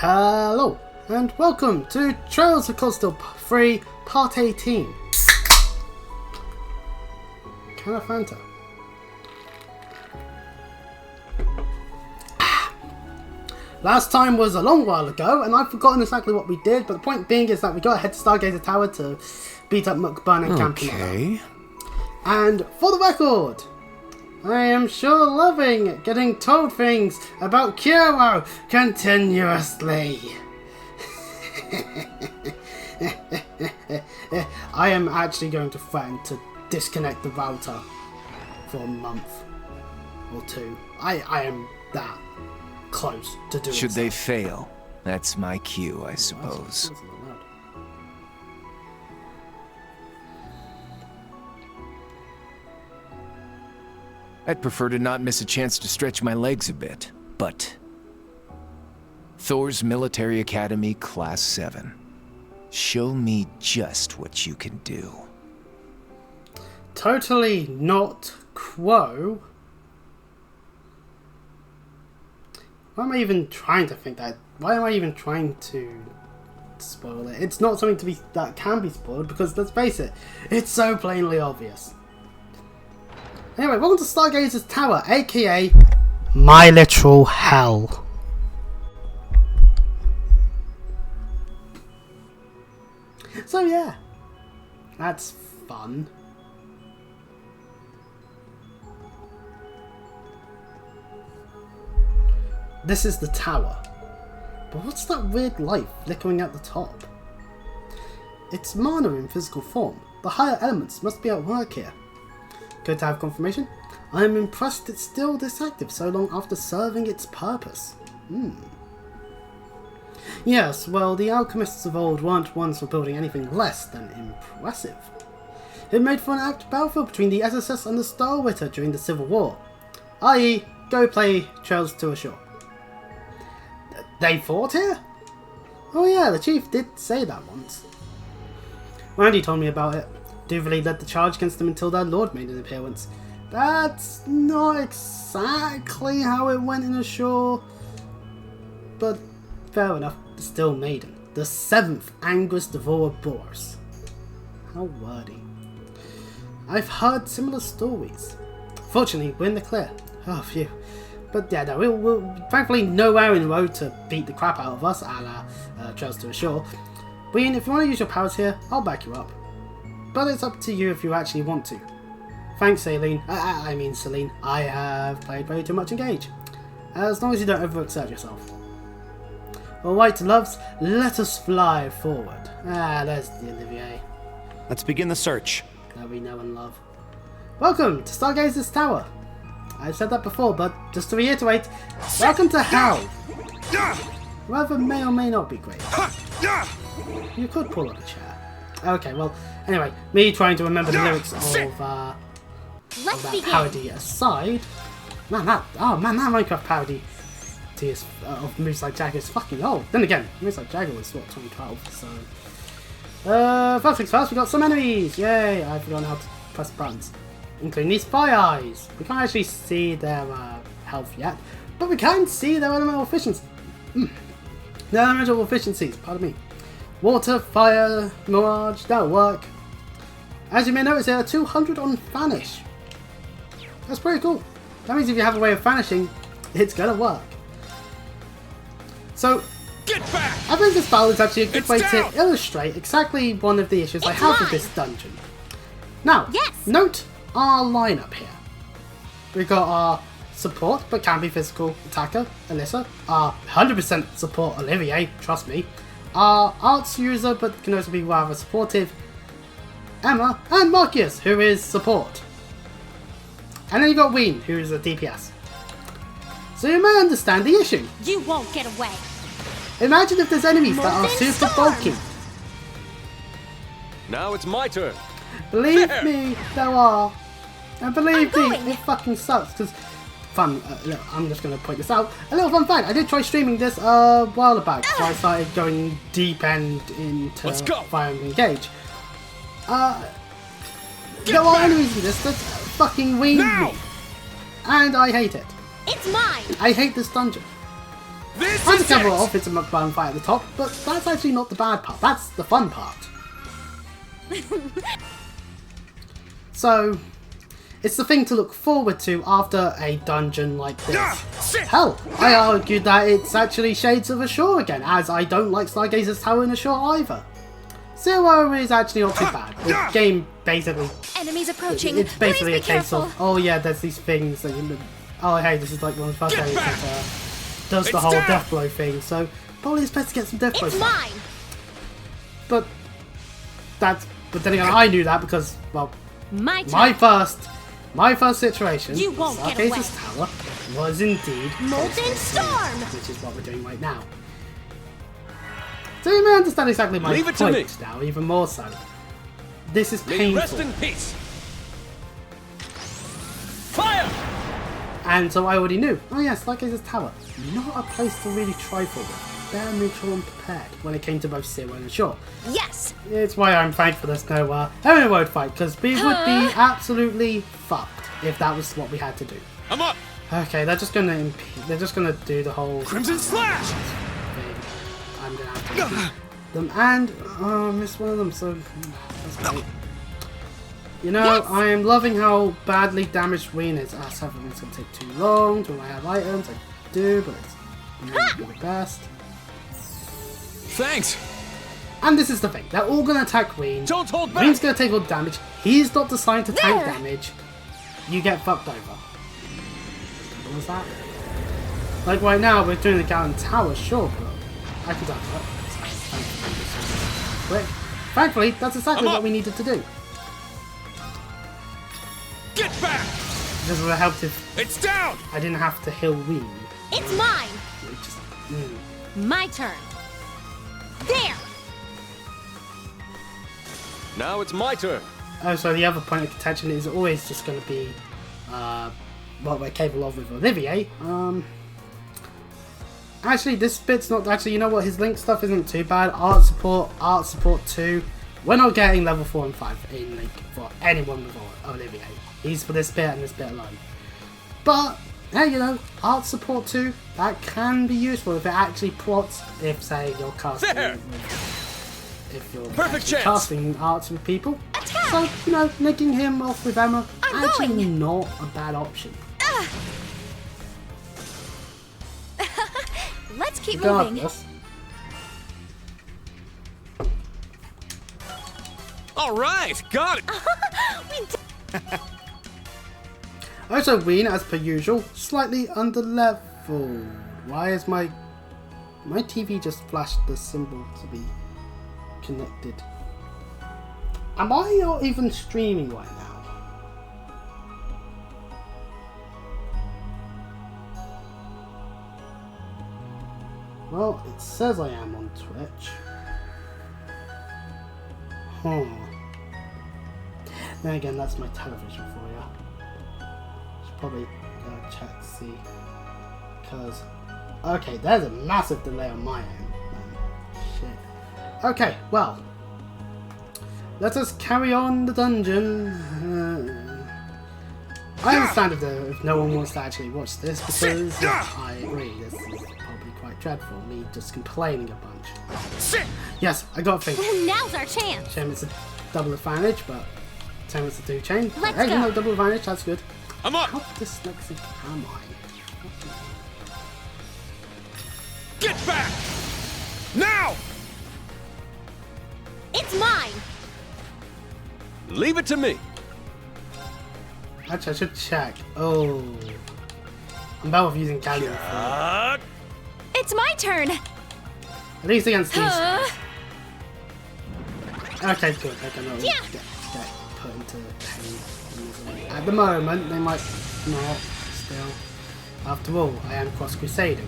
Hello, and welcome to Trails of Coastal 3, Part 18. Can of Fanta. Last time was a long while ago, and I've forgotten exactly what we did, but the point being is that we got ahead to Stargazer Tower to beat up Mcburn and Campaella. And for the record, I am sure loving getting told things about Kuro continuously. I am actually going to threaten to disconnect the router for a month or two. I am that close to doing Should so. they fail, that's my cue, I suppose. That's not loud. I'd prefer to not miss a chance to stretch my legs a bit, but... Thor's Military Academy, Class 7. Show me just what you can do. Totally not Quo. Why am I even trying to think that? Why am I even trying to spoil it? It's not something that can be spoiled because, let's face it, it's so plainly obvious. Anyway, welcome to Stargazer's Tower, aka my literal hell. So yeah, that's fun. This is the tower. But what's that weird light flickering at the top? It's mana in physical form. The higher elements must be at work here. Good to have confirmation. I am impressed it's still this active so long after serving its purpose. Yes, well, the alchemists of old weren't ones for building anything less than impressive. It made for an apt battlefield between the SSS and the Starwitter during the Civil War. I.e., go play Trails to Ashore. They fought here? Oh yeah, the chief did say that once. Randy told me about it. Duvally led the charge against them until their lord made an appearance. That's not exactly how it went in Ashore. But fair enough, the Still Maiden. The 7th Angus Devourer Boars. How wordy. I've heard similar stories. Fortunately, we're in the clear. Oh, phew. But yeah, no, we'll thankfully nowhere in the road to beat the crap out of us, a la Trails to Ashore. Ween, if you want to use your powers here, I'll back you up. But it's up to you if you actually want to. Thanks, Celine. I mean Celine. I have played way too much Engage. As long as you don't overexert yourself. Alright, loves, let us fly forward. There's the Olivier. Let's begin the search. That we know and love. Welcome to Stargazer's Tower. I've said that before, but just to reiterate, welcome to hell. Rather may or may not be great. You could pull up a chair. Okay, well, anyway, me trying to remember the lyrics of that parody aside. That Minecraft parody of Moose Like Jagger is fucking old. Then again, Moose Like Jagger was what, 2012, so... first things first, we got some enemies! Yay! I've forgotten how to press buttons. Including these Fire Eyes. We can't actually see their health yet, but we can see their elemental efficiency. Their elemental efficiencies, pardon me. Water, Fire, Mirage, that'll work. As you may notice, there are 200 on Vanish. That's pretty cool. That means if you have a way of vanishing, it's gonna work. So, I think this battle is actually a good way to illustrate exactly one of the issues I have with this dungeon. Now, note our lineup here. We've got our support, but can be physical attacker, Alyssa. Our 100% support, Olivier, trust me. Our arts user, but can also be rather supportive, Emma. And Marcus, who is support. And then you got Ween, who is a DPS. So you may understand the issue. You won't get away. Imagine if there's enemies that are super bulky. Now it's my turn. Believe me, there are. And believe me, it fucking sucks. Because, look, I'm just going to point this out. A little fun fact, I did try streaming this a while back. So I started going deep end into Fire and Engage. There are enemies in this that fucking weed me. And I hate it. It's mine. I hate this dungeon. This I just cover it off, it's a Mcburn fight at the top, but that's actually not the bad part. That's the fun part. So, it's the thing to look forward to after a dungeon like this. Hell, I argued that it's actually Shades of Ashore again, as I don't like Stargazer's Tower in Ashore either. Zero is actually not too bad. The game basically... Enemies approaching. It's basically Please be a case careful. of, oh yeah, there's these things that you... Oh hey, this is like one of the first areas that does the whole death blow thing, so probably it's best to get some death blows. It's mine. But then again, I knew that because, well, My turn. my first situation, You won't get away. Stargazer's Tower, was indeed Molten Storm. which is what we're doing right now. So you may understand exactly my Leave it to point now, even more so. This is May you rest painful. in peace. Fire! And so I already knew, oh yes, Stargazer's Tower, not a place to really try for with. Bare neutral and prepared when it came to both Zero and Ashore. Yes. It's why I'm thankful there's no Heaven Road fight, because we would be absolutely fucked if that was what we had to do. I'm up. Okay, they're just gonna do the whole Crimson Slash. thing. I'm gonna have to defeat them, and I missed one of them, so that's great. You know, Yes! I am loving how badly damaged Ween is. Ah, something it's gonna take too long. Do I have items? I do, but it's not the best. Thanks. And this is the thing, they're all gonna attack Ween. Don't hold back. Ween's gonna take all the damage. He's not designed to tank There. damage. You get fucked over. What was that? Like right now, we're doing the Gallon Tower, sure, but I can do that. Quick. Thankfully, that's exactly I'm what up. we needed to do. Get back. This would have helped if It's down. I didn't have to heal Ween. It's mine. It just, My turn. There. Now it's my turn. Oh, so the other point of contention is always just going to be what we're capable of with Olivier. Actually, this bit's not... Actually, you know what? His Link stuff isn't too bad. Art support 2. We're not getting level 4 and 5 in Link for anyone with Olivier. He's for this bit and this bit alone. But, hey, you know, art support 2, that can be useful if it actually plots, if, say, you're casting... There. If you're Perfect actually chance. casting arts with people. Attack. So, you know, nicking him off with Emma, I'm actually going. not a bad option. Let's keep moving. Regardless, All right, got it. We did. also Ween, as per usual, slightly under level. Why is my TV just flashed the symbol to be connected? Am I not even streaming right now? Well, it says I am on Twitch. Then again, that's my television for you. Should probably check to see. Because, okay, there's a massive delay on my end. Shit. Okay, well. Let us carry on the dungeon. I understand if no one wants to actually watch this, because I agree, this is probably quite dreadful, me just complaining a bunch. Yes, I got a thing. Now's our chance. Shame it's a double advantage, but same as the do chain. Let's Hey, go. you know, double advantage, that's good. I'm up. How dyslexic am I? Get back. Now. It's mine. Leave it to me. Actually, I should check. Oh. I'm better off using Galleon. It's my turn. At least against these. Uh, Okay, good. They're gonna Yeah. get put into pain. and misery. At the moment, they might not. Still, after all, I am cross crusading.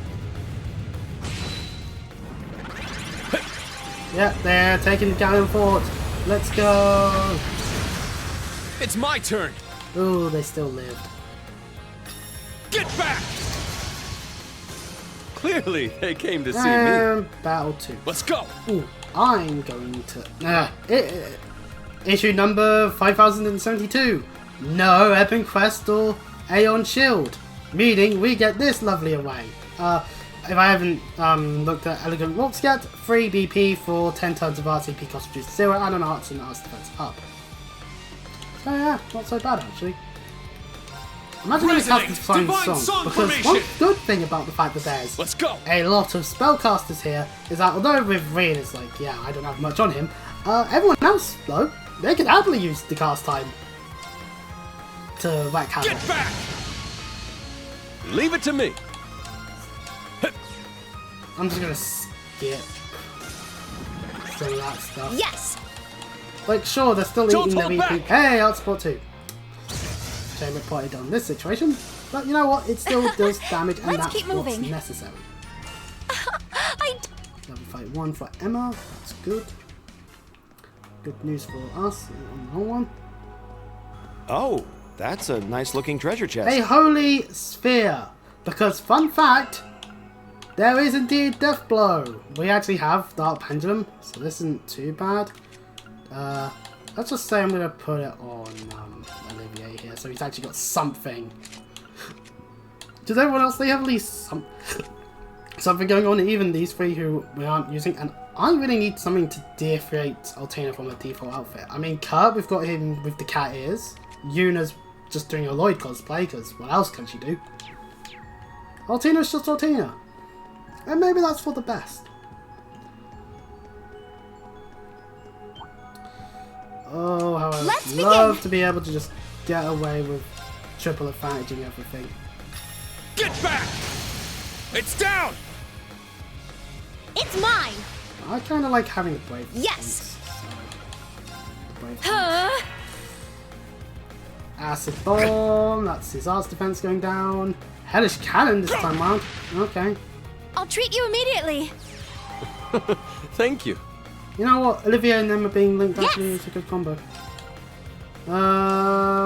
Yeah, they're taking Galleon Fort. Let's go. It's my turn. Ooh, they still lived. Get back. Clearly, they came to see me. And battle 2. Let's go. Ooh, I'm going to... issue number 5072. No Epic Quest or Aeon Shield. Meaning we get this lovely array. if I haven't looked at Elegant Rocks yet, 3 BP for 10 turns of RCP cost reduced to 0 and an arts and arts defense up. So yeah, not so bad actually. Imagine when it comes to Divine Song, because one good thing about the fact that there's a lot of spellcasters here is that although Rivrin is like, yeah, I don't have much on him, everyone else, though, they can happily use the cast time to whack havoc. Get back! Leave it to me. I'm just gonna skip some of that stuff. Yes. Like, sure, they're still Don't eating their hold VP. back. Hey, Outsport 2. Shame it potted on this situation, but you know what? It still does damage, and Let's that's keep what's moving. necessary. I. Level fight 1 for Emma. That's good. Good news for us on the whole one. Oh, that's a nice looking treasure chest. A holy sphere. Because, fun fact, there is indeed Death Blow. We actually have Dark Pendulum, so this isn't too bad. Let's just say I'm going to put it on Olivier here, so he's actually got something. Does everyone else, they have at least something going on, even these 3 who we aren't using, and I really need something to differentiate Altina from a default outfit. I mean, Kurt, we've got him with the cat ears. Yuna's just doing a Lloyd cosplay, because what else can she do? Altina's just Altina. And maybe that's for the best. Oh, how I would love to be able to just get away with triple advantaging everything. Get back! It's down! It's mine. I kind of like having a brave. Yes. Acid Bomb, that's his arts defense going down. Hellish Cannon this time round. Okay. I'll treat you immediately. Thank you. You know what? Olivia and them are being linked actually is a good combo.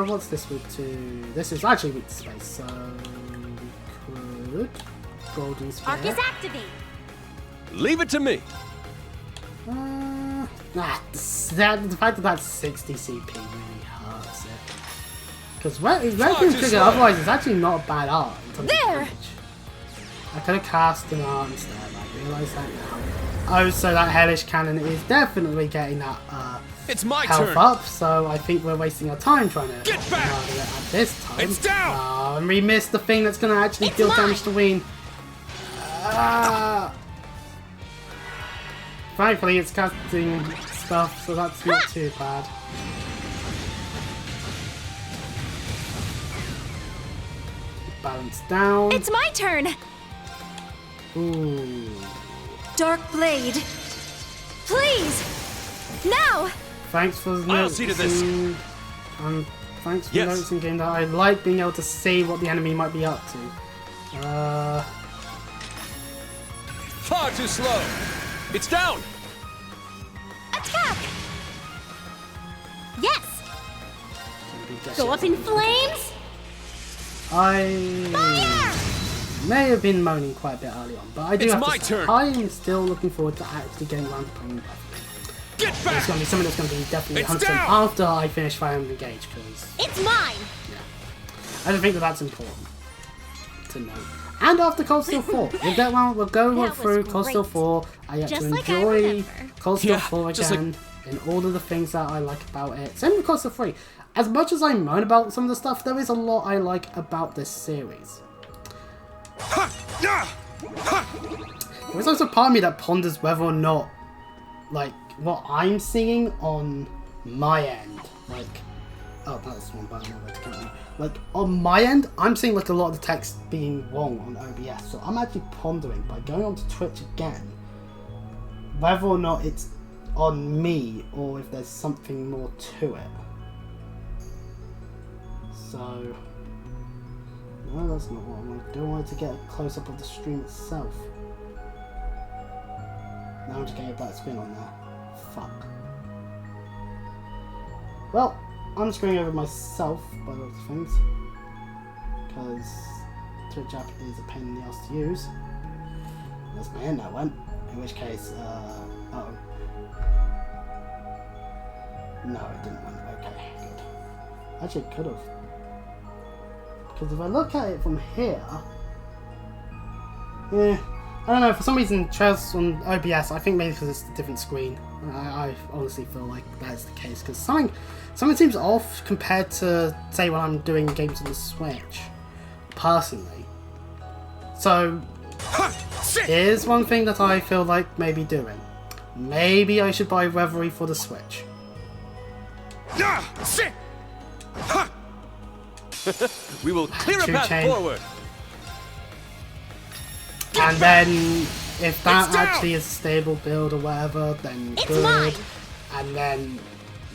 What's this weak to? This is actually weak to space, so we could Golden Sphere. Arc is activate. Leave it to me. The fact that that's 60 CP really hurts it. Because Vacuum Trigger otherwise is actually not a bad art in terms of damage. I could have cast an art instead, I realise that now. Oh, so that Hellish Cannon is definitely getting that It's my health turn. up, so I think we're wasting our time trying to Get back! murder it at this time. It's down! And we missed the thing that's going to actually deal damage to Ween. Thankfully, it's casting stuff, so that's not too bad. Balance down. It's my turn. Ooh. Dark Blade. Please. Now. Thanks for I'll see to this. Thanks for noticing, game, that I like being able to see what the enemy might be up to. Far too slow. It's down. Attack. Yes. Go up in flames. I Fire. may have been moaning quite a bit early on, but I do It's have my to say, turn. I am still looking forward to actually getting around to playing Buffy. Get It's back! going to be something that's going to be definitely It's 100% down. after I finish Fire Emblem Engage, because It's mine. I don't think that's important to know. And after Cold Steel 4, we'll get one, we'll go That was through Cold Steel great. 4. I get Just to like I enjoy remember. Cold Steel Yeah, 4 just again, and all of the things that I like about it. Same with Cold Steel 3. As much as I moan about some of the stuff, there is a lot I like about this series. There's also part of me that ponders whether or not, like, what I'm seeing on my end, like, oh, that's one button over to count. Like, on my end, I'm seeing like a lot of the text being wrong on OBS, so I'm actually pondering by going onto Twitch again whether or not it's on me or if there's something more to it. So, no, that's not what I want to do. I wanted to get a close up of the stream itself. Now I'm just getting a black screen on there. Fuck. Well, I'm screwing over myself by the looks of things, because Twitch app is a pain in the ass to use. That's my end that went. In which case, uh-oh. No, it didn't win. Okay, good. Actually, it could have. Because if I look at it from here, I don't know, for some reason, trails on OBS, I think maybe because it's a different screen. I honestly feel like that is the case, because something seems off compared to, say, when I'm doing games on the Switch, personally. So, here's one thing that I feel like maybe doing. Maybe I should buy Reverie for the Switch. We will clear a Two path chain. forward. And then, if that actually is a stable build or whatever, then It's good. mine. And then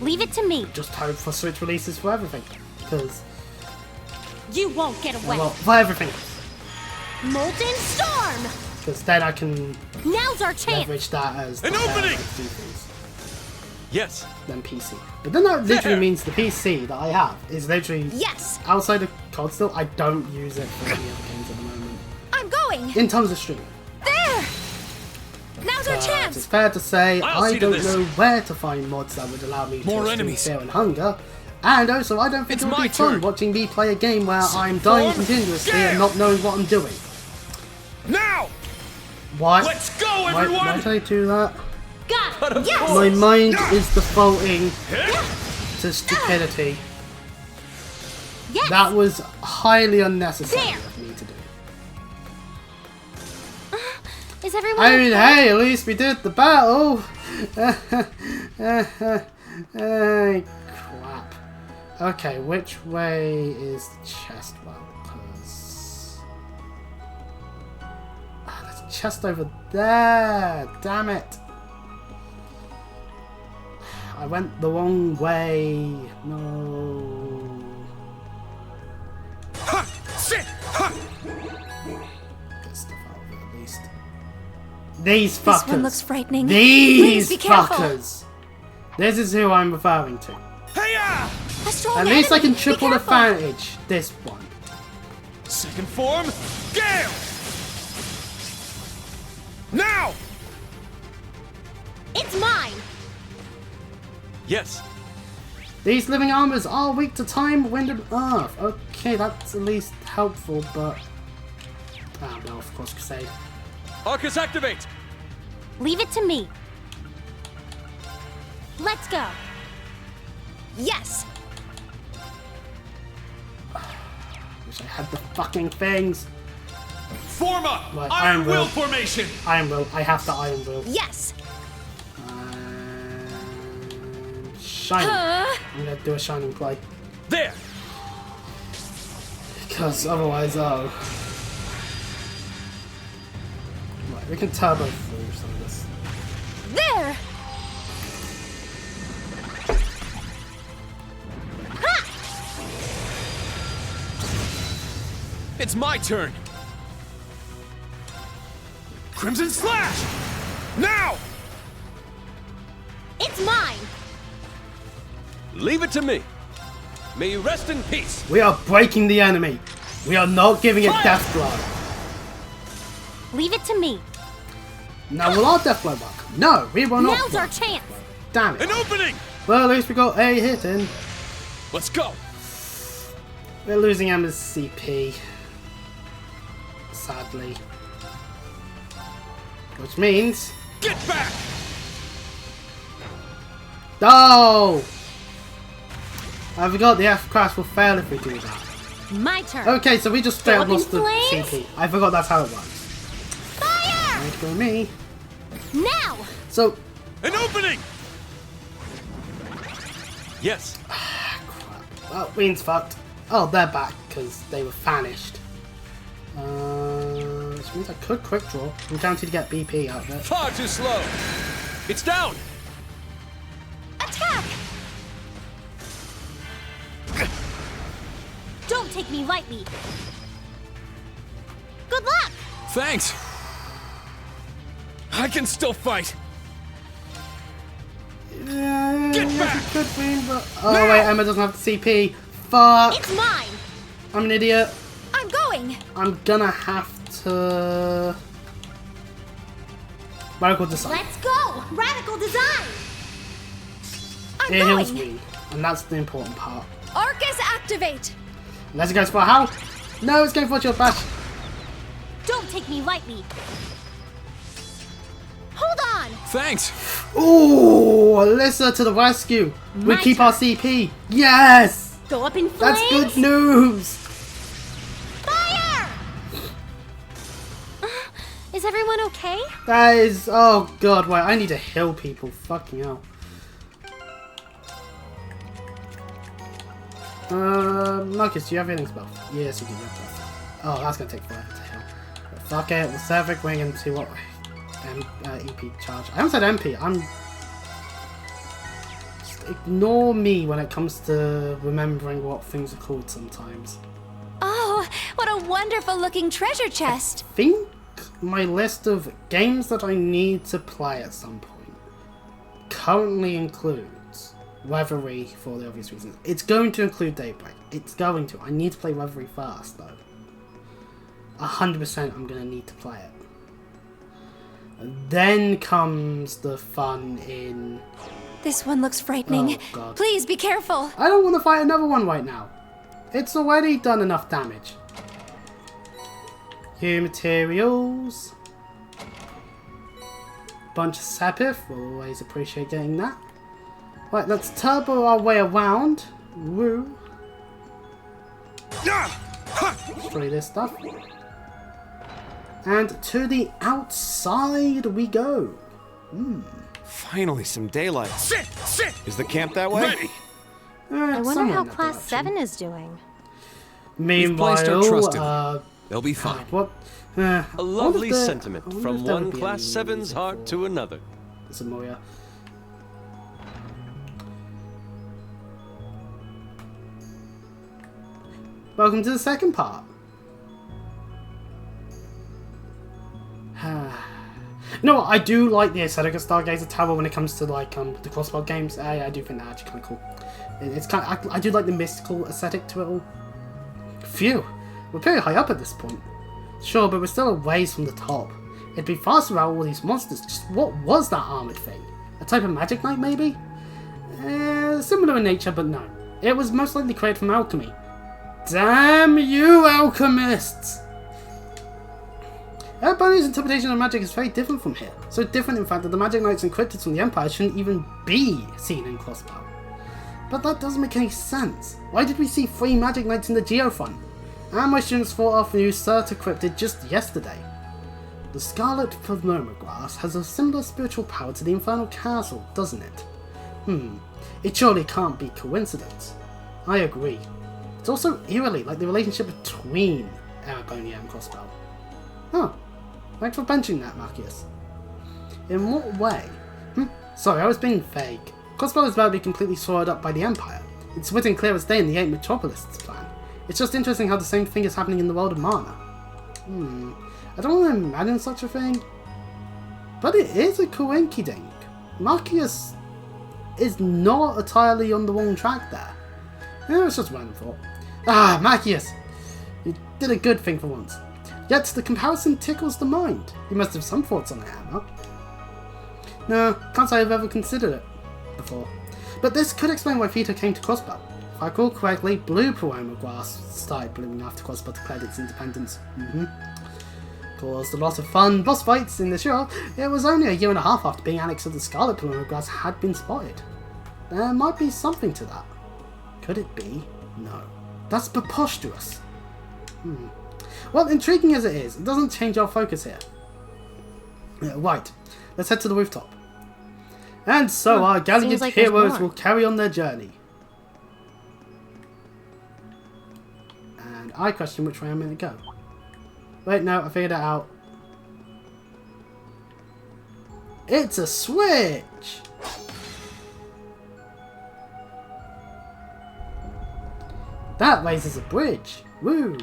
Leave it to me. just hope for Switch releases for everything. Because, You won't get away. well, for everything. Molten Storm! Because then I can Now's our chance. leverage that as An the better opening! way to do things Yes. than PC. But then that literally There! means the PC that I have is literally Yes, outside of COD still. I don't use it for any other games at the moment. I'm going. In terms of streaming. There! Now's our But chance. it's fair to say I'll I see to don't this. know where to find mods that would allow me More to enemies. fear and hunger. And also, I don't think It's it would my be fun turn. watching me play a game where I'm dying Form, continuously gale. and not knowing what I'm doing. Now! Why? Let's go, Why everyone! did I do that? Got But it. of Yes. course. My mind is defaulting Yeah. to stupidity. Yes. That was highly unnecessary There. of me to do. Is everyone I mean, okay? hey, at least we did the battle! Hey, crap. Okay, which way is the chest? Well, because... there's a chest over there! Damn it! I went the wrong way. No. Ha! Sit! Ha! Get stuff out of it at least. These fuckers. This one looks frightening. These Please be careful. fuckers. This is who I'm referring to. Hey-ya! A strong At least I enemy. can Be triple careful. advantage this one. Second form, Gale! Now! It's mine. Yes. These living armors are weak to time, wind, and earth. Okay, that's at least helpful, but... ah, no, of course, Crusade. Arcus activate! Leave it to me. Let's go. Yes. Wish I had the fucking things. Form up! Right, Iron Iron Will Will. formation! Iron Will. I have the Iron Will. Yes. And... Shining. I'm gonna do a Shining play. There! Because otherwise, oh. Right, we can turbo through some of this. There. Ha! It's my turn! Crimson Slash! Now! It's mine. Leave it to me. May you rest in peace. We are breaking the enemy. We are not giving it Fire! death blow. Leave it to me. Now will our death blow work? No, we will not. Now's our chance. Damn An it. opening! Well, at least we got a hit in. Let's go! We're losing Emma's CP. Sadly. Which means... Get back! Oh! I forgot the F crash will fail if we do that. My turn. Okay, so we just straight up Go up in lost the flames? CP. I forgot that's how it works. Fire! Don't go me. Now. So, An opening! Yes. well, Ween's fucked. Oh, they're back because they were vanished. Which means I could quick draw. I'm guaranteed to get BP out of it. Far too slow. It's down! Attack! Don't take me lightly. Good luck! Thanks. I can still fight. Yeah, Get yes, back! it could Ween, but... Oh, Now! wait, Emma doesn't have the CP. Fuck! It's mine. I'm an idiot. I'm going. I'm gonna have to... Radical Design. Let's go. Radical design. I'm It heals going. Ween, and that's the important part. Arcus activate. Unless it goes for a how? No, it's going for a shield bash. Don't take me lightly. Thanks. Ooh, Alyssa to the rescue. We My keep turn. our CP. Yes! Go up in flames. That's good news. Fire! Is everyone okay? That is... Oh god, wait, I need to heal people. Fucking hell. Marcus, do you have healing spell? Yes, you do. Oh, that's gonna take forever to heal. But fuck it, we'll Cervic Wing and see what... EP charge. I haven't said MP, I'm... Just ignore me when it comes to remembering what things are called sometimes. Oh, what a wonderful looking treasure chest. I think my list of games that I need to play at some point currently includes Reverie for the obvious reasons. It's going to include Daybreak. It's going to. I need to play Reverie first though. 100% I'm going to need to play it. And then comes the fun in... This one looks frightening. Oh, God. Please be careful. I don't want to fight another one right now. It's already done enough damage. Here materials. Bunch of Sapith. We'll always appreciate getting that. Right, let's turbo our way around. Woo. Destroy this stuff. And to the outside we go. Finally, some daylight. Sit! Is the camp that way? Ready! I wonder somewhere how in that Class direction. 7 is doing. We've placed our trust in Meanwhile, them. They'll be fine. what? A I wonder lovely if there- sentiment I wonder from if there one would be Class any 7's music heart for to another. Samoya. Welcome to the second part. No, I do like the aesthetic of Stargazer Tower when it comes to like the crossbow games. I do think they're actually kind of cool. It's kind of, I do like the mystical aesthetic to it all. Phew, we're pretty high up at this point. Sure, but we're still a ways from the top. It'd be faster without all these monsters. Just what was that armored thing? A type of magic knight, maybe? Similar in nature, but no. It was most likely created from alchemy. Damn you, alchemists! Everybody's interpretation of magic is very different from here. So different, in fact, that the magic knights and cryptids from the Empire shouldn't even be seen in Crossbow. But that doesn't make any sense. Why did we see 3 magic knights in the Geofront? And my students fought off a new Certa cryptid just yesterday. The Scarlet Phenomegrass has a similar spiritual power to the Infernal Castle, doesn't it? It surely can't be coincidence. I agree. It's also eerily like the relationship between Eragonia and Crossbow. Oh, thanks for mentioning that, Marcus. In what way? Sorry, I was being vague. Crossbow is about to be completely swallowed up by the Empire. It's written clear as day in the 8 Metropolists plan. It's just interesting how the same thing is happening in the world of Mana. I don't want to imagine such a thing. But it is a coinkydink. Marcus is not entirely on the wrong track there. It's just random thought. Ah, Marcus! You did a good thing for once. Yet the comparison tickles the mind. You must have some thoughts on the hammer. No, can't say I've ever considered it before. But this could explain why Vita came to Crossbow. If I recall correctly, blue Paloma grass started blooming after Crossbow declared its independence. Caused a lot of fun boss fights in the show. It was only a year and a half after being annexed that the Scarlet Paloma grass had been spotted. There might be something to that. Could it be? No. That's preposterous. Well, intriguing as it is, it doesn't change our focus here. Right, let's head to the rooftop. And so our gallant like there's heroes more. will carry on their journey. And I question which way I'm going to go. Wait, no, I figured it out. It's a switch! That raises a bridge. Woo!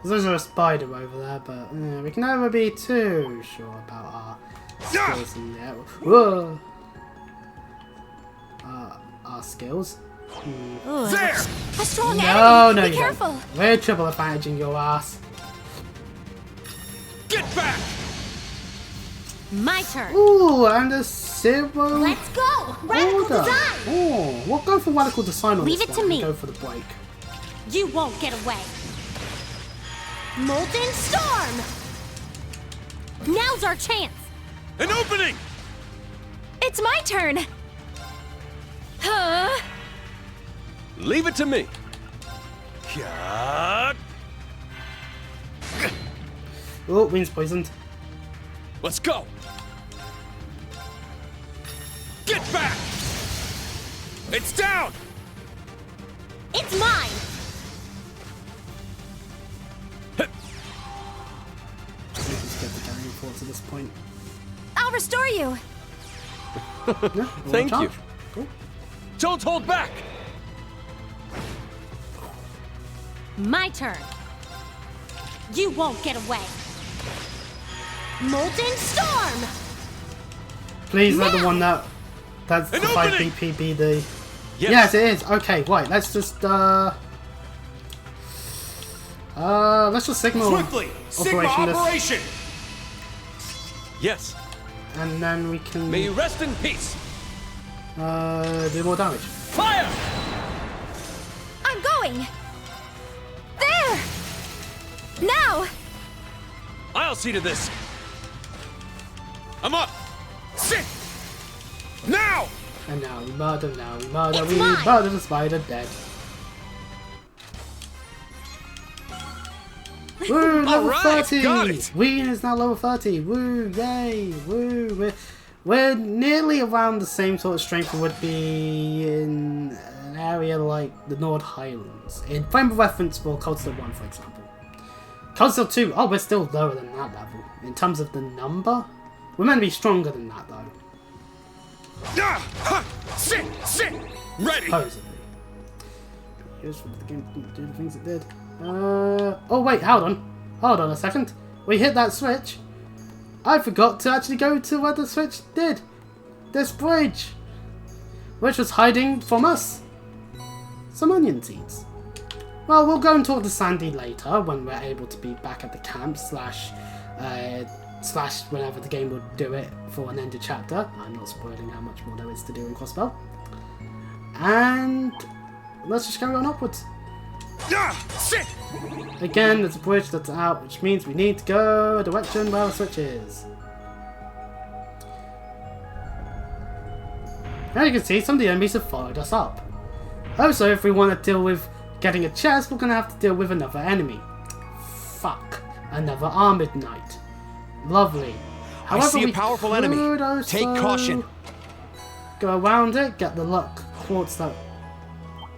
There's a spider over there, but we can never be too sure about our skills in there. Whoa! Our skills? There! A strong No, enemy. no, Be you careful. don't. We're triple advantage in your ass. Get back! My turn. Ooh, and a zero Let's go. Radical order. design. Oh, we'll go for radical design on Leave this it one to me. and go for the break. You won't get away. Molten Storm. Now's our chance. An opening! It's my turn! Huh? Leave it to me. Yeah. Oh, wind's poisoned. Let's go. Get back! It's down! It's mine! Let's get the carrying force at this point. I'll restore you! Yeah, Thank you. Cool. Don't hold back! My turn. You won't get away. Molten Storm! Please let the Now! one that's the An 5 opening! BP be the... Yes. Yes, it is. Okay, right, let's just signal Swiftly! Sigma Operation this. operation! Yes. and then we can May you rest in peace. do more damage. Fire! I'm going! There! Now! I'll see to this. I'm up. Sit. Now! And now we murder, It's we mine! murder the spider dead. Woo, level Alright, 30! got it. Ween is now level 30. Woo, yay! Woo! We're nearly around the same sort of strength we would be in an area like the Nord Highlands. In frame of reference for Cold Steel 1, for example. Cold Steel 2, oh, we're still lower than that level. In terms of the number, we're meant to be stronger than that, though. Sit. Ready. Supposedly. Here's what the game didn't do the things it did. Oh wait, hold on a second. We hit that switch. I forgot to actually go to where the switch did. This bridge. Which was hiding from us. Some onion seeds. Well, we'll go and talk to Sandy later when we're able to be back at the camp slash whenever the game will do it for an ended chapter. I'm not spoiling how much more there is to do in Crossbell. And let's just carry on upwards. Sit. Again, there's a bridge that's out, which means we need to go a direction where the switch is. As you can see, some of the enemies have followed us up. Also, if we want to deal with getting a chest, we're going to have to deal with another enemy. Fuck. Another armored knight. Lovely. However, see a we powerful enemy. could also Take caution. Go around it, get the luck quartz that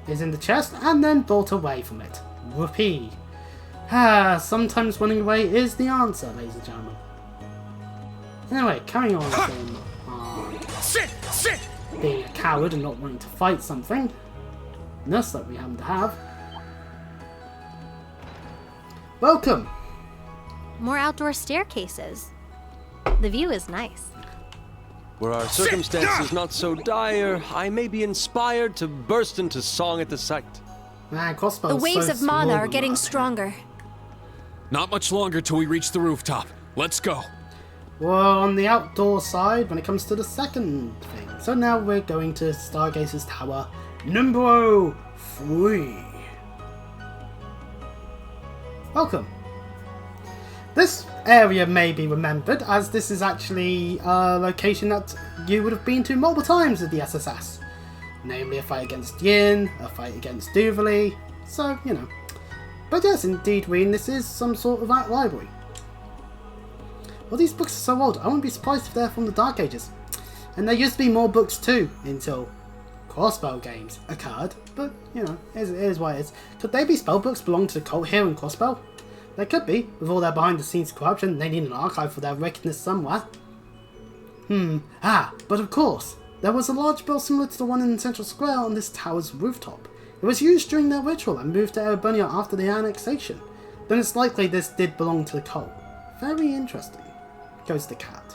is in the chest, and then bolt away from it. Whoopee. Sometimes running away is the answer, ladies and gentlemen. Anyway, carrying on from Sit. being a coward and not wanting to fight something. Nurse that we happen to have. Welcome! More outdoor staircases. The view is nice. Were our circumstances not so dire, I may be inspired to burst into song at the sight. Man, crossbows The waves so of mana small are getting now. stronger. Not much longer till we reach the rooftop. Let's go. We're on the outdoor side when it comes to the second thing. So now we're going to Stargazer's Tower number 3. Welcome. This area may be remembered as this is actually a location that you would have been to multiple times with the SSS. Namely a fight against Yin, a fight against Duvalie, so, you know. But yes, indeed, Ween, this is some sort of art library. Well, these books are so old, I wouldn't be surprised if they're from the Dark Ages. And there used to be more books too, until Crossbow games occurred, but, you know, it is what it is. Could they be spellbooks belonging to the cult here in Crossbow? They could be, with all their behind-the-scenes corruption, they need an archive for their wickedness somewhere. But of course, there was a large bell similar to the one in Central Square on this tower's rooftop. It was used during their ritual and moved to Erebunia after the annexation. Then it's likely this did belong to the cult. Very interesting. Goes the cat.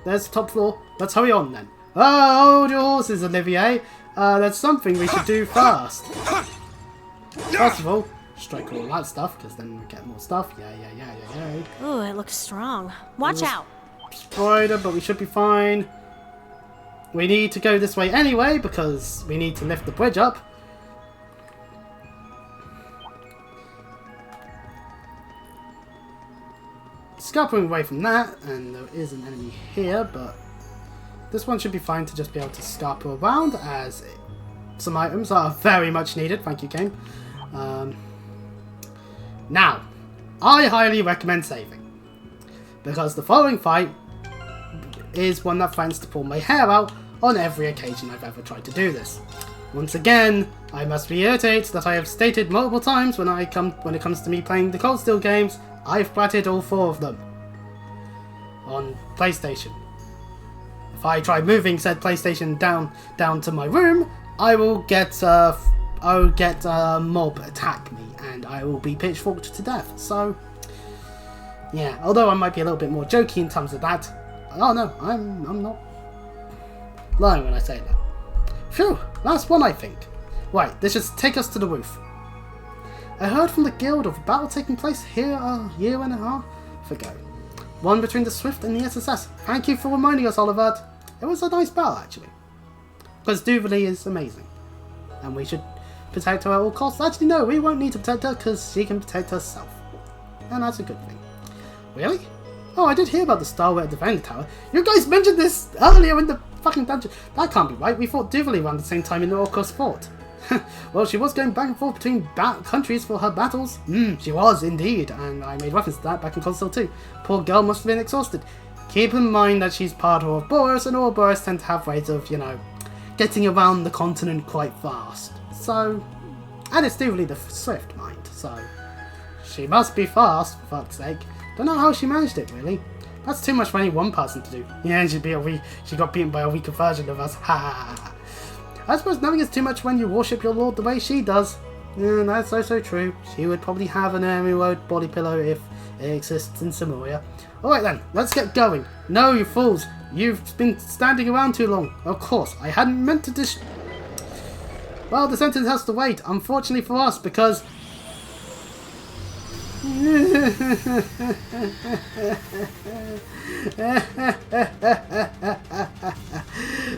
There's the top floor. Let's hurry on then. Oh, hold your horses, Olivier. There's something we should do first. First of all, strike all that stuff, because then we get more stuff. Yeah. Ooh, it looks strong. Watch out. Spider, but we should be fine. We need to go this way anyway, because we need to lift the bridge up. Scuppering away from that, and there is an enemy here, but this one should be fine to just be able to scalpel around, as some items are very much needed. Thank you, game. Now, I highly recommend saving, because the following fight is one that threatens to pull my hair out on every occasion I've ever tried to do this. Once again, I must reiterate that I have stated multiple times when it comes to me playing the Cold Steel games, I've platted all 4 of them on PlayStation. If I try moving said PlayStation down to my room, I will get a mob attack me, and I will be pitchforked to death. So, yeah. Although I might be a little bit more jokey in terms of that. Oh no, I'm not lying when I say that. Phew, last one I think. Right, this should take us to the roof. I heard from the guild of a battle taking place here a year and a half ago. One between the Swift and the SSS. Thank you for reminding us, Oliver. It was a nice battle, actually. Because Duvalie is amazing. And we should protect her at all costs. Actually, no, we won't need to protect her because she can protect herself. And that's a good thing. Really? Oh, I did hear about the Starware Defender Tower. You guys mentioned this earlier in the fucking dungeon. That can't be right. We fought Duvalie around the same time in the Orca Sport. Well, she was going back and forth between countries for her battles. She was, indeed. And I made reference to that back in Console 2. Poor girl must have been exhausted. Keep in mind that she's part of Ouroboros, and Ouroboros tend to have ways of, getting around the continent quite fast. So, and it's Duvalie the Swift, mind. So, she must be fast, for fuck's sake. Don't know how she managed it, really. That's too much for any one person to do. Yeah, she got beaten by a weaker version of us. Ha ha ha. I suppose nothing is too much when you worship your lord the way she does. Yeah, that's so true. She would probably have an aerial body pillow if it exists in Samoria. Alright then, let's get going. No, you fools. You've been standing around too long. Of course, I hadn't meant to Well, the sentence has to wait, unfortunately for us, because...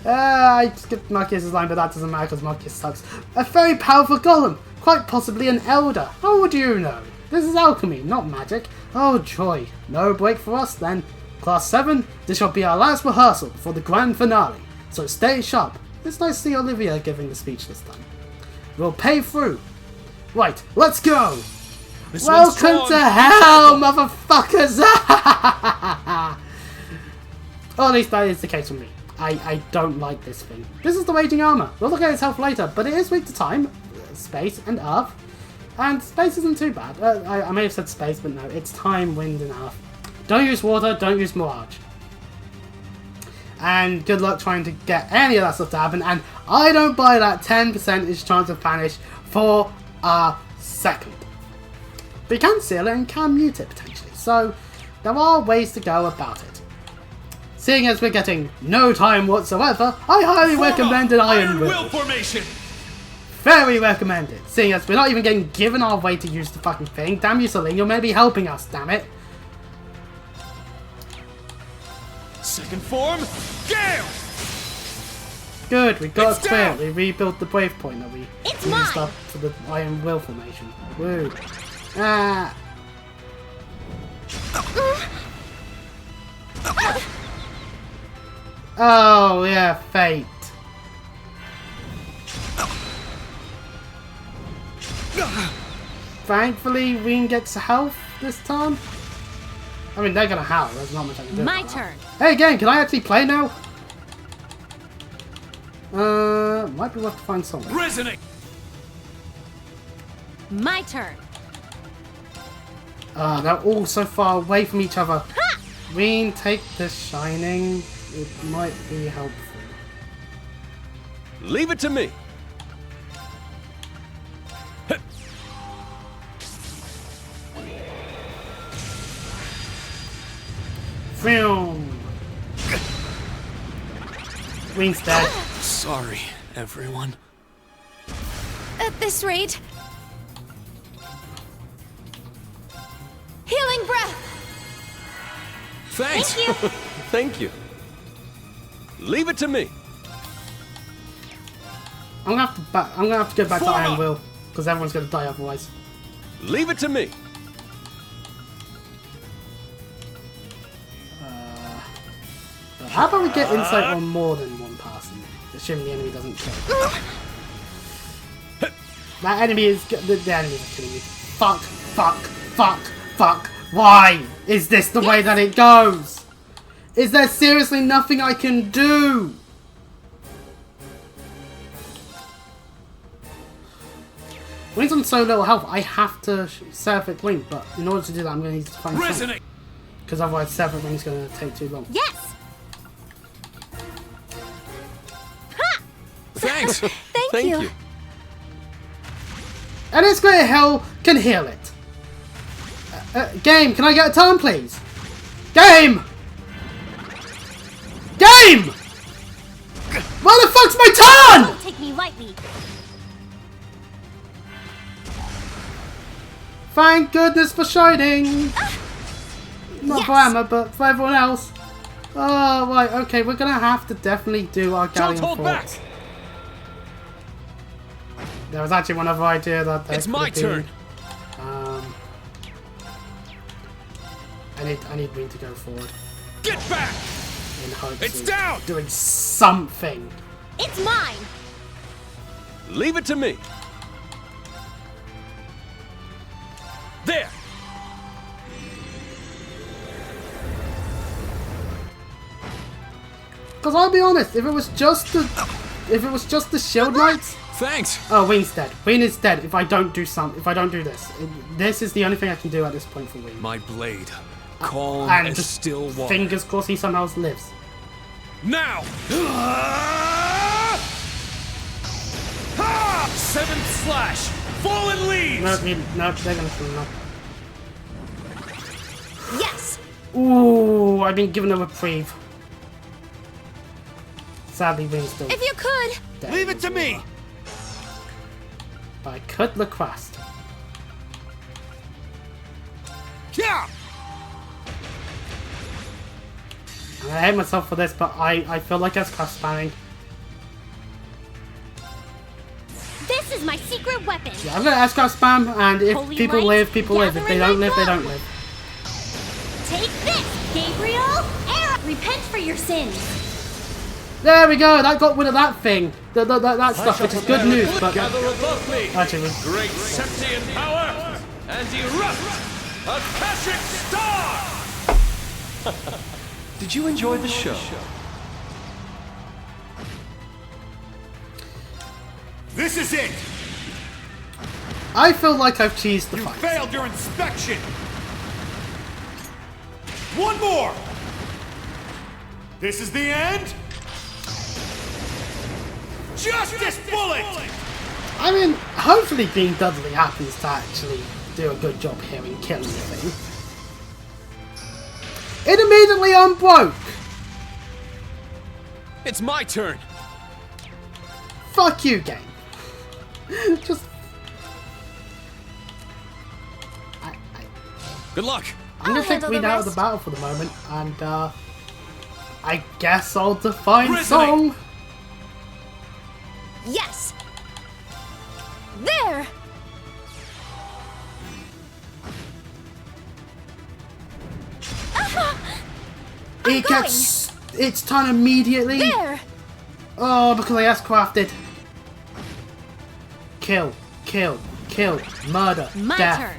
I skipped Marcus's line, but that doesn't matter because Marcus sucks. A very powerful golem, quite possibly an elder. How would you know? This is alchemy, not magic. Oh joy, no break for us then. Class 7, this shall be our last rehearsal before the grand finale, so stay sharp. It's nice to see Olivia giving the speech this time. We'll pay through. Right, let's go! This Welcome to hell, motherfuckers! Or at least that is the case for me. I don't like this thing. This is the Raging Armor. We'll look at its health later, but it is weak to time, space, and earth. And space isn't too bad. I may have said space, but no, it's time, wind, and earth. Don't use water, don't use mirage. And good luck trying to get any of that stuff to happen. And I don't buy that 10% chance of vanish for a second. But you can seal it and can mute it potentially. So there are ways to go about it. Seeing as we're getting no time whatsoever, I highly recommend an Iron Will formation. Very recommended. Seeing as we're not even getting given our way to use the fucking thing. Damn you, Celine, you're maybe helping us, damn it. Second form, Gale! Good, we got It's a clear. down! We rebuilt the brave point that we It's used mine! up for the Iron Will formation. Woo. Ah. Oh, yeah, fate. Thankfully, Ween gets health this time. I mean, they're gonna howl. There's not much I can do. My about that. turn. Hey, gang, can I actually play now? Might be worth to find something. Resonate! My turn. They're all so far away from each other. Ween, take the shining. It might be helpful. Leave it to me. Film. Ween's dead. Sorry, everyone. At this rate. Healing breath. Thanks. Thank you. Thank you. Leave it to me. I'm gonna have to go back to Form Iron up. Will because everyone's gonna die otherwise. Leave it to me. How about we get insight on more than one person, assuming the enemy doesn't kill? That enemy is... The enemy is killing me. Fuck, fuck, fuck, fuck. Why is this the way that it goes? Is there seriously nothing I can do? When he's on so little health, I have to Seraphic Wing, but in order to do that, I'm going to need to find something. Because otherwise, Seraphic Wing is going to take too long. Yes! Thanks! Thank you. And its great hell can heal it. Game, can I get a turn, please? Game! Game! Where the fuck's my turn? Don't take me lightly. Thank goodness for shining. Not for Emma, but for everyone else. Oh, right, okay, we're gonna have to definitely do our galleon hold back. forts. There was actually one other idea that It's my turn. I need Wing to go forward. Get back! In hopes It's of down! doing something. It's mine. Leave it to me. There! Because I'll be honest, if it was just the shield knights. Thanks! Oh, Wing's dead. Wing is dead if I don't do this. This is the only thing I can do at this point for Wing. My blade. Calm And as just still water. Fingers crossed he somehow lives. Now! Seventh slash! Fallen leaves! No, they're gonna kill him now. Yes. Ooh, I've been given a reprieve. Sadly, Wing's still If you could. dead. Leave it to me! But I could request. Yeah! And I hate myself for this, but I feel like it's class spamming. This is my secret weapon. Yeah, I'm gonna S-Craft spam, and if Holy people light, live, people live. If they gather don't in live, my they don't blood. live. Take this, Gabriel. Era. Repent for your sins. There we go, that got rid of that thing. That stuff, which is good news, but... Gather above me. Actually, Great Septian power and erupt! Akashic star! Did you enjoy the show? This is it! I feel like I've cheesed the You fight. failed your inspection! One more! This is the end? Justice bullet! I mean, hopefully being Dudley happens to actually do a good job here in killing the thing. It immediately unbroke! It's my turn! Fuck you, game. Just... Good luck! I'm gonna I'll take handle Queen the out of the rest. battle for the moment, and I guess I'll define Resume. song. Yes. There. It gets its turn immediately. There. Oh, because I S-crafted. Kill, kill, kill, murder, My death. turn.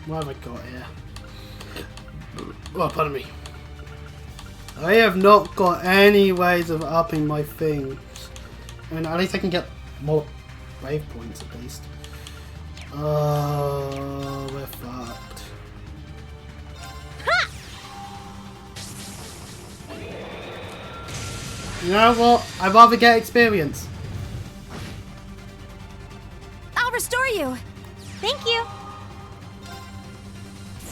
What have I got here? Oh, pardon me. I have not got any ways of upping my things. I mean, at least I can get more wave points at least. Oh, we're fucked. You know what? I'd rather get experience. I'll restore you. Thank you.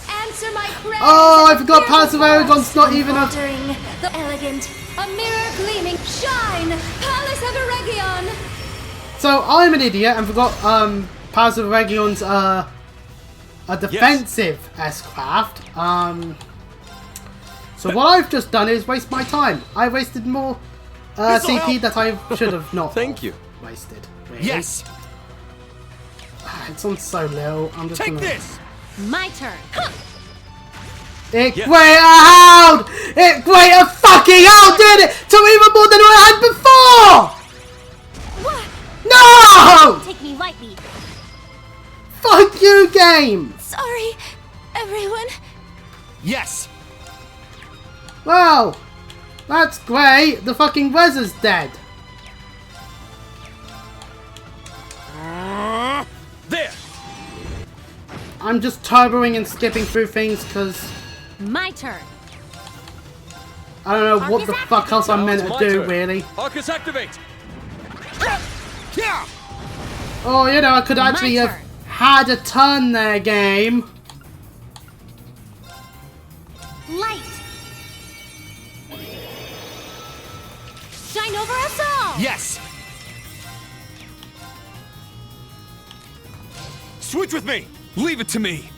Answer my prayers. Oh, I forgot Passive Aragon's not even a... Faltering, the elegant, a mirror gleaming, shine, Palace of Eregion. So I'm an idiot and forgot Passive Region's a defensive S-craft. So what I've just done is waste my time. I wasted more CP that I should have not Thank you. wasted. Really. Yes! It's on so little. I'm just gonna... My turn. It great out! It great a fucking out, did it? To even more than I had before! What? No! Take me lightly. Fuck you, game! Sorry, everyone. Yes! Well, that's great. The fucking Wez's dead. There! I'm just turboing and skipping through things because My turn. I don't know what the fuck else I'm meant to my do, turn. really. Arcus activate! Yeah! Oh, you know, I could actually have turn. had a turn there, game. Light. Shine over us all. Yes! Switch with me! Leave it to me!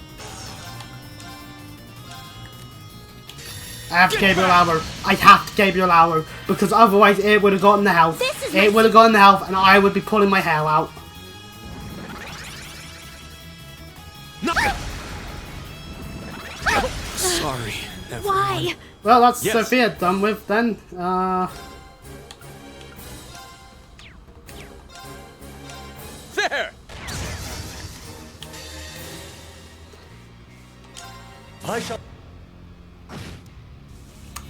I have to Gabriel Hour. I have to Gabriel Hour because otherwise it would have gotten the health. This is It my would have gotten the health and I would be pulling my hair out. No. Sorry, everyone. Why? Well, that's Yes. Sophia done with then. There! I shall.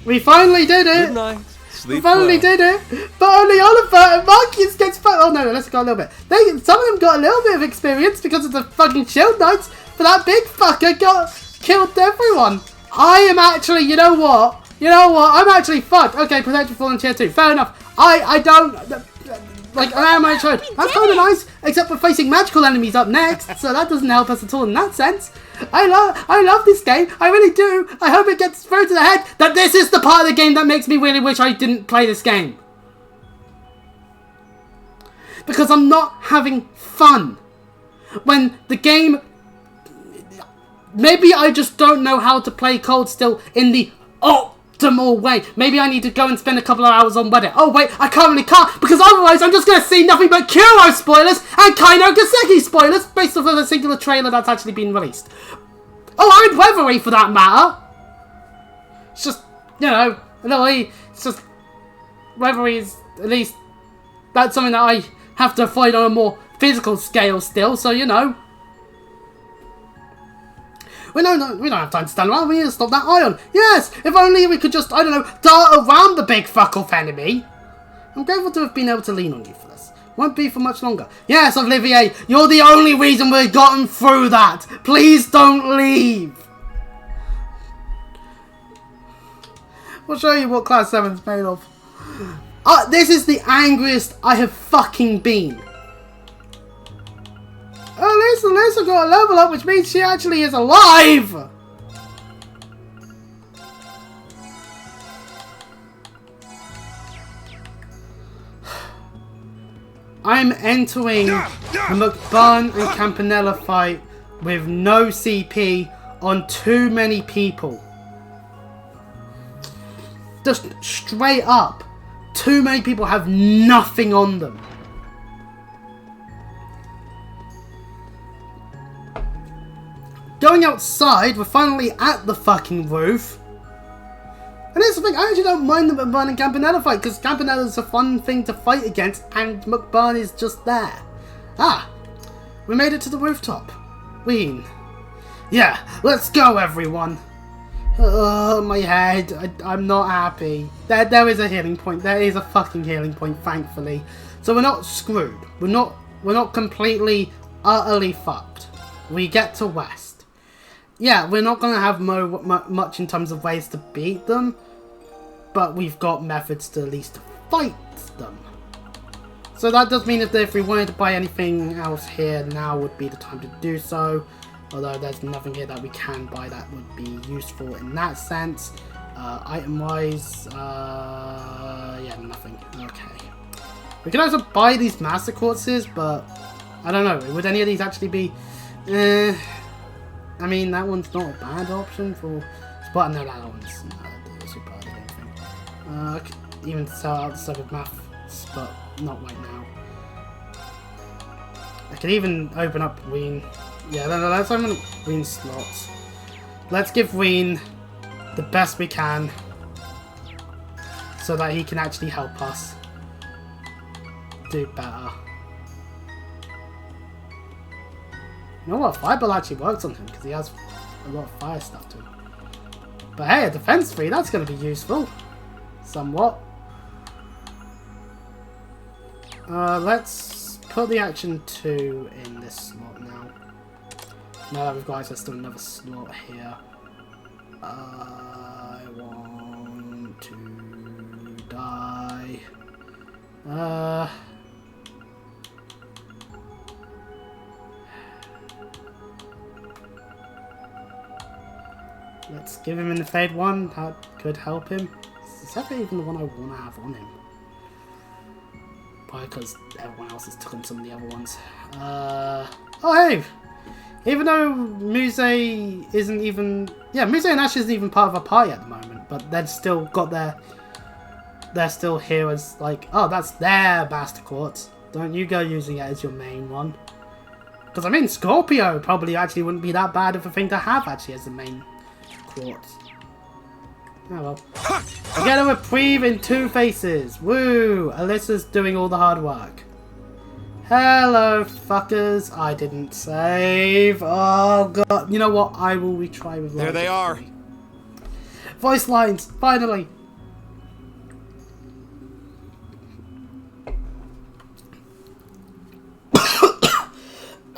We finally did it! Good night. Sleep We finally well. did it! But only Oliver and Marcus gets oh no, let's go a little bit. Some of them got a little bit of experience because of the fucking Shield Knights, but that big fucker killed everyone. I am actually, you know what? I'm actually fucked. Okay, Protector Fallen Tier 2, fair enough. I don't, like, I am my child. That's kind of nice, except we're facing magical enemies up next, so that doesn't help us at all in that sense. I love this game, I really do. I hope it gets through to the head that this is the part of the game that makes me really wish I didn't play this game. Because I'm not having fun. When the game... Maybe I just don't know how to play Cold Steel in the optimal way. Maybe I need to go and spend a couple of hours on Reddit. Oh wait, I currently can't, because otherwise I'm just going to see nothing but Kuro spoilers and Kaino Gaseki spoilers based off of a singular trailer that's actually been released. Oh, and Weathery for that matter. It's just, you know, it's just, Weathery is, at least, that's something that I have to avoid on a more physical scale still, so you know. We don't have time to stand around, we need to stop that ion. Yes, if only we could just, I don't know, dart around the big fuck off enemy. I'm grateful to have been able to lean on you for this. Won't be for much longer. Yes, Olivier, you're the only reason we've gotten through that. Please don't leave. We'll show you what Class 7's made of. This is the angriest I have fucking been. Oh, Lisa got a level up, which means she actually is alive! I'm entering the Mcburn and Campaella fight with no CP on too many people. Just straight up, too many people have nothing on them. Going outside, we're finally at the fucking roof. And here's the thing, I actually don't mind the Mcburn and Campaella fight, because Campaella's a fun thing to fight against, and Mcburn is just there. Ah, we made it to the rooftop. Yeah, let's go everyone. My head, I'm not happy. There is a healing point, there is a fucking healing point, thankfully. So we're not screwed, we're not completely, utterly fucked. We get to West. Yeah, we're not going to have much in terms of ways to beat them, but we've got methods to at least fight them. So that does mean that if we wanted to buy anything else here, now would be the time to do so. Although there's nothing here that we can buy that would be useful in that sense. Item-wise, yeah, nothing. Okay. We can also buy these Master Quartzes, but I don't know. Would any of these actually be... I mean, that one's not a bad option for... But no, that one's not super bad, I don't think. I could even sell out the 7th maths, but not right now. I can even open up Ween. Yeah, no, let's open up Ween's slots. Let's give Ween the best we can so that he can actually help us do better. You know what? Fireball actually works on him because he has a lot of fire stuff to him. But hey, a defense 3, that's going to be useful. Somewhat. Let's put the action 2 in this slot now. Now that we've got access to another slot here. I want to die. Let's give him in the Fade 1. That could help him. Is that even the one I want to have on him? Probably because everyone else has taken some of the other ones. Oh hey! Even though Muse isn't even... Yeah, Muse and Ash isn't even part of a party at the moment, but they've still got their... They're still here as like, oh, that's their Master Quartz. Don't you go using it as your main one. Because I mean, Scorpio probably actually wouldn't be that bad of a thing to have actually as the main quartz. Oh well. I get a reprieve in 2 faces. Woo! Alyssa's doing all the hard work. Hello, fuckers. I didn't save. Oh god. You know what? I will retry with There they are. Voice lines. Finally.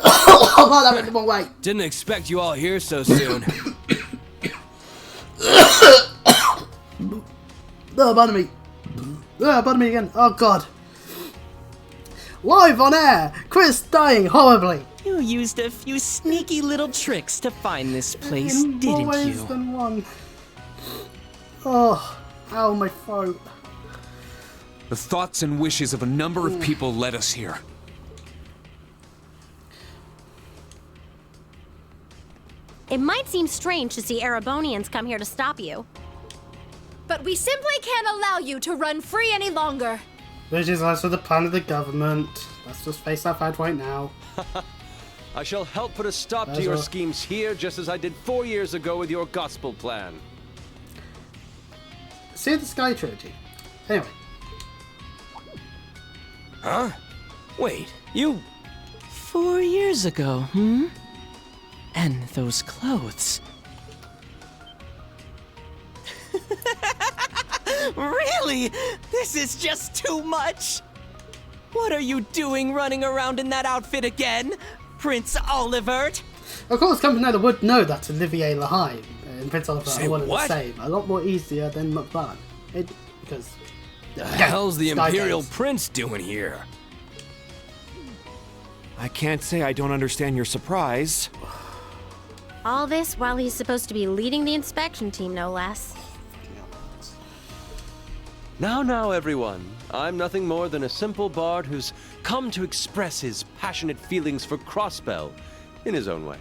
Oh god, I went the wrong way. Didn't expect you all here so soon. Oh, pardon me. Oh, pardon me again. Oh god. Live on air! Chris dying horribly! You used a few sneaky little tricks to find this place, In more didn't ways you? than one. Oh, ow, my throat. The thoughts and wishes of a number of people led us here. It might seem strange to see Erebonians come here to stop you. But we simply can't allow you to run free any longer. Which is also the plan of the government. Let's just face that fact right now. I shall help put a stop to your schemes here, just as I did 4 years ago with your gospel plan. See the Sky Trilogy. Anyway. Huh? Wait, you... 4 years ago, hmm? And those clothes. Really? This is just too much! What are you doing running around in that outfit again, Prince Olivert? Of course, Campanella would know that Olivier Lahaye and Prince Oliver Say are one what? and the same. A lot more easier than Mcburn. Because... The hell's the Sky Imperial Days. Prince doing here? I can't say I don't understand your surprise. All this while he's supposed to be leading the inspection team, no less. Now, everyone. I'm nothing more than a simple bard who's come to express his passionate feelings for Crossbell in his own way.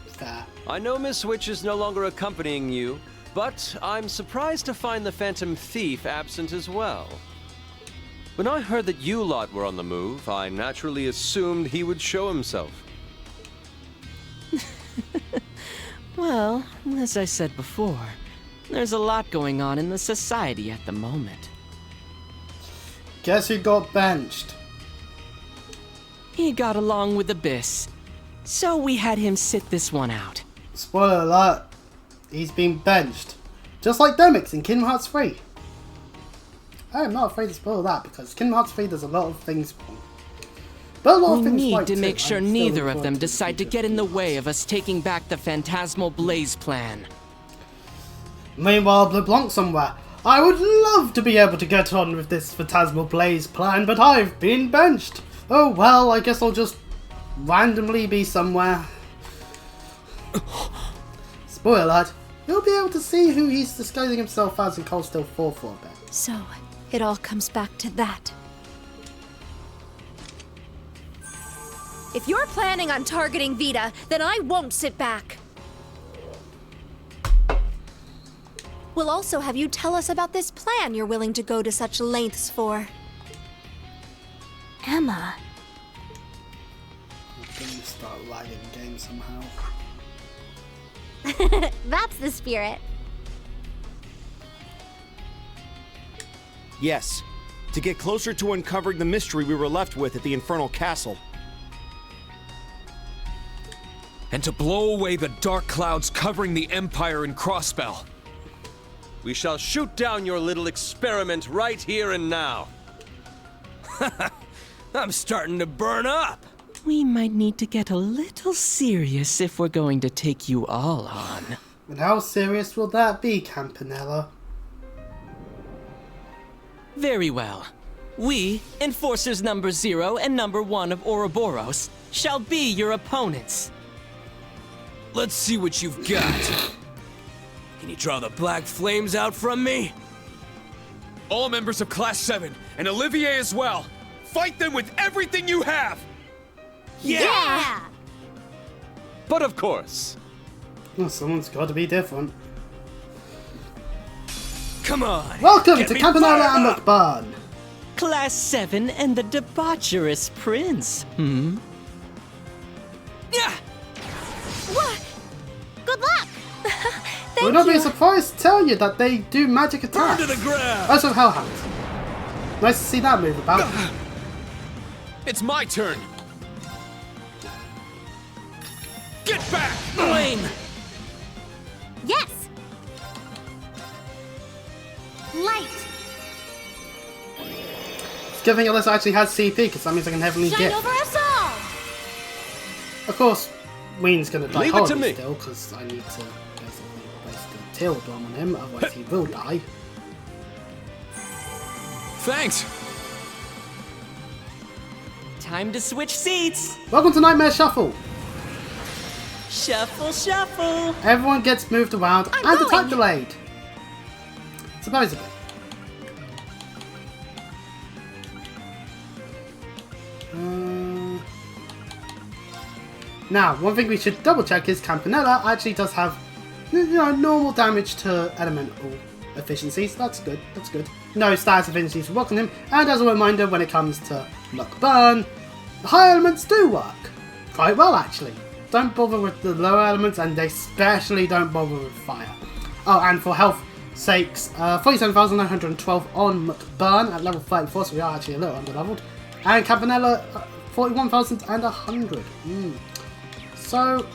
Fair. I know Miss Witch is no longer accompanying you, but I'm surprised to find the Phantom Thief absent as well. When I heard that you lot were on the move, I naturally assumed he would show himself. Well, as I said before, there's a lot going on in the society at the moment. Guess who got benched? He got along with Abyss, so we had him sit this one out. Spoiler alert. He's been benched. Just like Demix in Kingdom Hearts 3. I am not afraid to spoil that because Kingdom Hearts 3 does a lot of things wrong. But a lot of We things need right to too. make sure I'm still neither looking of forward them to decide to future get in the features. way of us taking back the Phantasmal Blaze plan. Meanwhile, LeBlanc somewhere. I would love to be able to get on with this Phantasmal Blaze plan, but I've been benched. Oh well, I guess I'll just randomly be somewhere. Spoiler alert, you'll be able to see who he's disguising himself as in Cold Steel 4 for a bit. So, it all comes back to that. If you're planning on targeting Vita, then I won't sit back. We'll also have you tell us about this plan you're willing to go to such lengths for. Emma, things start lagging games somehow. That's the spirit. Yes, to get closer to uncovering the mystery we were left with at the Infernal Castle. And to blow away the dark clouds covering the Empire in Crossbell. We shall shoot down your little experiment right here and now. I'm starting to burn up. We might need to get a little serious if we're going to take you all on. And how serious will that be, Campaella? Very well. We, Enforcers number 0 and number 1 of Ouroboros, shall be your opponents. Let's see what you've got. Can you draw the black flames out from me? All members of Class 7, and Olivier as well. Fight them with everything you have! Yeah! But of course. Well, someone's got to be different. Come on! Welcome get to me Campaella and fired up! Mcburn! Class 7 and the debaucherous prince, Yeah! What? Good luck! It would not be a surprise to tell you that they do magic attacks. Burn to the ground! Also Hellhound. Nice to see that move about. It's my turn! Get back! Flame! Yes! Light! It's a good thing Alyssa actually has CP, because that means I can heavily Shine get. over us all! Of course, Ween's going to die Leave it to horribly me. still, because I need to basically place the tail bomb on him, otherwise he will die. Thanks! Time to switch seats! Welcome to Nightmare Shuffle! Shuffle, shuffle! Everyone gets moved around I'm and going. attack delayed. Supposedly. Now, one thing we should double check is Campaella actually does have, normal damage to elemental efficiencies. That's good. That's good. No status efficiencies for blocking him. And as a reminder, when it comes to Mcburn, the high elements do work quite well actually. Don't bother with the lower elements, and they especially don't bother with fire. Oh, and for health sakes, 47,912 on Mcburn at level 34, so we are actually a little under-leveled. And Campaella, 41,100. So,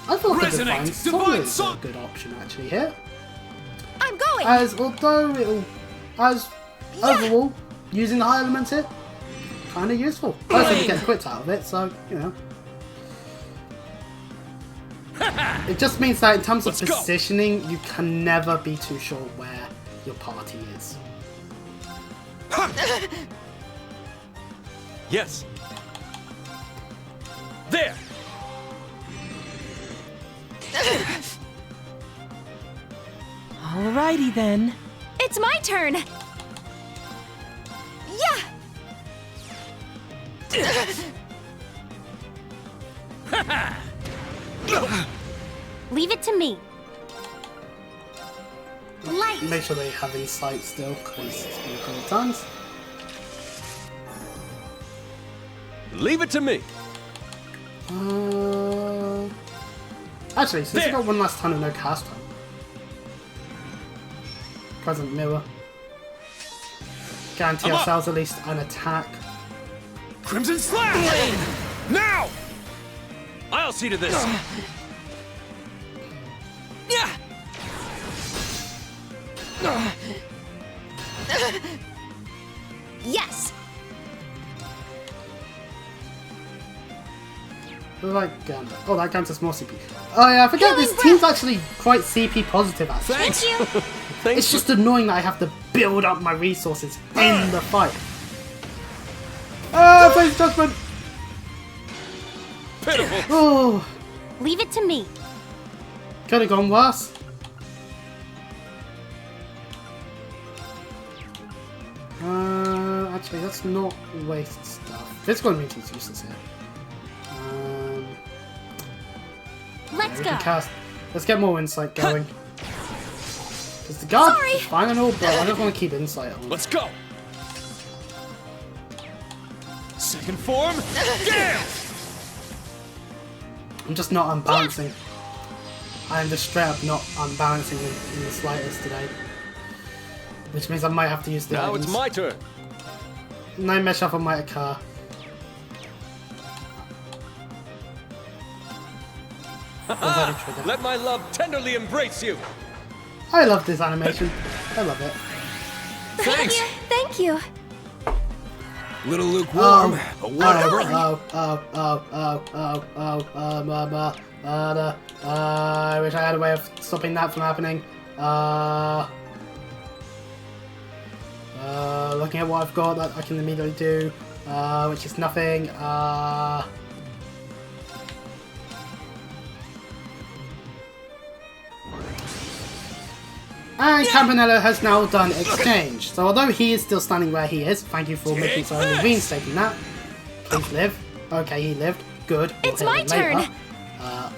I feel like a Divine Song is a good option actually here. I'm going! As although overall, using the high elements here, kind of useful. Personally, we get quits out of it, so, It just means that in terms of positioning, you can never be too sure where your party is. Yes. There. Alrighty then. It's my turn! Yeah! Leave it to me. Light! Make sure they have insight still, because it's been a couple of times. Leave it to me. Actually, since we There. got one last time and no cast time. Present mirror. Guarantee I'm up. ourselves at least an attack. Crimson Slash! Now! I'll see to this. Yeah! Yes! Like, oh, that counts as more CP. Oh yeah, I forget this team's actually quite CP positive actually. Thanks! Thanks. It's just annoying that I have to build up my resources in the fight. Ah, face judgment! Pitiful! Oh, Leave it to me. could have gone worse. Actually, let's not waste stuff. Physical immunity is useless here. Let's We go. can cast. Let's get more insight going. Because the guard is fine and all, but I just want to keep insight on. Let's go! Second form, Gale! I'm just not unbalancing. I am just straight up not unbalancing in the slightest today. Which means I might have to use the Now items. it's my turn. No mess shuffle might occur. Let my love tenderly embrace you. I love this animation. I love it. Thanks. Thank you. Little lukewarm, but whatever. I wish I had a way of stopping that from happening. Looking at what I've got that I can immediately do, which is nothing. And Campaella has now done exchange. So although he is still standing where he is, thank you for making so reinstating that. Please live. Okay, he lived. Good. We'll It's heal my him turn. later.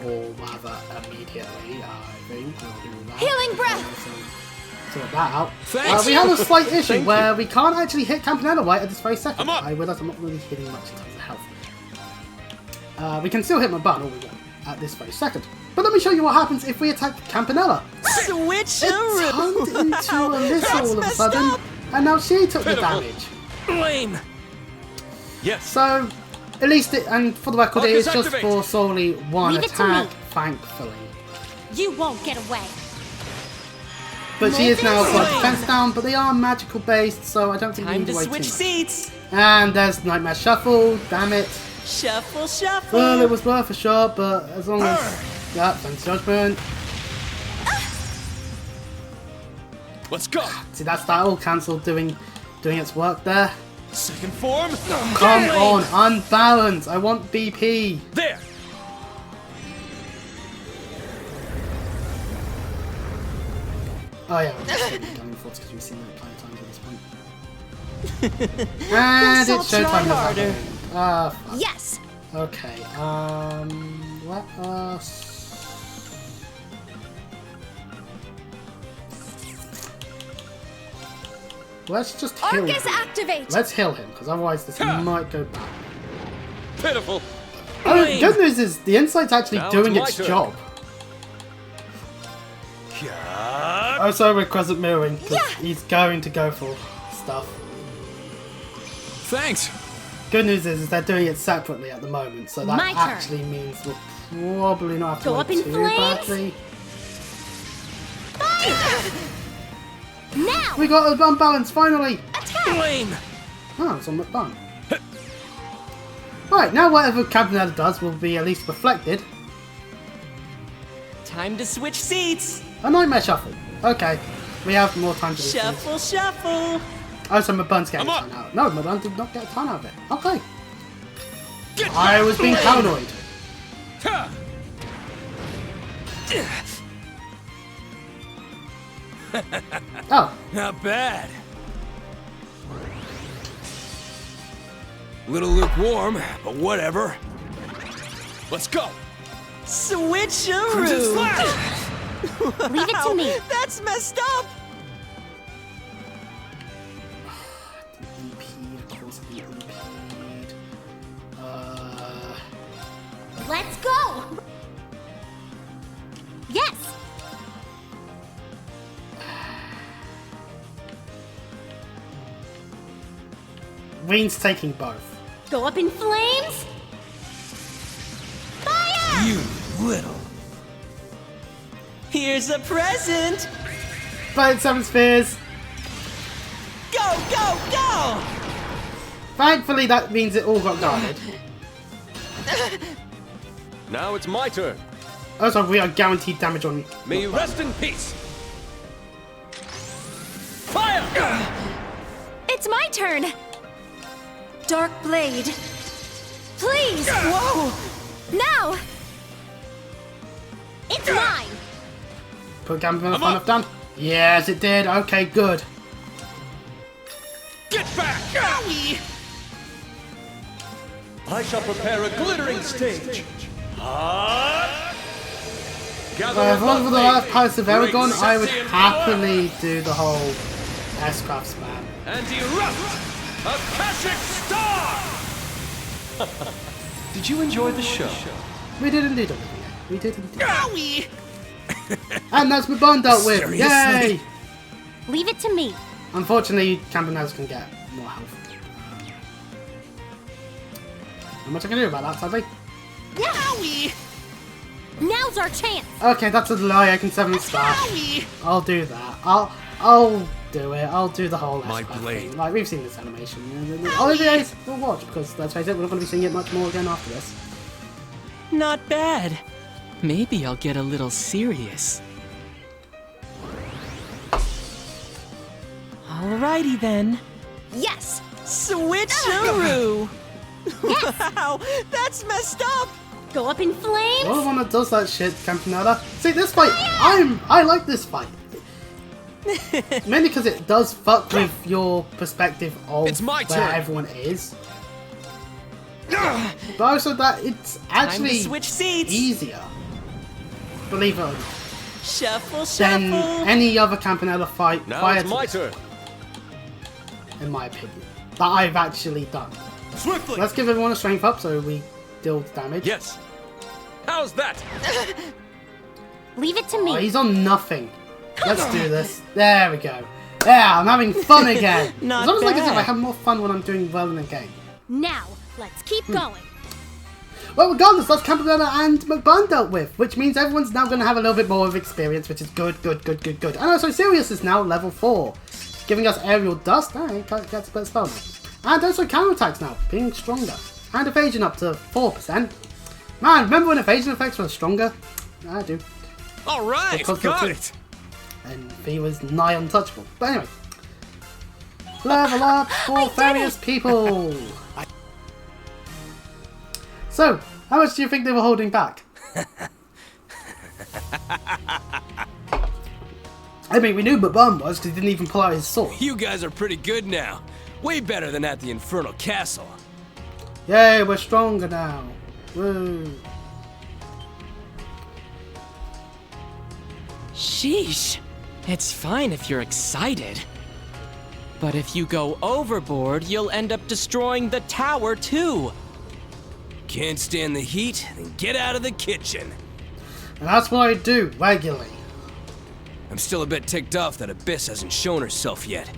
Or rather immediately, I think. We'll do that. Healing breath. Sort that out. Thanks. We have a slight issue where we can't actually hit Campaella right at this very second. I'm up. I realise I'm not really hitting much in terms of health. We can still hit Mcburn all we want at this very second. But let me show you what happens if we attack Campaella. It turned Switcheroo! into a missile all of a messed sudden, up. and now she took the Pitiful. damage. Blame! Yes. So, at least it, and for the record, it is Focus just activate. for solely one Leave it to attack, me. thankfully. You won't get away. But she is now got Flame. defense down, but they are magical based, so I don't think we Time need to to wait switch too much. seats! And there's Nightmare Shuffle, damn it. Shuffle, shuffle! Well, it was worth a shot, but as long as... Yeah, thanks Judgment. Let's go. See, that's that all cancelled doing its work there. Second form. Come on, unbalance. I want BP. There. Oh yeah, we're just going for it because we've seen that plenty of times at this point. And Guess I'll it's showtime. try this harder. afternoon. Ah, fuck. Yes. Okay. Let us. Let's just heal Arcus him. activate. Let's heal him, because otherwise this might go bad. Pitiful. Oh, the good news is the insight's actually Now doing it's my its turn. job. Oh, so we're crescent mirroring, because he's going to go for stuff. Thanks. Good news is they're doing it separately at the moment, so that My turn. actually means we'll probably not have to Go wait up in too flames. badly. Now. We got an unbalance finally! Blame! Oh, it's on Mcburn. Right, now whatever Campaella does will be at least reflected. Time to switch seats! A Nightmare Shuffle. Okay, we have more time to do this. Shuffle, shuffle! Oh, so Mcburn's getting a I'm ton up. out. No, Mcburn did not get a ton out of it. Okay. Get I was being paranoid. Ha! Oh, Not bad. Little lukewarm, but whatever. Let's go. Crimson Switcheroo! Slash! Leave it to me. That's messed up! impede, of course, impede. Let's go. Yes. Reen's taking both. Go up in flames. Fire. You little. Here's a present! But 7 spheres. Go, go, go! Thankfully, that means it all got guarded. Now it's my turn. Also, we are guaranteed damage on. May you rest in peace. Fire! It's my turn. Dark blade. Please. Whoa! Now. It's mine. Put Campaella I'm fun up. enough done. Yes, it did. Okay, good. Get back! I shall prepare a glittering stage. Gather If it wasn't for the above last me, Palace of great Aragon, I would sexy and power, happily do the whole S-Craft spam. and erupt Akashic Star! Did you enjoy the show? We did indeed, Olivia. We did indeed. Owie! And that's Mcburn dealt with. Seriously? Yay! Leave it to me. Unfortunately, Campaella's can get more health. Not much I can do about that, sadly. Owie! Now's our chance. Okay, that's a lie. I can 7-star. Owie! I'll do that. I'll do it. I'll do the whole My Esper blade. thing. Like, we've seen this animation. Olivier's, we'll watch, because let's face it, we're not going to be seeing it much more again after this. Not bad. Maybe I'll get a little serious. Alrighty then. Yes. Switcheroo! Wow, that's messed up! Go up in flames. You're the one that does that shit, Campaella. See, this fight, I like this fight. Mainly because it does fuck with your perspective of It's my where turn. everyone is. But also that it's Time actually to switch seats. easier, believe it or not, Shuffle, than shuffle. any other Campaella fight Now prior it's to my this, turn. in my opinion, that I've actually done. Swiftly. Let's give everyone a strength up so we deal damage. Yes. How's that? Leave it to Oh, me. he's on nothing. Let's do this. There we go. Yeah, I'm having fun again. Not as long as like I said, I bad. have more fun when I'm doing well in the game. Now, let's keep going. Well, regardless, that's Campaella and Mcburn dealt with, which means everyone's now going to have a little bit more of experience, which is good. And also, Sirius is now level 4, giving us aerial dust. Ah, he gets a bit of spell now. And also counterattacks now, being stronger. And evasion up to 4%. Man, remember when evasion effects were stronger? I do. All right. Because Got they're it. And he was nigh untouchable. But anyway. Level up for various people! So, how much do you think they were holding back? I mean, we knew Mcburn was because he didn't even pull out his sword. You guys are pretty good now. Way better than at the Infernal Castle. Yay, we're stronger now. Woo. Sheesh. It's fine if you're excited. But if you go overboard, you'll end up destroying the tower too. Can't stand the heat? Then get out of the kitchen. And that's what I do regularly. I'm still a bit ticked off that Abyss hasn't shown herself yet.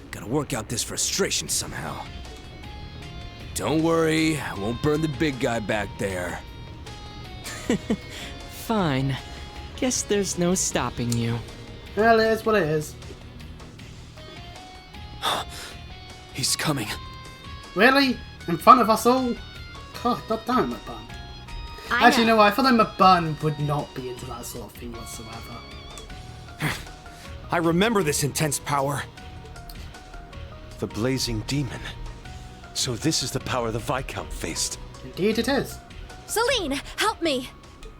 Gotta work out this frustration somehow. Don't worry, I won't burn the big guy back there. Fine. Guess there's no stopping you. Well, it is what it is. He's coming. Really? In front of us all? God, God damn it, Mcburn. I Actually, know. no, I feel like Mcburn would not be into that sort of thing whatsoever. I remember this intense power. The blazing demon. So this is the power the Viscount faced. Indeed it is. Celine, help me!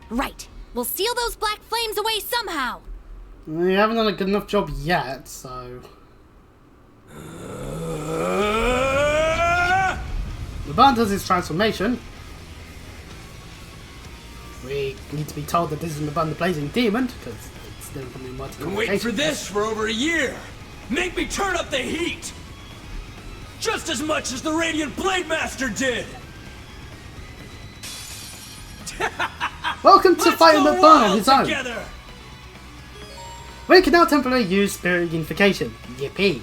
Right. We'll seal those black flames away somehow. We haven't done a good enough job yet, so... Mcburn does his transformation. We need to be told that this is Mcburn the Blazing Demon, because it's never been in words Been waiting for this for over a year. Make me turn up the heat! Just as much as the Radiant Blade Master did! Welcome to Let's fighting go Mcburn on wild his own. together! We can now temporarily use Spirit Unification. Yippee.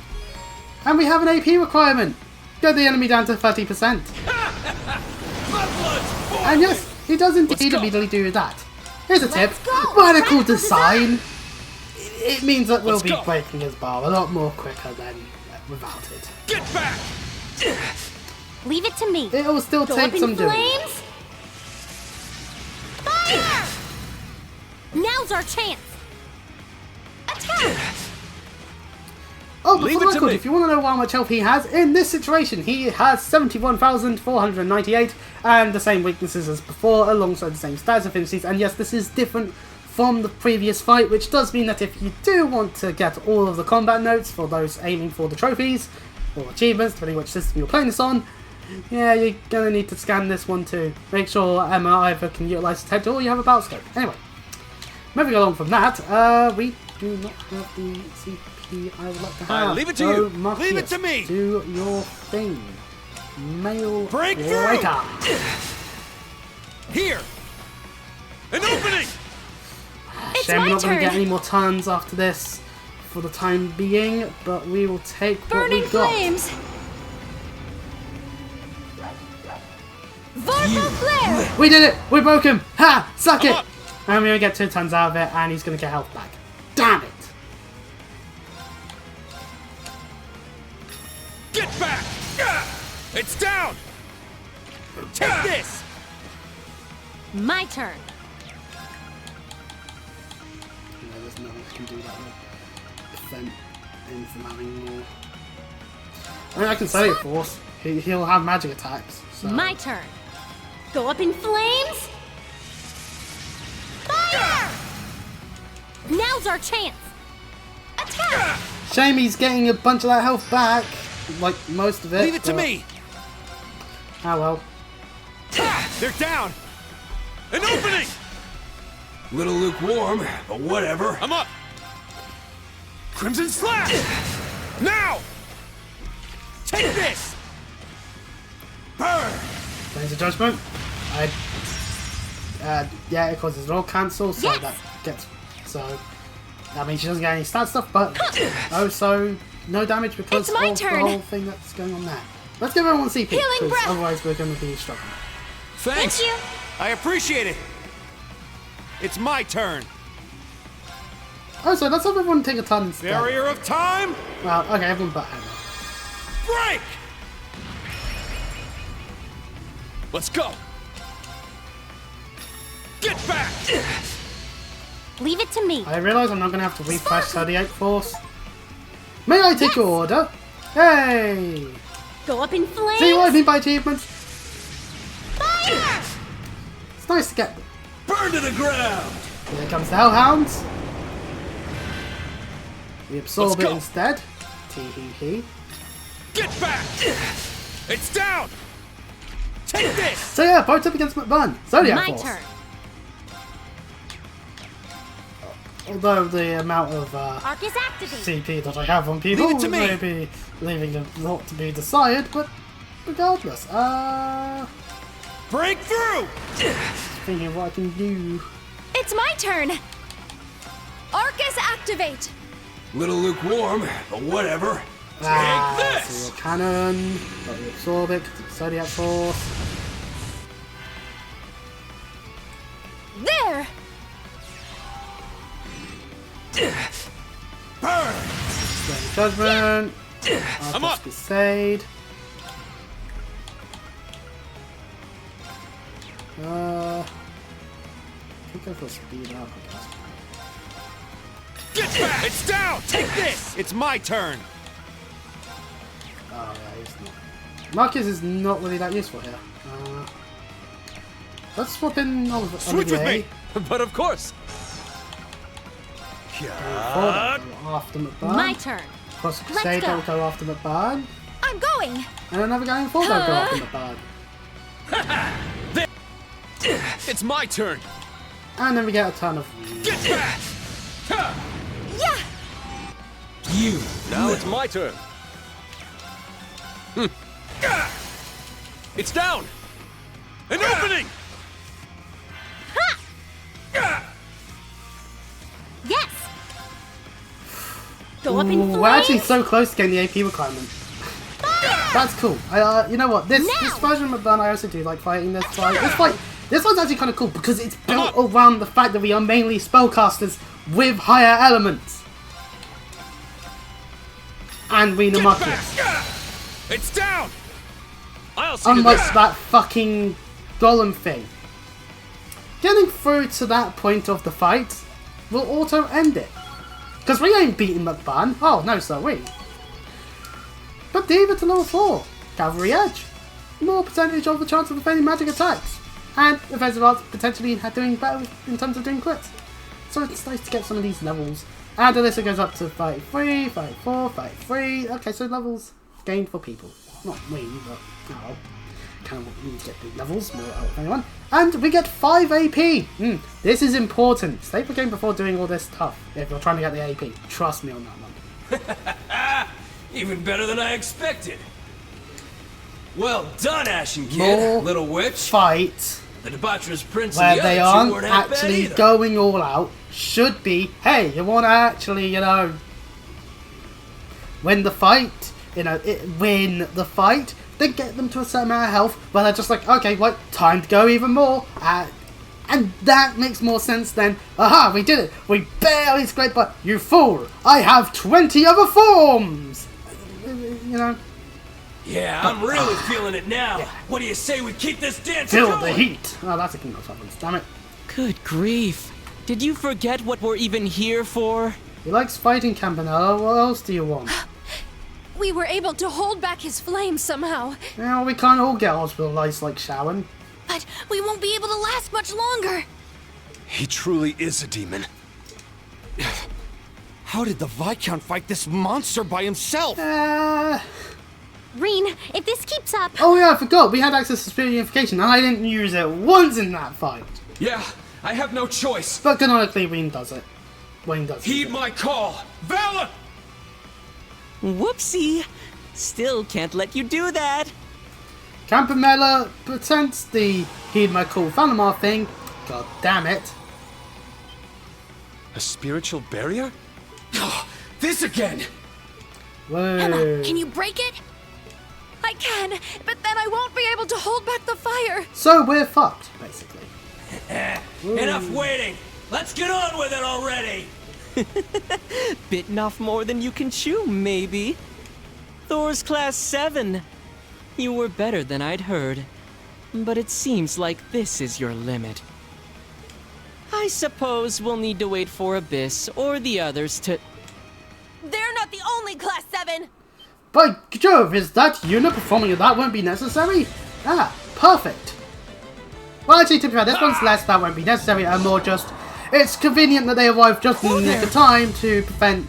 And we have an AP requirement. Get the enemy down to 30%. My blood's boiling! And yes, he does indeed go. immediately do that. Here's a tip. Let's go. Radical design. It means that we'll Let's be go. breaking his bar a lot more quicker than without it. Get back! Leave it to me. It will still Go take up in some doing. flames. Fire! Now's our chance. Attack! Oh, but Leave for it the to record, me. if you want to know how much health he has, in this situation he has 71,498 and the same weaknesses as before alongside the same stats affinities, and yes, this is different from the previous fight, which does mean that if you do want to get all of the combat notes for those aiming for the trophies or achievements, depending which system you're playing this on, yeah, you're gonna need to scan this one too. Make sure Emma either can utilize the detector or you have a battle scope. Anyway, moving along from that, we do not have the CP I would like to have. leave it to So, you. Marcus, Leave it to me. Do your thing. Male Break through. breaker. Here! Shame we're my not going to get turn. any more turns after this for the time being, but we will take what Burning we got. flames. Vorpal flare. We did it! We broke him! Ha! Suck I'm it! up. And we're going to get 2 turns out of it, and he's going to get health back. Damn it! Get back! It's down! Take this! My turn. Yeah, there's no one that can do that with prevent him from having more. I mean, I can say it, Force. He'll have magic attacks. So. My turn. Go up in flames. Fire! Now's our chance. Attack! Shame he's getting a bunch of that health back. Like, most of it. Leave it to but- me! Ah, well. They're down! An opening! Little lukewarm, but whatever. I'm up! Crimson Slash! Now! Take this! Burn! Laser Judgment. Yeah, it causes all cancel, so Yes! that gets. So, that means she doesn't get any stat stuff, but also no damage because It's my of turn. the whole thing that's going on there. Let's give everyone CP, Healing because breath. otherwise we're going to be struggling. Thanks. Thank you. I appreciate it! It's my turn! Oh, so let's have everyone take a turn instead. Barrier of time! Well, okay, everyone but Emma. Break! Let's go! Get back! Leave it to me. I realise I'm not going to have to refresh 38 Force. May I take your order? Hey! Go up in flames. See what I mean by achievements? Fire! It's nice to get them. Burn to the ground! Here comes the Hellhounds. We absorb Let's it go. instead. Tee-hee-hee. Get back! It's down! Take this! So yeah, both up against Mcburn. Zodiac My Force. turn. Although the amount of Arc is activated. CP that I have on people Leave it to me. may be leaving a lot to be desired, but regardless, Break through! thinking of what I can do. It's my turn. Arcus activate. Little lukewarm, but whatever. this! So your cannon, but we absorb it because it's Zodiac Force. There. Burn! Then Judgment. I'm up. Crusade. I think go for speed up, I guess. Get back! It's down! Take this! It's my turn! Oh yeah, he's not. Marcus is not really that useful here. Let's swap in Oliver. Switch with me! But of course. After Mcburn. My turn. Cross Let's Crusade go. will go after Mcburn. I'm going. And another guy in 4 will go after Mcburn. It's my turn! And then we get a ton of. Get back! Yeah. You. Now it's my turn. It's down! An opening! Yes. Go up in flames. Ooh, we're actually so close to getting the AP requirement. That's cool. You know what? This version of Mcburn, I also do like fighting this fight. This one's actually kind of cool because it's built around the fact that we are mainly spellcasters with higher elements. And we know Marcus. It's down! I'll see to Unlike this! that fucking golem thing. Getting through to that point of the fight will auto end it. Because we ain't beating Mcburn. Oh, no, sir, we. But Diva to level 4. Cavalry Edge. More percentage of the chance of defending magic attacks. And offensive arts potentially doing better in terms of doing crits. So it's nice to get some of these levels. And Alyssa goes up to 53, 54, 53. Okay, so levels gained for people. Not me, but oh, kind of we get the levels more out of anyone. And we get 5 AP. This is important. Stay the game before doing all this stuff if you're trying to get the AP. Trust me on that one. Even better than I expected. Well done, Ashen Kid, More little witch. Fight. The debaucherous prince where and the they other two aren't weren't half bad actually either. going all out, should be, hey, you want to actually, you know, win the fight, win the fight, then get them to a certain amount of health, where they're just like, okay, well, time to go even more, and that makes more sense than, aha, we did it, we barely scraped by, you fool, I have 20 other forms! You know? Yeah, I'm really feeling it now. Yeah. What do you say we keep this dance Feel going? the heat! Oh, that's a Kingdom reference, damn it. Good grief. Did you forget what we're even here for? He likes fighting, Campaella, what else do you want? We were able to hold back his flames somehow, Well, we can't all get hospitalized like Sharon. but we won't be able to last much longer. He truly is a demon. How did the Viscount fight this monster by himself? Reen, if this keeps up, Oh yeah, I forgot, we had access to spirit unification and I didn't use it once in that fight. Yeah, I have no choice. But canonically, Wayne does it. Wayne does Heed it. my call. Valor! Whoopsie. Still can't let you do that. Campaella pretends the heed my call Valimar thing. God damn it. A spiritual barrier? This again! Whoa. Emma, can you break it? I can, but then I won't be able to hold back the fire. So we're fucked, basically. Enough waiting! Let's get on with it already! Bitten off more than you can chew, maybe. Thor's class 7. You were better than I'd heard. But it seems like this is your limit. I suppose we'll need to wait for Abyss or the others to... They're not the only class 7. By Jove, is that unit performing that won't be necessary? Ah, perfect. Well, actually, to be fair, this one's less that won't be necessary and more just, it's convenient that they arrived just in the nick of time to prevent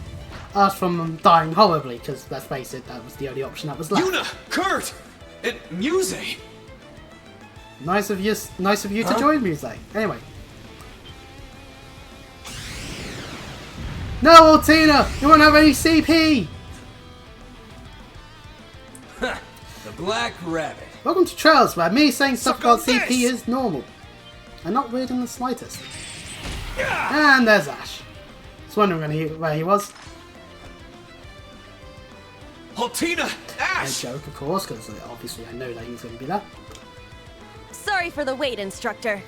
us from dying horribly, because let's face it, that was the only option that was left. Yuna! Kurt! And Muse! Nice of you to join Muse. Anyway. No, Altina! You won't have any CP! The Black Rabbit. Welcome to Trails, where me saying stuff Suck about on CP this! is normal. And not weird in the slightest. And there's Ash. Just wondering where he was. Altina! A Ash! joke, of course, because obviously I know that he was going to be there. Sorry for the wait, instructor.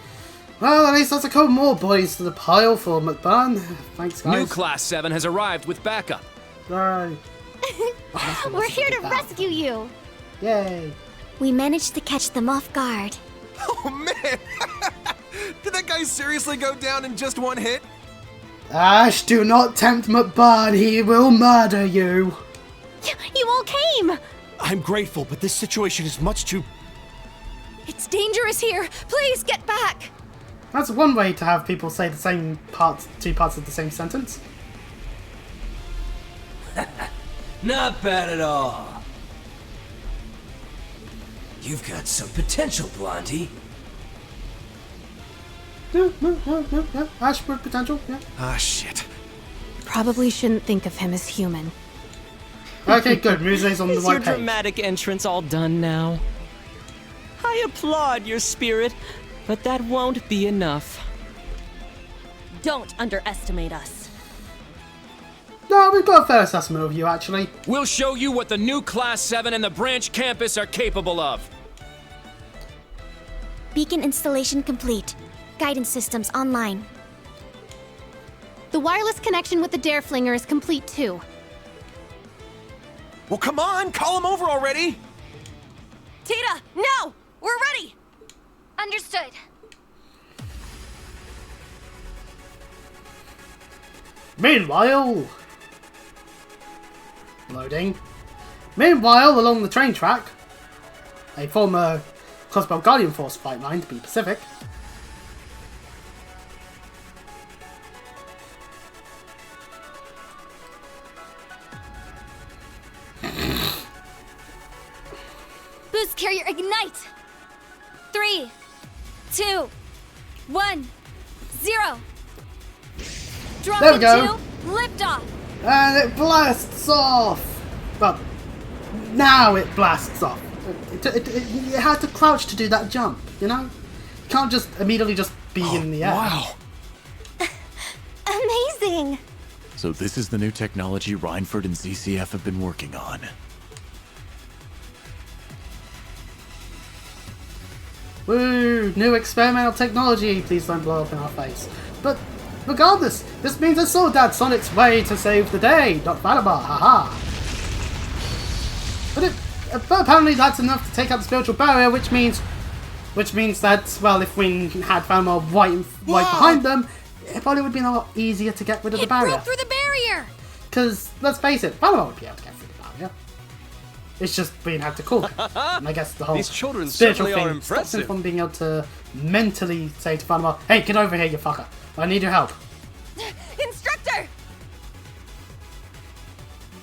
Well, at least that's a couple more boys to the pile for McBurn. Thanks, guys. New Class 7 has arrived with backup. Yay. we're here to rescue you. Yay. We managed to catch them off guard. Oh man! Did that guy seriously go down in just one hit? Ash, do not tempt McBurn. He will murder you. You all came! I'm grateful, but this situation is much too... It's dangerous here. Please get back. That's one way to have people say the same parts, two parts of the same sentence. Not bad at all. You've got some potential, Blondie. Yeah. Ash with potential, yeah. Ah, shit. Probably shouldn't think of him as human. Okay, good. Muse's on the Is your right page. dramatic entrance all done now? I applaud your spirit, but that won't be enough. Don't underestimate us. No, we've got a fair assessment of you, actually. We'll show you what the new Class 7 and the branch campus are capable of. Beacon installation complete. Guidance systems online. The wireless connection with the Dareflinger is complete too. Well, come on, call him over already. Tita, no! We're ready! Understood. Meanwhile... Loading. Meanwhile, along the train track, a former Crossbow Guardian Force flight line, to be Pacific. Boost carrier ignite! 3, 2, 1, 0. Drop There we go. into liftoff. And it blasts off! Well, now it blasts off. It had to crouch to do that jump, you know? You can't just immediately just be in the air. Wow. Amazing! So this is the new technology Reinford and ZCF have been working on. Woo! New experimental technology! Please don't blow up in our face. But regardless, this means a Swordad's on its way to save the day, not Valabar, haha! But apparently that's enough to take out the spiritual barrier, which means that, well, if we had Valabar right behind them, it probably would be a lot easier to get rid of the barrier. It broke through the barrier! Because, let's face it, Valabar would be able to get through the barrier. It's just we had to call it. And I guess the whole These children spiritual certainly are thing stops him impressive. from being able to mentally say to Valabar, hey, get over here, you fucker. I need your help. Instructor!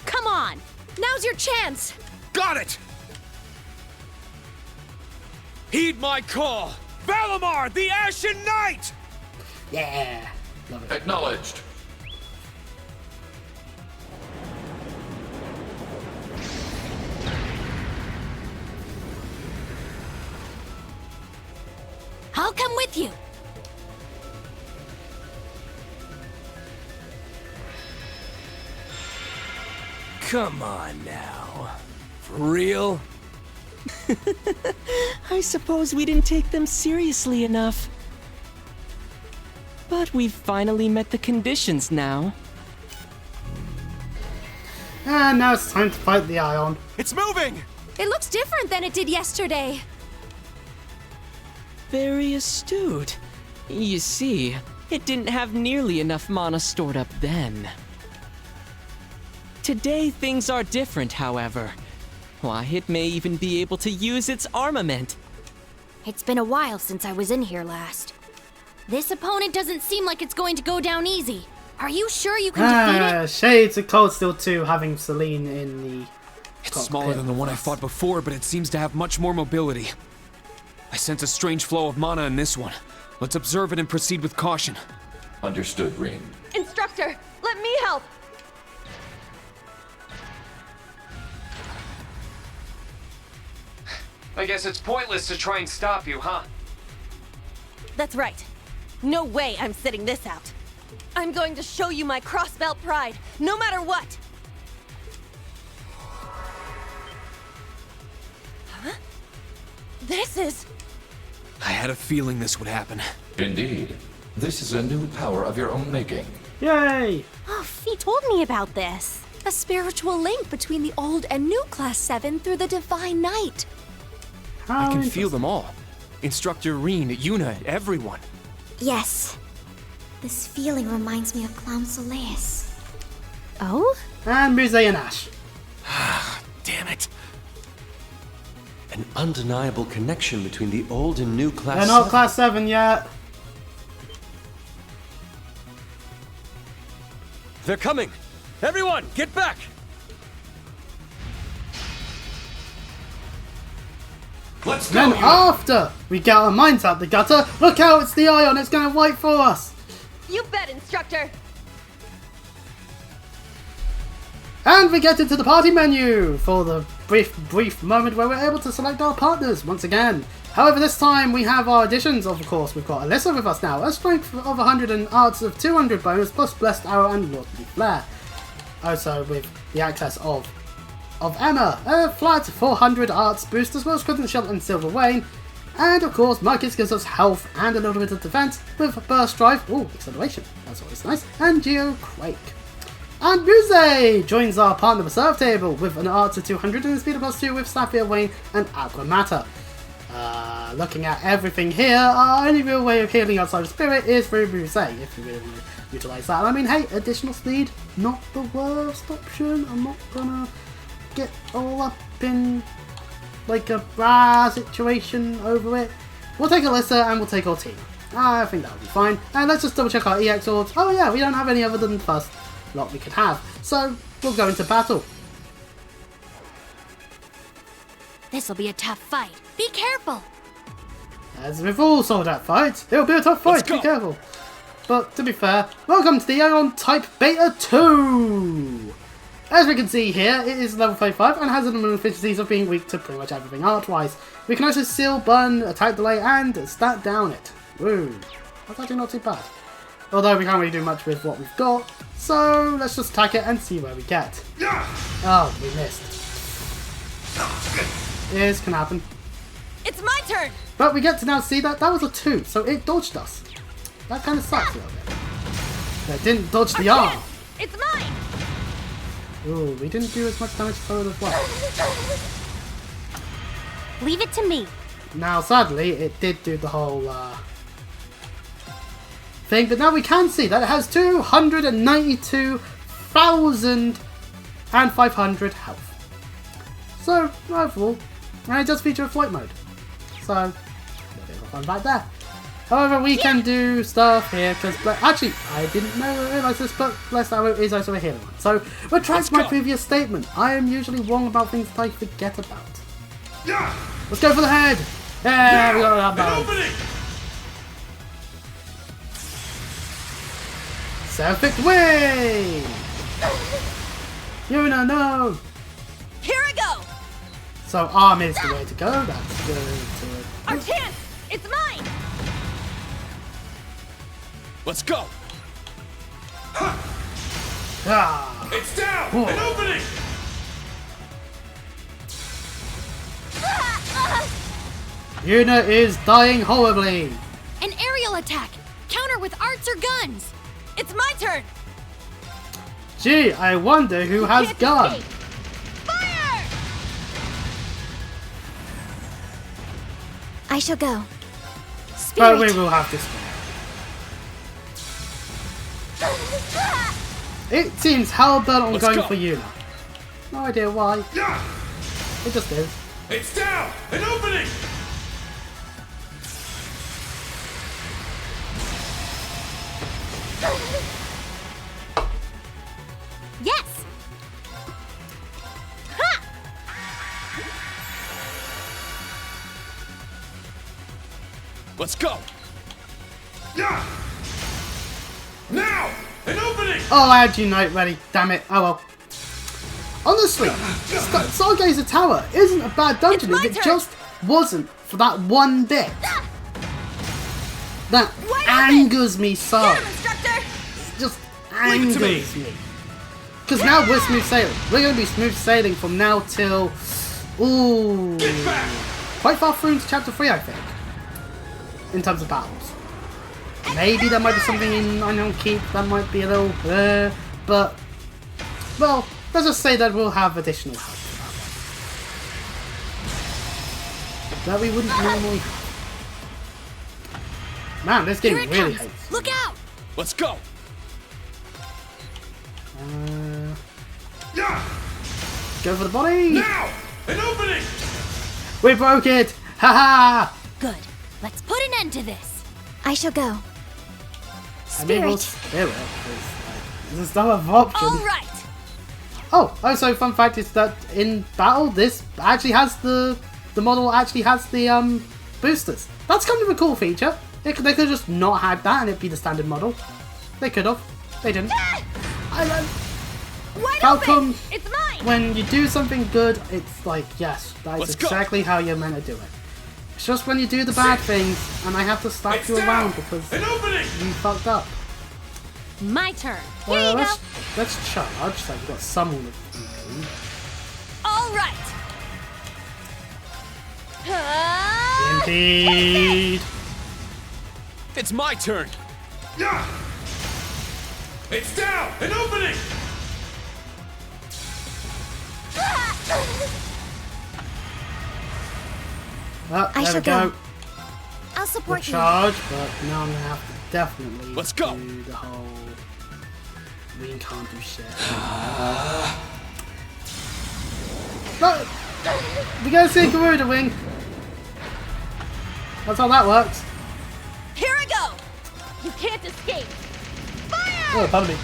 Come on! Now's your chance! Got it! Heed my call! Valimar, the Ashen Knight! Yeah. Love it. Acknowledged. I'll come with you. Come on now. For real? I suppose we didn't take them seriously enough. But we've finally met the conditions now. And now it's time to fight the Ion. It's moving! It looks different than it did yesterday. Very astute. You see, it didn't have nearly enough mana stored up then. Today things are different, however. Why, it may even be able to use its armament. It's been a while since I was in here last. This opponent doesn't seem like it's going to go down easy. Are you sure you can defeat it? Shades of Cold Steel 2 having Celine in the It's cockpit smaller than the one I with us. fought before, but it seems to have much more mobility. I sense a strange flow of mana in this one. Let's observe it and proceed with caution. Understood, Ring. Instructor, let me help! I guess it's pointless to try and stop you, huh? That's right. No way I'm sitting this out. I'm going to show you my crossbelt pride, no matter what! Huh? This is... I had a feeling this would happen. Indeed. This is a new power of your own making. Yay! Oh, he told me about this. A spiritual link between the old and new Class 7 through the Divine Night. How I can feel interesting. them all. Instructor Reen, Yuna, everyone. Yes. This feeling reminds me of Clown Soleus. Oh? And Muse and Ash. Damn it. An undeniable connection between the old and new Class They're not 7. Class 7 yet. They're coming! Everyone, get back! Let's Then after we get our minds out the gutter, look out, it's the Ion, it's gonna wait for us! You bet, Instructor! And we get into the party menu for the brief moment where we're able to select our partners once again. However, this time we have our additions, of course. We've got Alyssa with us now, a strength of 100 and arts of 200 bonus, plus Blessed Arrow and Lordly Flare. Also with the access of Emma, a flat 400 arts boost, as well as Crimson Shield and Silver Wayne. And of course, Marcus gives us health and a little bit of defense with Burst Drive, ooh, acceleration, that's always nice, and Geo Quake. And Muse joins our partner reserve table with an arts of 200 and a speed of +2 with Sapphire Wayne and Aqua Matter. Looking at everything here, our only real way of healing outside of Spirit is through Muse, if you really want to utilise that. I mean, hey, additional speed, not the worst option. I'm not gonna get all up in like a situation over it. We'll take Alyssa and we'll take our team. I think that'll be fine. And let's just double check our EX orbs. Oh yeah, we don't have any other than the first lot we could have. So we'll go into battle. This'll be a tough fight. Be careful. As with all Sword Art fights, it'll be a tough fight, be careful. But to be fair, welcome to the Aeon Type Beta 2! As we can see here, it is level 35 and has an efficiencies of being weak to pretty much everything art-wise. We can also seal, burn, attack delay, and stat down it. Woo. That's actually not too bad. Although we can't really do much with what we've got, so let's just attack it and see where we get. Oh, we missed. This can happen. It's my turn! But we get to now see that was a 2, so it dodged us. That kind of sucks a little bit. But it didn't dodge the arm. It's mine! Ooh, we didn't do as much damage to it as well. Leave it to me. Now, sadly, it did do the whole thing, but now we can see that it has 292,500 health. So, overall, and it does feature a flight mode. So, a bit of a fun fact there. However, we can do stuff here, because actually, I didn't realise this, but Blessed Arrow is also a healing one. So, retract my previous statement. I am usually wrong about things that I forget about. Let's go for the head! Yeah, we got that balance. Perfect way! Yuna, no! Here I go! So arm is the way to go, that's good. Our chance! It's mine! Let's go! Ah. It's down! Whoa. An opening! Yuna is dying horribly! An aerial attack! Counter with arts or guns! It's my turn! Gee, I wonder who has guns. Fire! I shall go. But Spirit. we will have this one. It seems hell-bent on going for Yuna. No idea why. It just is. It's down! An opening! Yes! Ha! Let's go! Now! An opening! Oh, I had Unite ready. Damn it. Oh well. Honestly, Stargazer Tower isn't a bad dungeon if it just wasn't for that one bit. That angers me so. Get him, instructor! It just angers me. Because now we're smooth sailing. We're going to be smooth sailing from now till... Ooh. Quite far through into chapter 3, I think. In terms of battles. Maybe there might be something in Unknown Keep that might be a little... but... Well, let's just say that we'll have additional help for that one. That we wouldn't normally have. Man, this game really hates. Look out! Let's go! Go for the body! Now! An opening! We broke it! Haha! Good. Let's put an end to this. I shall go. I mean, we'll spirit. There's no other option. All right. Oh, also, fun fact is that in battle, this actually has the model actually has the boosters. That's kind of a cool feature. They could have just not had that and it'd be the standard model. They could have. They didn't. Falcon, it's mine. When you do something good, it's like, yes, that is exactly how you're meant to do it. It's just when you do the bad things, and I have to slap you around because you fucked up. My turn. Well, let's charge, so I've got someone with me. All right. Indeed. It's my turn. It's down! An opening! Oh, I there shall we go. I'll support you. Charge, but now I'm gonna have to definitely Let's go. do the whole we can't do shit. No! We gotta see Garuda Wing. That's how that works. Here I go. You can't escape. Fire! Oh, pardon me.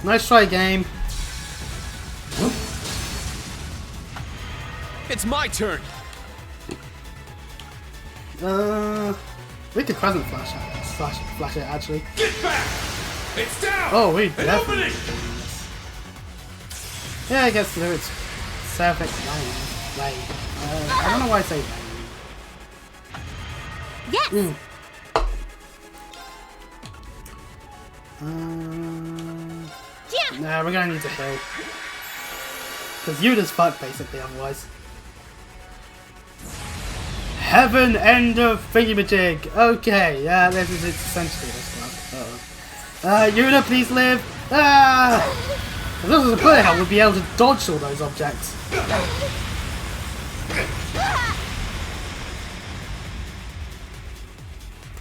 Nice try, game. It's my turn. We could Crescent Flash it, actually. Get back! It's down! Oh, we An definitely opening! do this. Yeah, I guess there it's Sapphic rain. I don't know why I say rain. Yes! Yeah. Nah, we're gonna need to heal. Because Yuda's fucked, basically, otherwise. Heaven End of Thingamajig! Okay, yeah, this is essentially this one. Yuda, please live! Ah! If this was a bullet hell, we'd be able to dodge all those objects.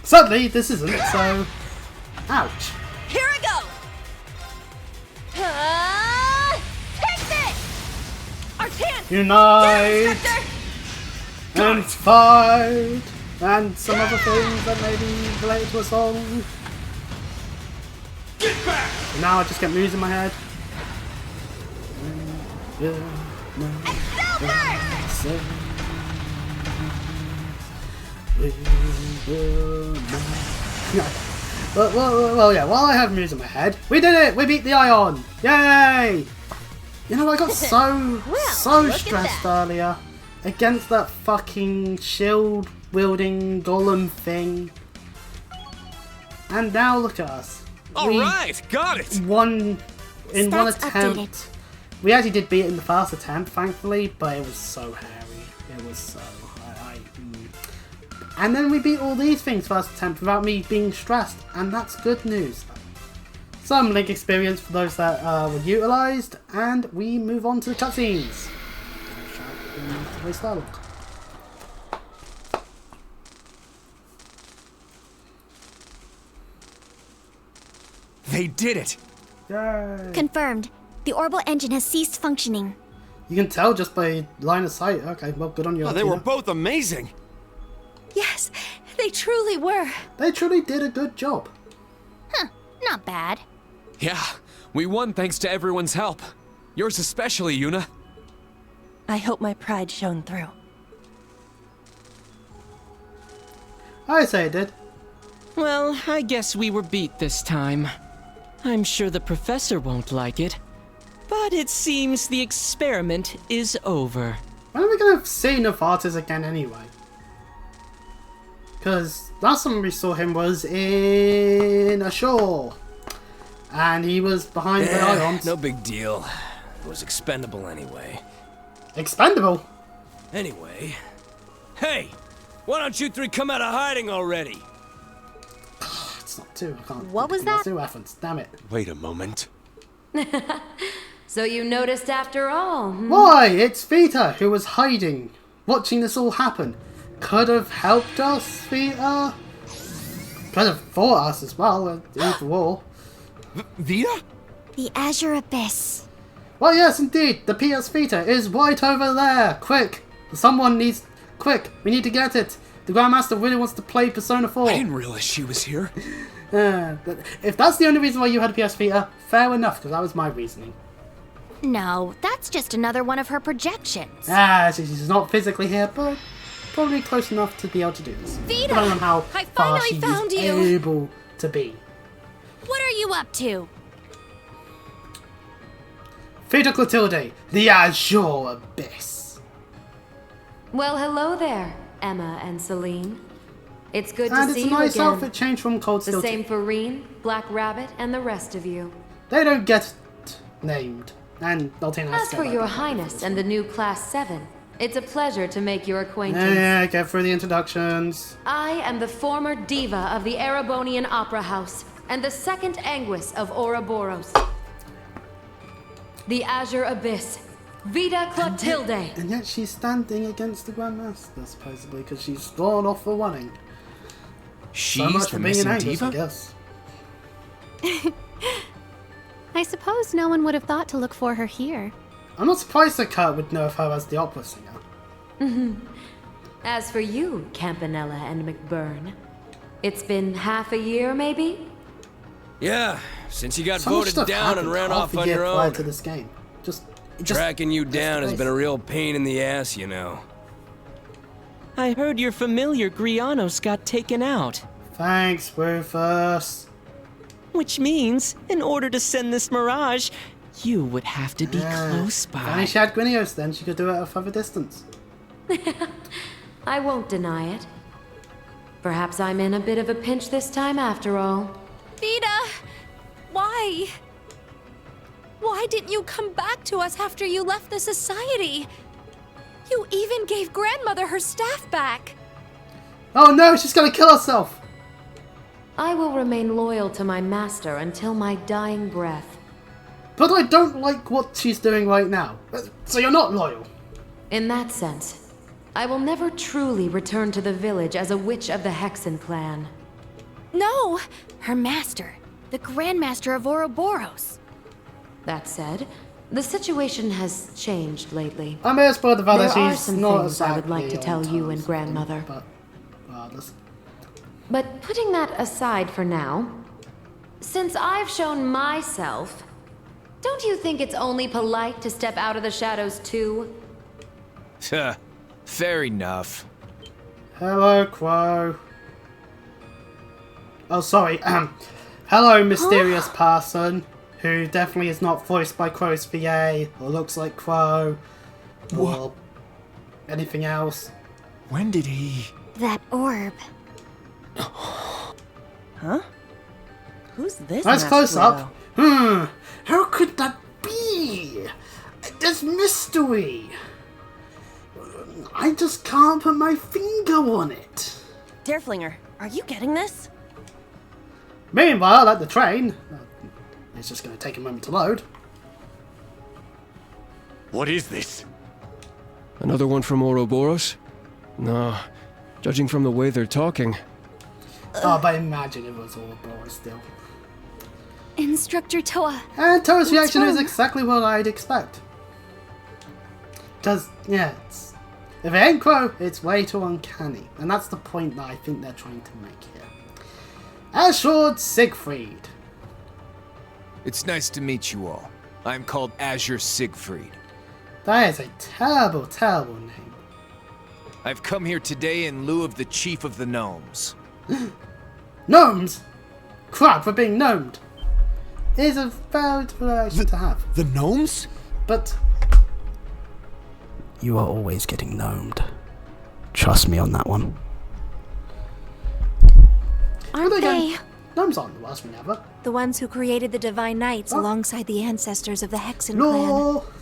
Sadly, this isn't, so... Ouch. Here I go! Take this! Artan! Unite! And fight! And some other things that may be related to a song. Get back! And now I just get moves in my head. Well, yeah, while I have moves in my head, we did it! We beat the Ion! Yay! You know, I got so stressed earlier against that fucking shield-wielding golem thing. And now look at us. Alright, got it! Won in one Stats attempt. updated. We actually did beat it in the first attempt, thankfully, but it was so hairy. It was so... And then we beat all these things first attempt without me being stressed, and that's good news. Some Link experience for those that were utilised, and we move on to the cutscenes. They did it! Yay! Confirmed. The orbital engine has ceased functioning. You can tell just by line of sight. Okay, well, good on you. Oh, they were both amazing. Yes, they truly were. They truly did a good job. Huh, not bad. Yeah, we won thanks to everyone's help. Yours especially, Yuna. I hope my pride shone through. I say it did. Well, I guess we were beat this time. I'm sure the professor won't like it. But it seems the experiment is over. When are we going to see Novartis again anyway? Because last time we saw him was in Ashore. And he was behind the ions. No big deal. It was expendable anyway. Expendable? Anyway. Hey! Why don't you three come out of hiding already? It's not two. I can't. What was that? Two reference. Damn it. Wait a moment. So you noticed after all? Why? It's Vita who was hiding, watching this all happen. Could have helped us, Vita. Could have fought us as well. Either war. Vita? The Azure Abyss. Well, yes, indeed. The PS Vita is right over there. Quick. Someone needs... Quick. We need to get it. The Grandmaster really wants to play Persona 4. I didn't realize she was here. If that's the only reason why you had a PS Vita, fair enough, because that was my reasoning. No, that's just another one of her projections. She's not physically here, but probably close enough to be able to do this. Vita! Depending on how I far finally she found is you! able to be. What are you up to? Vita Clotilde, the Azure Abyss. Well, hello there, Emma and Celine. It's good to And see it's a you nice again. outfit change from Cold The Steel. same for Reen, Black Rabbit, and the rest of you. They don't get named. And Daltina has As to for get your that. highness and the new Class 7, it's a pleasure to make your acquaintance. Yeah, get through the introductions. I am the former diva of the Erebonian Opera House, and the second Anguis of Ouroboros. The Azure Abyss, Vita Clotilde. And yet she's standing against the Grandmaster, supposedly, because she's gone off for running. She's So much the for being an missing Angus, I diva? guess. I suppose no one would have thought to look for her here. I'm not surprised that Kurt would know of her as the opera singer. As for you, Campaella and Mcburn, it's been half a year, maybe? Yeah, since you got So much voted stuff down and happened ran half off a on year your prior own. to this game. Tracking you down has nice. been a real pain in the ass, you know. I heard your familiar Grianos got taken out. Thanks, Rufus. Which means, in order to send this mirage, You would have to be close by. If only she had Gwinios, then she could do it at a further distance. I won't deny it. Perhaps I'm in a bit of a pinch this time after all. Vita! Why? Why didn't you come back to us after you left the society? You even gave grandmother her staff back. Oh no, she's gonna kill herself! I will remain loyal to my master until my dying breath. But I don't like what she's doing right now. So you're not loyal? In that sense, I will never truly return to the village as a witch of the Hexen clan. No! Her master, the Grandmaster of Ouroboros. That said, the situation has changed lately. I may have spoiled the fact that There are she's some not things I would like to exactly tell on you and terms grandmother. with them, but regardless. But putting that aside for now, since I've shown myself, don't you think it's only polite to step out of the shadows too? Fair enough. Hello, Quo. Oh, sorry. Hello, mysterious person who definitely is not voiced by Quo's VA or looks like Quo or anything else. When did he... That orb. Huh? Who's this? Nice masked close up. weirdo? How could that be? There's mystery. I just can't put my finger on it. Dareflinger, are you getting this? Meanwhile, at the train, it's just going to take a moment to load. What is this? Another one from Ouroboros? No, judging from the way they're talking. Oh, but imagine it was all Boris still. Instructor Toa. And Toa's reaction is wrong? exactly what I'd expect. If it ain't Quo, it's way too uncanny. And that's the point that I think they're trying to make here. Assured Siegfried. It's nice to meet you all. I'm called Azure Siegfried. That is a terrible, terrible name. I've come here today in lieu of the Chief of the Gnomes. Gnomes? Crap for being gnomed. It is a very difficult reaction to have. The gnomes? But you are always getting gnomed. Trust me on that one. Aren't they? Gnomes aren't the worst thing ever. The ones who created the Divine Knights alongside the ancestors of the Hexen No, clan.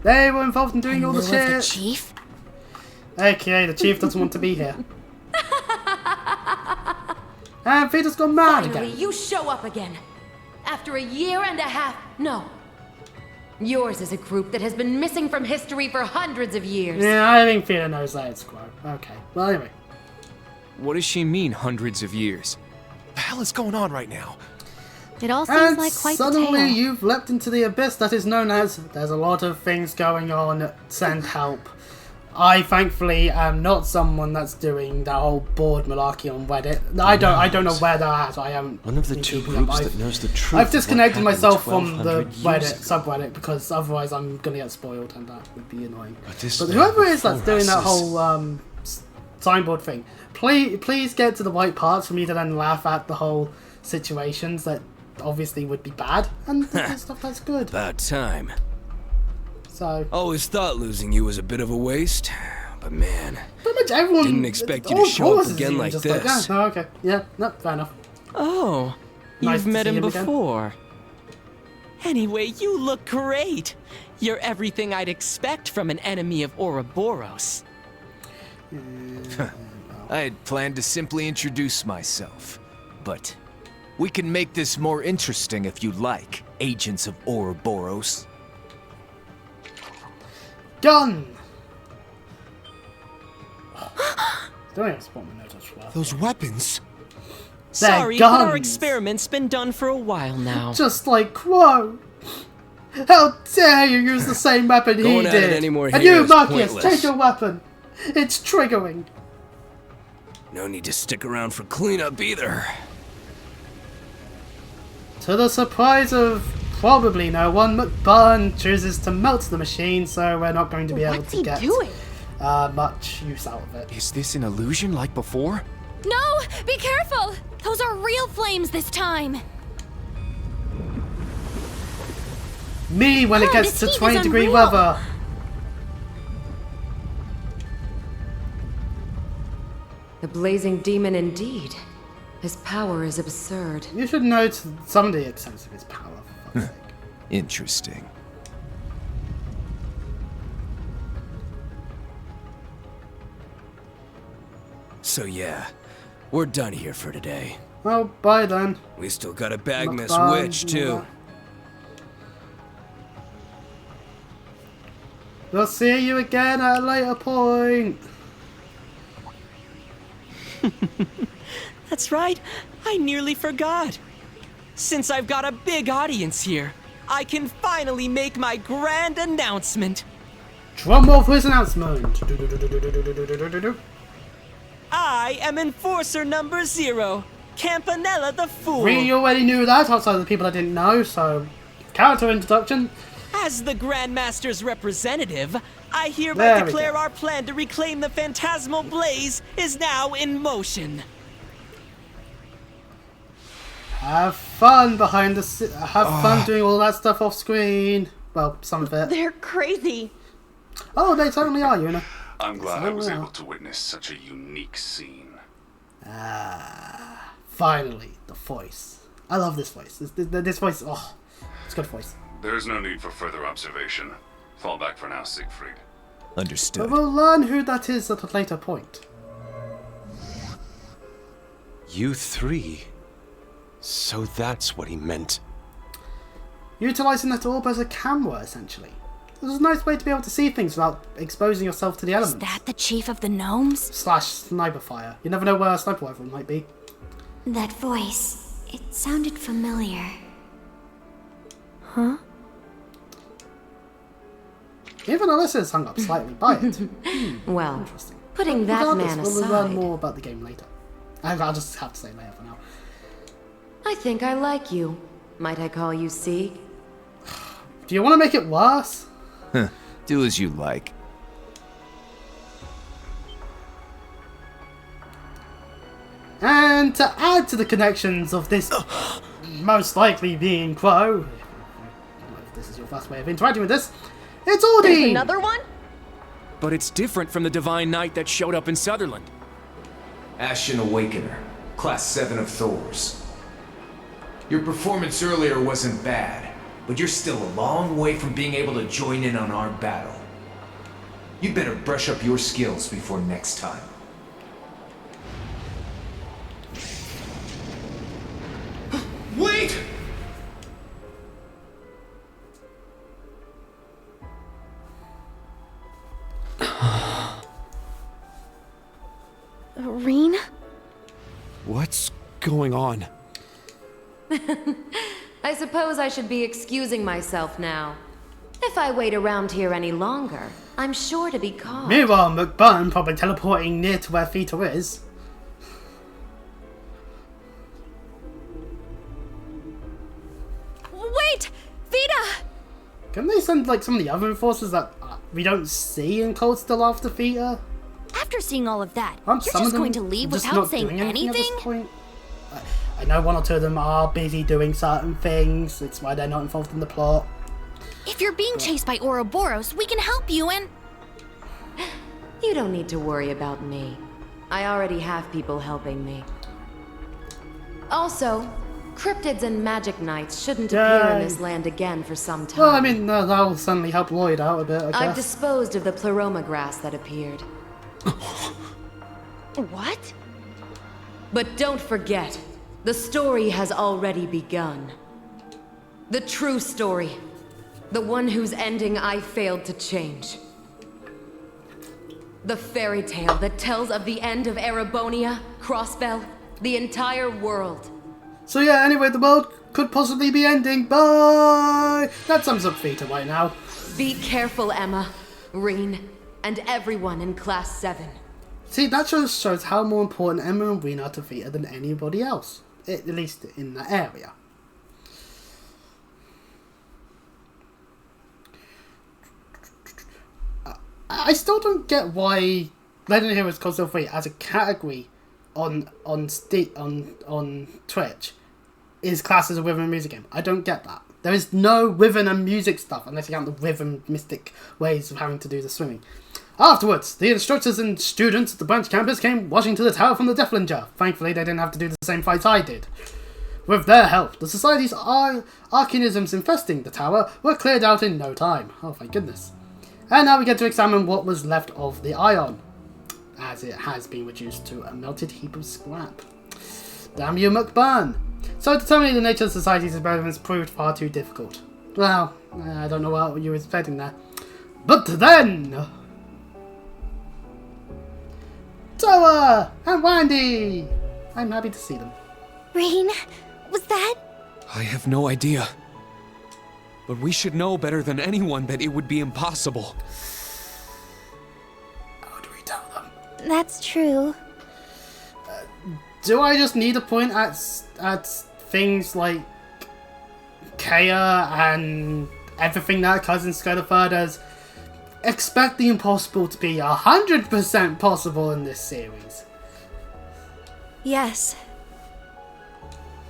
they were involved in doing all the In lieu of shit. the chief? AKA the chief doesn't want to be here. And Vita's gone mad Finally, again. you show up again. After a year and a half. No. Yours is a group that has been missing from history for hundreds of years. Yeah, I think Vita knows that it's Quo. Okay, well anyway. What does she mean, hundreds of years? What the hell is going on right now? It all seems And like quite the suddenly tale. you've leapt into the abyss that is known as there's a lot of things going on, send help. I thankfully am not someone that's doing that whole board malarkey on Reddit. I don't know where they're at. I haven't. One of the been two keeping up. groups that knows the truth. I've of disconnected what myself happened from the 1200 years Reddit ago. subreddit because otherwise I'm gonna get spoiled and that would be annoying. this But man whoever it is that's before doing that us whole signboard thing, please get to the right parts for me to then laugh at the whole situations that obviously would be bad and the stuff that's good. About time. So Always thought losing you was a bit of a waste, but man, pretty much everyone didn't expect you all to show up bosses again even like just this. oh, okay, yeah, no, fair enough. Oh, Nice you've to met see him him again. before. Anyway, you look great. You're everything I'd expect from an enemy of Ouroboros. I had planned to simply introduce myself, but we can make this more interesting if you like, agents of Ouroboros. Gun. Don't even spot my notes as well. Those weapons. Sorry, but our guns. experiment's been done for a while now. Just like Quo. How dare you use the same weapon he Going at it did? anymore And here you, is Marcus, pointless. take your weapon. It's triggering. No need to stick around for cleanup either. To the surprise of probably no one, Mcburn chooses to melt the machine, so we're not going to be able What's to he get doing? much use out of it. Is this an illusion like before? No! Be careful! Those are real flames this time! Me when it gets to this heat 20-degree is weather. The blazing demon indeed. His power is absurd. You should know to some of the extent of his power. For fuck's sake. Interesting. So yeah, we're done here for today. Well, bye then. We still gotta bag Miss Mcburn, Witch, too. We'll see you again at a later point. That's right. I nearly forgot. Since I've got a big audience here, I can finally make my grand announcement. Drum roll for his announcement. I am Enforcer number 0, Campaella the Fool. We already knew that outside of the people that didn't know, so character introduction. As the Grandmaster's representative, I hereby There we declare go. our plan to reclaim the phantasmal blaze is now in motion. Have fun behind the have fun doing all that stuff off screen. Well, some of it. They're crazy. Oh, they certainly are, you know. I'm glad I was Certainly able are. to witness such a unique scene. Finally, the voice. I love this voice. This voice, oh, it's a good voice. There is no need for further observation. Fall back for now, Siegfried. Understood. But we'll learn who that is at a later point. You three. So that's what he meant. Utilising that orb as a camera, essentially. This is a nice way to be able to see things without exposing yourself to the elements. Is that the chief of the gnomes? Slash sniper fire. You never know where a sniper rifle might be. That voice, it sounded familiar. Huh? Even Alyssa's hung up slightly by it. Well, Interesting. putting that Regardless, man we'll learn aside, more about the game later. I'll just have to say later for now. I think I like you. Might I call you Sieg? Do you want to make it worse? Do as you like. And to add to the connections of this most likely being Crow, if this is your first way of interacting with this, it's There's Audie! another one? But it's different from the Divine Knight that showed up in Sutherland. Ashen Awakener, Class 7 of Thors. Your performance earlier wasn't bad, but you're still a long way from being able to join in on our battle. You'd better brush up your skills before next time. Wait! Reen? What's going on? I suppose I should be excusing myself now. If I wait around here any longer, I'm sure to be caught. Meanwhile, Mcburn probably teleporting near to where Theta is. Wait! Vita! Can they send like some of the other enforcers that we don't see in Cold Still after Theta? After seeing all of that, Aren't you're some of just them going to leave just without not saying doing anything? At anything? this point? I know one or two of them are busy doing certain things. It's why they're not involved in the plot. If you're being chased by Ouroboros, we can help you and... You don't need to worry about me. I already have people helping me. Also, cryptids and magic knights shouldn't appear in this land again for some time. Well, I mean, that'll certainly help Lloyd out a bit, I guess. I've disposed of the pleroma grass that appeared. What? But don't forget, the story has already begun. The true story. The one whose ending I failed to change. The fairy tale that tells of the end of Erebonia, Crossbell, the entire world. So yeah, anyway, the world could possibly be ending. Bye! That sums up Theta right now. Be careful, Emma, Reen, and everyone in Class 7. See, that just shows how more important Emma and Reen are to Theta than anybody else. At least in that area. I still don't get why Legend of Heroes Console 3 as a category on Twitch is classed as a rhythm and music game. I don't get that. There is no rhythm and music stuff, unless you count the rhythm mystic ways of having to do the swimming. Afterwards, the instructors and students at the branch campus came rushing to the tower from the Deathlinger. Thankfully, they didn't have to do the same fights I did. With their help, the Society's arcanisms infesting the tower were cleared out in no time. Oh, thank goodness. And now we get to examine what was left of the ion, as it has been reduced to a melted heap of scrap. Damn you, Mcburn! So determining the nature of Society's experiments proved far too difficult. Well, I don't know what you were expecting there. But then... Toa and Randy! I'm happy to see them. Rain, was that? I have no idea. But we should know better than anyone that it would be impossible. How do we tell them? That's true. Do I just need to point at things like Kea and everything that Cousin Scudderford does? Expect the impossible to be 100% possible in this series. Yes.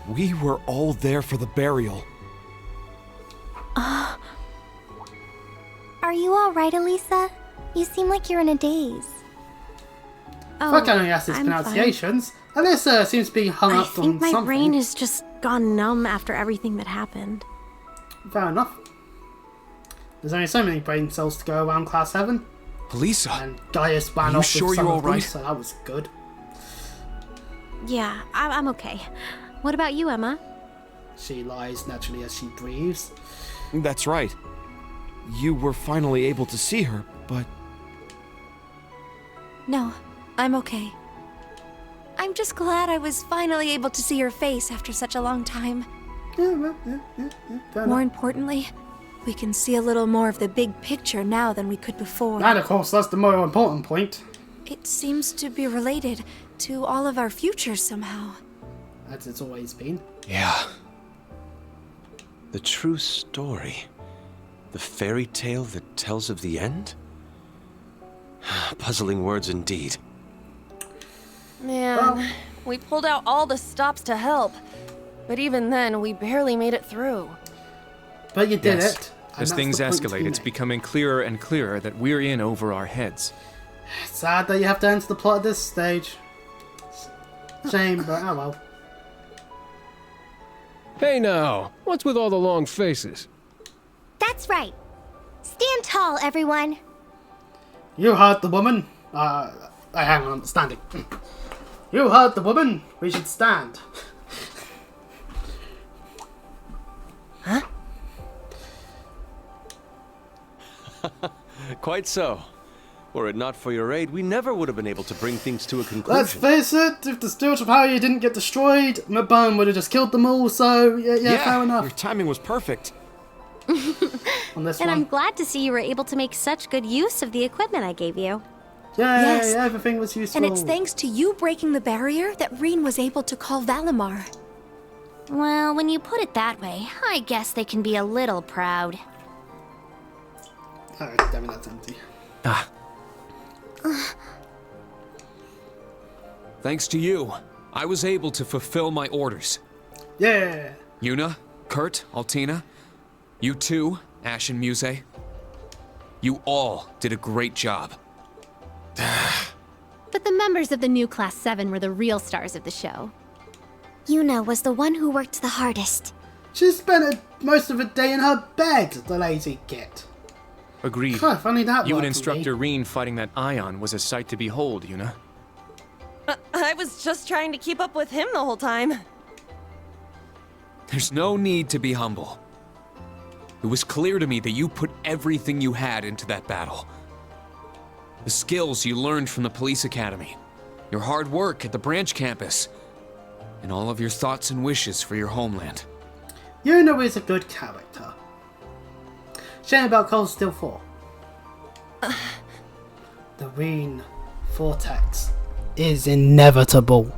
We were all there for the burial. Are you alright, Elisa? You seem like you're in a daze. Fuck only asks his pronunciations. Alyssa seems to be hung up on something. I think my brain has just gone numb after everything that happened. Fair enough. There's only so many brain cells to go around Class 7. Elisa, and Gaius ran off with some of them, so that was good. Yeah, I'm okay. What about you, Emma? She lies naturally as she breathes. That's right. You were finally able to see her, but... No, I'm okay. I'm just glad I was finally able to see her face after such a long time. More importantly, we can see a little more of the big picture now than we could before. And of course, that's the more important point. It seems to be related to all of our futures somehow. As it's always been. Yeah. The true story. The fairy tale that tells of the end? Puzzling words indeed. Man, we pulled out all the stops to help. But even then, we barely made it through. But you did it. As things escalate, it's becoming clearer and clearer that we're in over our heads. Sad that you have to enter the plot at this stage. Shame, but oh well. Hey now, what's with all the long faces? That's right. Stand tall, everyone. You heard the woman. Hang on, I'm standing. You heard the woman. We should stand. Huh? Quite so. Were it not for your aid, we never would have been able to bring things to a conclusion. Let's face it, if the Steward of Harry didn't get destroyed, Mcburn would have just killed them all, so yeah, fair enough. Your timing was perfect. On this and one. I'm glad to see you were able to make such good use of the equipment I gave you. Yes, everything was useful. And it's thanks to you breaking the barrier that Reen was able to call Valimar. Well, when you put it that way, I guess they can be a little proud. Oh, damn it, that's empty. Thanks to you, I was able to fulfill my orders. Yeah. Yuna, Kurt, Altina, you too, Ash and Muse. You all did a great job. But the members of the new Class 7 were the real stars of the show. Yuna was the one who worked the hardest. She spent most of the day in her bed, the lazy git. Agreed. God, funny that You and worked, Instructor Reen fighting that ion was a sight to behold, Yuna. I was just trying to keep up with him the whole time. There's no need to be humble. It was clear to me that you put everything you had into that battle. The skills you learned from the police academy, your hard work at the branch campus, and all of your thoughts and wishes for your homeland. Yuna is a good character. Shame about Cold Steel 4. The Reen Vortex is inevitable.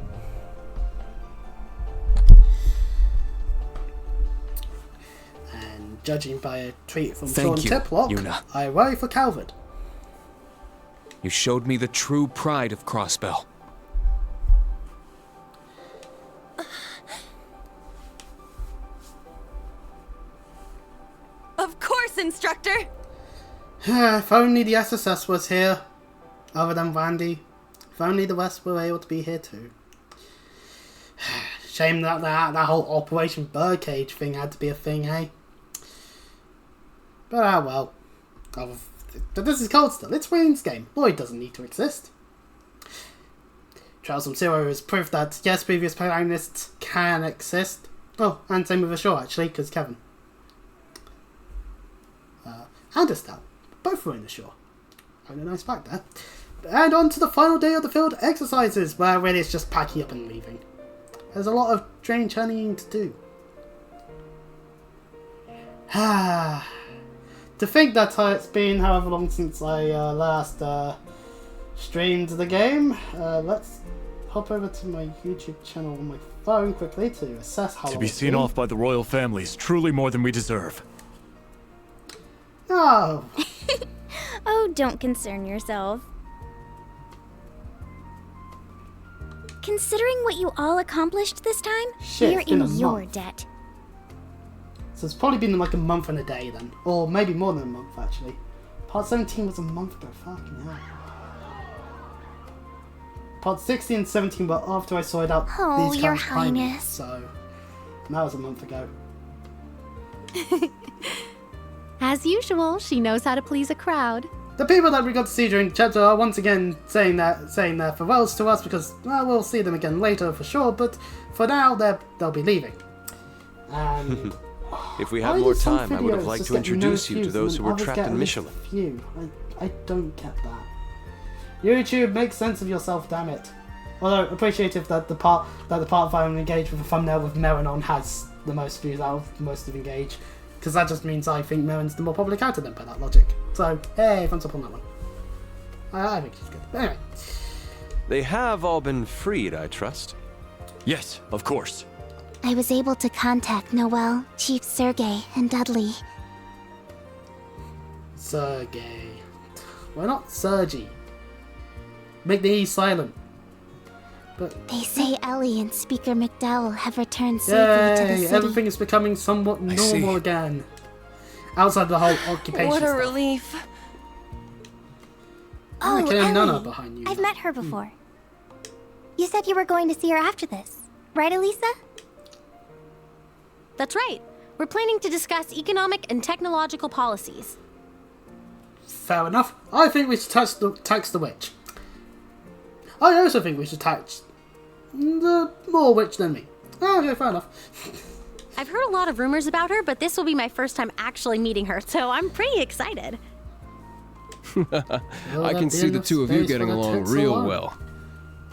And judging by a tweet from Sean Thank you, Tiplock, Yuna. I worry for Calvert. You showed me the true pride of Crossbell. instructor! If only the SSS was here. Other than Randy. If only the rest were able to be here too. Shame that that whole Operation Birdcage thing had to be a thing, eh? But well. But this is cold still. It's Wayne's game. Lloyd doesn't need to exist. Trials from Zero is proof that, yes, previous protagonists can exist. Oh, and same with Ashore, actually, because Kevin. And Estelle. Both were in Ashore. Kind of nice fact there. And on to the final day of the field exercises, where really it's just packing up and leaving. There's a lot of train churning to do. To think that it's been however long since I last streamed the game, let's hop over to my YouTube channel on my phone quickly to assess how long To be seen off by the royal family is truly more than we deserve. No. Oh, don't concern yourself. Considering what you all accomplished this time, Shit, we're it's been in a your month. debt. So it's probably been like a month and a day then. Or maybe more than a month actually. Part 17 was a month ago, fucking hell. Part 16 and 17 were after I sorted out Oh, these Your kinds of timings, Highness. so that was a month ago. As usual, she knows how to please a crowd. The people that we got to see during the chapter are once again saying their farewells to us because, well, we'll see them again later for sure, but for now they'll be leaving. And If we had why more do some time, I would have videos liked just to get introduce no you to views those and who were others trapped get in at least Michelin. a few? I don't get that. YouTube, make sense of yourself, damn it. Although appreciative that the part of I'm engaged with a thumbnail with Merrin on has the most views out of most of Engage, because that just means I think Merrin's the more popular character then by that logic. So hey, thumbs up on that one. I think she's good. But anyway. They have all been freed, I trust. Yes, of course. I was able to contact Noel, Chief Sergey, and Dudley. Sergey. Why not Sergey? Make the E silent. But They say Ellie and Speaker McDowell have returned safely to the yay! city. Everything is becoming somewhat normal again. Outside the whole occupation What a stuff. relief. Oh, killing Nana Ellie. behind you. I've met her before. You said you were going to see her after this, right, Elisa? That's right. We're planning to discuss economic and technological policies. Fair enough. I think we should tax the witch. I also think we should tax the more witch than me. Okay, fair enough. I've heard a lot of rumors about her, but this will be my first time actually meeting her, so I'm pretty excited. I can see the two of you getting along real well.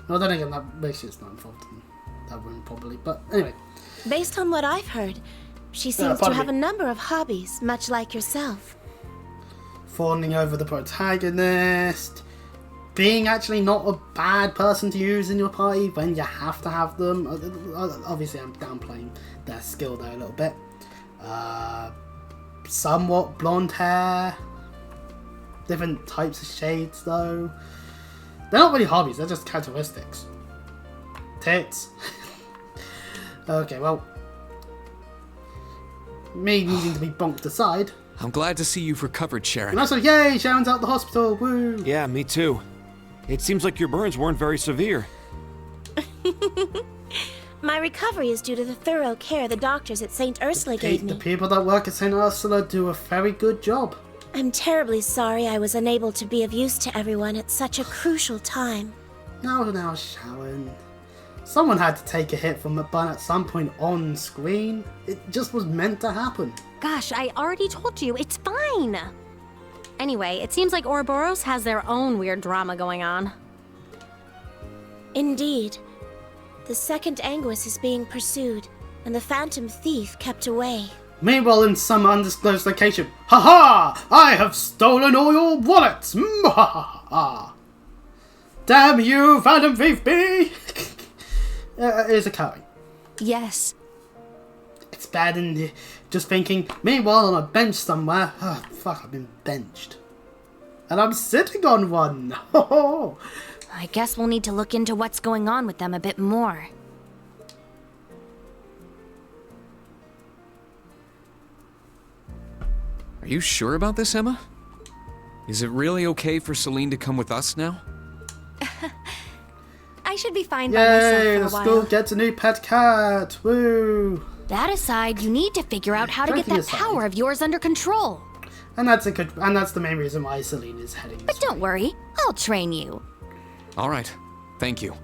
Well, then again, that Rachel's not involved in that room probably, but anyway. Based on what I've heard, she seems to have a number of hobbies, much like yourself. Fawning over the protagonist, being actually not a bad person to use in your party when you have to have them. Obviously, I'm downplaying their skill there a little bit. Somewhat blonde hair. Different types of shades, though. They're not really hobbies, they're just characteristics. Tits. Okay, well. Me needing to be bonked aside. I'm glad to see you've recovered, Sharon. And also, yay, Sharon's out the hospital, woo! Yeah, me too. It seems like your burns weren't very severe. My recovery is due to the thorough care the doctors at St. Ursula gave me. The people that work at St. Ursula do a very good job. I'm terribly sorry I was unable to be of use to everyone at such a crucial time. Now, Sharon. Someone had to take a hit from Mcburn at some point on screen. It just was meant to happen. Gosh, I already told you, it's fine. Anyway, it seems like Ouroboros has their own weird drama going on. Indeed. The second Anguis is being pursued, and the Phantom Thief kept away. Meanwhile, in some undisclosed location, ha! I have stolen all your wallets! Ha! Damn you, Phantom Thief B! Is occurring. Yes. It's bad in just thinking, meanwhile on a bench somewhere, oh, fuck, I've been benched. And I'm sitting on one! I guess we'll need to look into what's going on with them a bit more. Are Are you sure about this, Emma? Is it really okay for Celine to come with us now? I should be fine by myself Yay, for the a while. school gets a new pet cat. Woo! That aside, you need to figure out how to get Joking that aside. power of yours under control. And that's the main reason why Celine is heading But don't worry, I'll train you. All right. Thank you.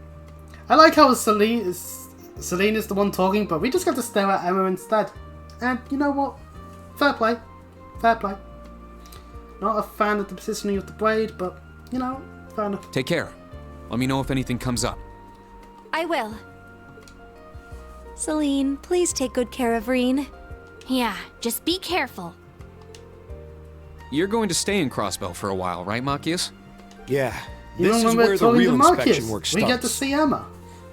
I like how Celine is the one talking, but we just got to stare at Emma instead. And you know what? Fair play. Fair play. Not a fan of the positioning of the braid, but, you know, fair enough. Take care. Let me know if anything comes up. I will. Celine, please take good care of Reen. Yeah, just be careful. You're going to stay in Crossbell for a while, right, Machias? Yeah. Even This is when where we're the talking real to inspection Marcus, work we starts. get to see Emma.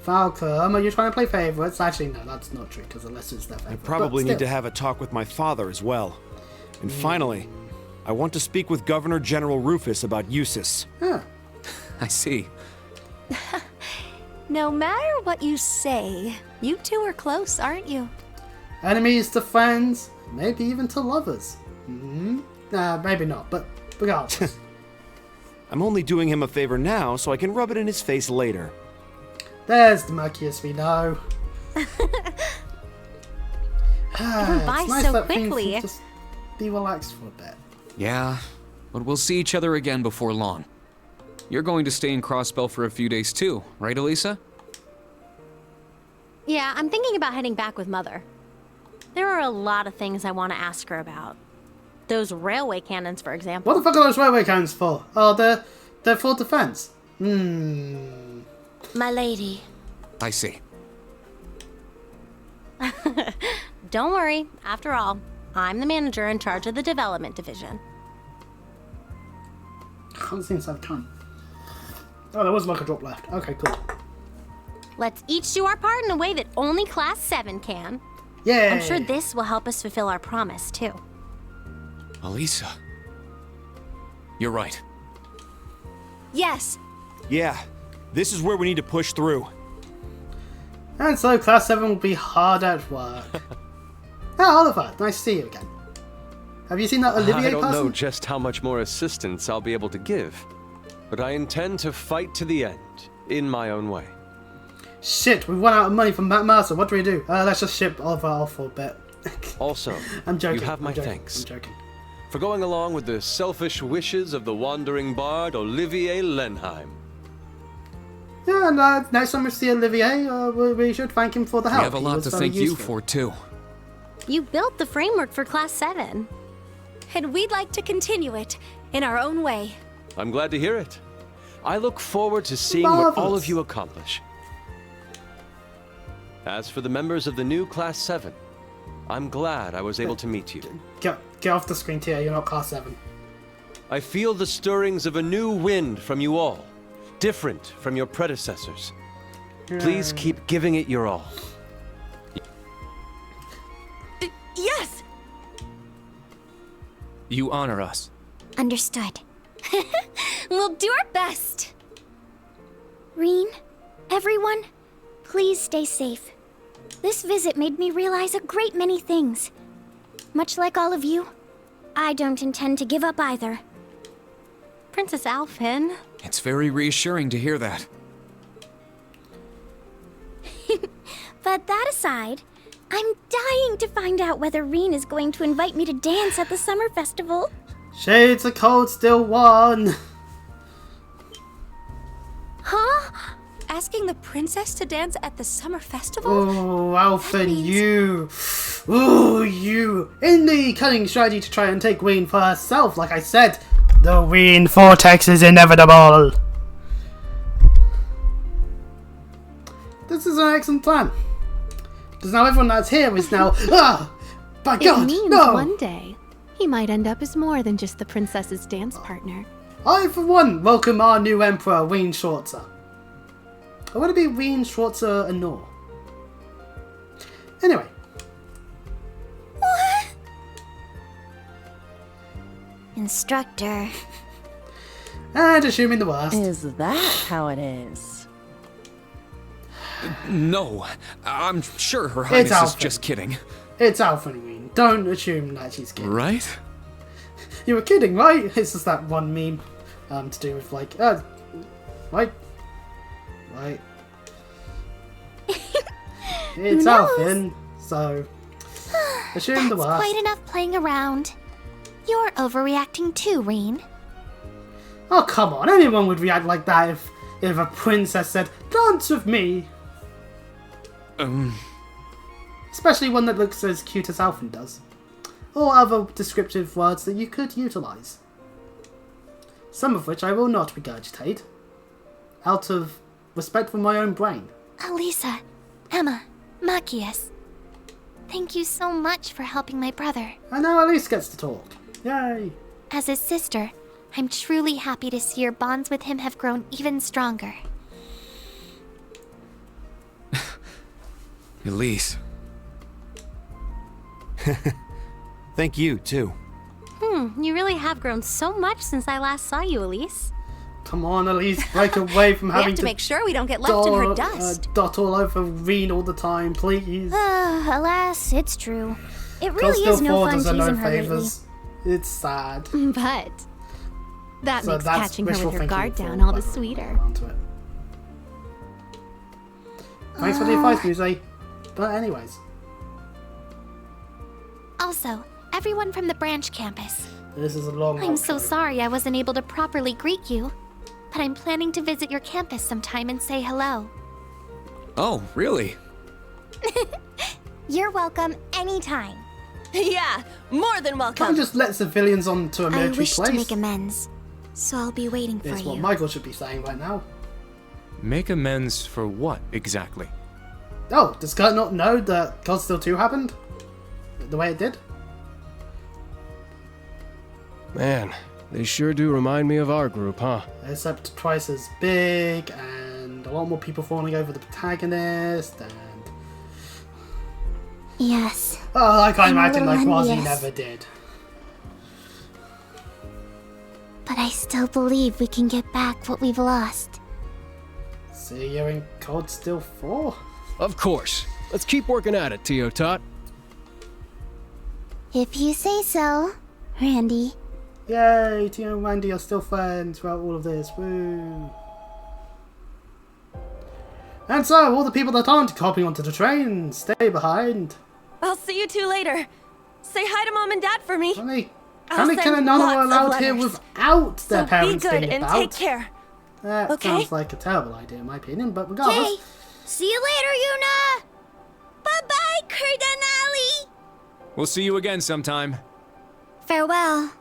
Falcom, are you trying to play favourites? Actually, no, that's not true, because unless it's their I favourite. probably but need to still. have a talk with my father as well. And finally, I want to speak with Governor General Rufus about USIS. Huh. I see. No matter what you say, you two are close, aren't you? Enemies to friends, maybe even to lovers. Maybe not, but regardless. I'm only doing him a favor now so I can rub it in his face later. There's the Marcus we know. by It's nice so that things quickly. can just be relaxed for a bit. Yeah, but we'll see each other again before long. You're going to stay in Crossbell for a few days too, right, Elisa? Yeah, I'm thinking about heading back with Mother. There are a lot of things I want to ask her about. Those railway cannons, for example. What the fuck are those railway cannons for? Oh, they're for defense. My lady. I see. Don't worry. After all, I'm the manager in charge of the development division. Can't seem to have time. Oh, there was like a drop left. Okay, cool. Let's each do our part in a way that only Class 7 can. Yeah. I'm sure this will help us fulfill our promise, too. Elisa. You're right. Yes. Yeah, this is where we need to push through. And so Class 7 will be hard at work. Oh, Oliver, nice to see you again. Have you seen that Olivier I don't person? know just how much more assistance I'll be able to give, but I intend to fight to the end, in my own way. Shit, we've run out of money from Matt Mercer. What do we do? Let's just ship Oliver off for a bit. Also, I'm joking. you have my I'm joking, thanks I'm joking. for going along with the selfish wishes of the wandering bard Olivier Lenheim. Yeah, and next time we see Olivier, we should thank him for the help. We have a He lot was to very thank you useful. for, too. You built the framework for Class 7. And we'd like to continue it in our own way. I'm glad to hear it. I look forward to seeing what all Marvelous. of you accomplish. As for the members of the new Class 7, I'm glad I was able to meet you. Get off the screen, Tia. You're not Class 7. I feel the stirrings of a new wind from you all, different from your predecessors. Please keep giving it your all. Yes! You honor us. Understood. We'll do our best. Reen, everyone, please stay safe. This visit made me realize a great many things. Much like all of you, I don't intend to give up either. Princess Alphen. It's very reassuring to hear that. But that aside, I'm dying to find out whether Reen is going to invite me to dance at the summer festival. Shades of Cold still won. Huh? Asking the princess to dance at the summer festival? Oh, Alphen, you. Ooh, you. In the cunning strategy to try and take Reen for herself, like I said, the Reen vortex is inevitable. This is an excellent plan. Because now everyone that's here is now. By God, It means no! one day he might end up as more than just the princess's dance partner. I, for one, welcome our new emperor, Reen Schwarzer. I want to be Reen Schwarzer and Nor. Anyway. What? Instructor. And assuming the worst. Is that how it is? No, I'm sure Her Highness is Alphen. just kidding. It's Alphen, Reen. Don't assume that she's kidding. Right? You were kidding, right? It's just that one meme to do with like, right? It's Alfin, so assume the worst. That's quite enough playing around. You're overreacting too, Reen. Oh, come on. Anyone would react like that if a princess said, dance with me. Especially one that looks as cute as Alfin does. Or other descriptive words that you could utilise. Some of which I will not regurgitate. Out of respect for my own brain. Alisa, Emma, Machias. Thank you so much for helping my brother. And now Elise gets to talk. Yay! As his sister, I'm truly happy to see your bonds with him have grown even stronger. Elise. Thank you, too. You really have grown so much since I last saw you, Elise. Come on, Elise, break away from having to make sure we don't get left in her dust. Dot all over Reen all the time, please. Alas, it's true. It Cause really is no fun does her teasing no her lately. favors. It's sad. But that So makes that's catching her with wishful her thinking guard for down all the whatever we sweeter. get onto it. Thanks for the advice, Muse. But anyways. Also, everyone from the branch campus. This is a long I'm so outro. sorry I wasn't able to properly greet you, but I'm planning to visit your campus sometime and say hello. Oh, really? You're welcome anytime. Yeah, more than welcome. Can't just let civilians onto a I military wish place. to make amends, so I'll be waiting for It's you. what Michael should be saying right now. Make amends for what, exactly? Oh, does Kurt not know that God Still 2 happened? The way it did? Man, they sure do remind me of our group, huh? Except twice as big, and a lot more people falling over the protagonist, and... Yes. Oh, I can't I'm a imagine like little Quasi envious. never did. But I still believe we can get back what we've lost. See you in God Still 4? Of course. Let's keep working at it, Tio Tot. If you say so, Randy. Yay, Tio and Randy are still friends throughout all of this. Woo! And so, all the people that aren't hopping onto the train, stay behind. I'll see you two later. Say hi to Mom and Dad for me. Anakin and Nana were allowed here without their parents be good being and about. take care. That Okay? sounds like a terrible idea in my opinion, but regardless. Jay, see you later, Yuna! Bye-bye, Cardinali! We'll see you again sometime. Farewell.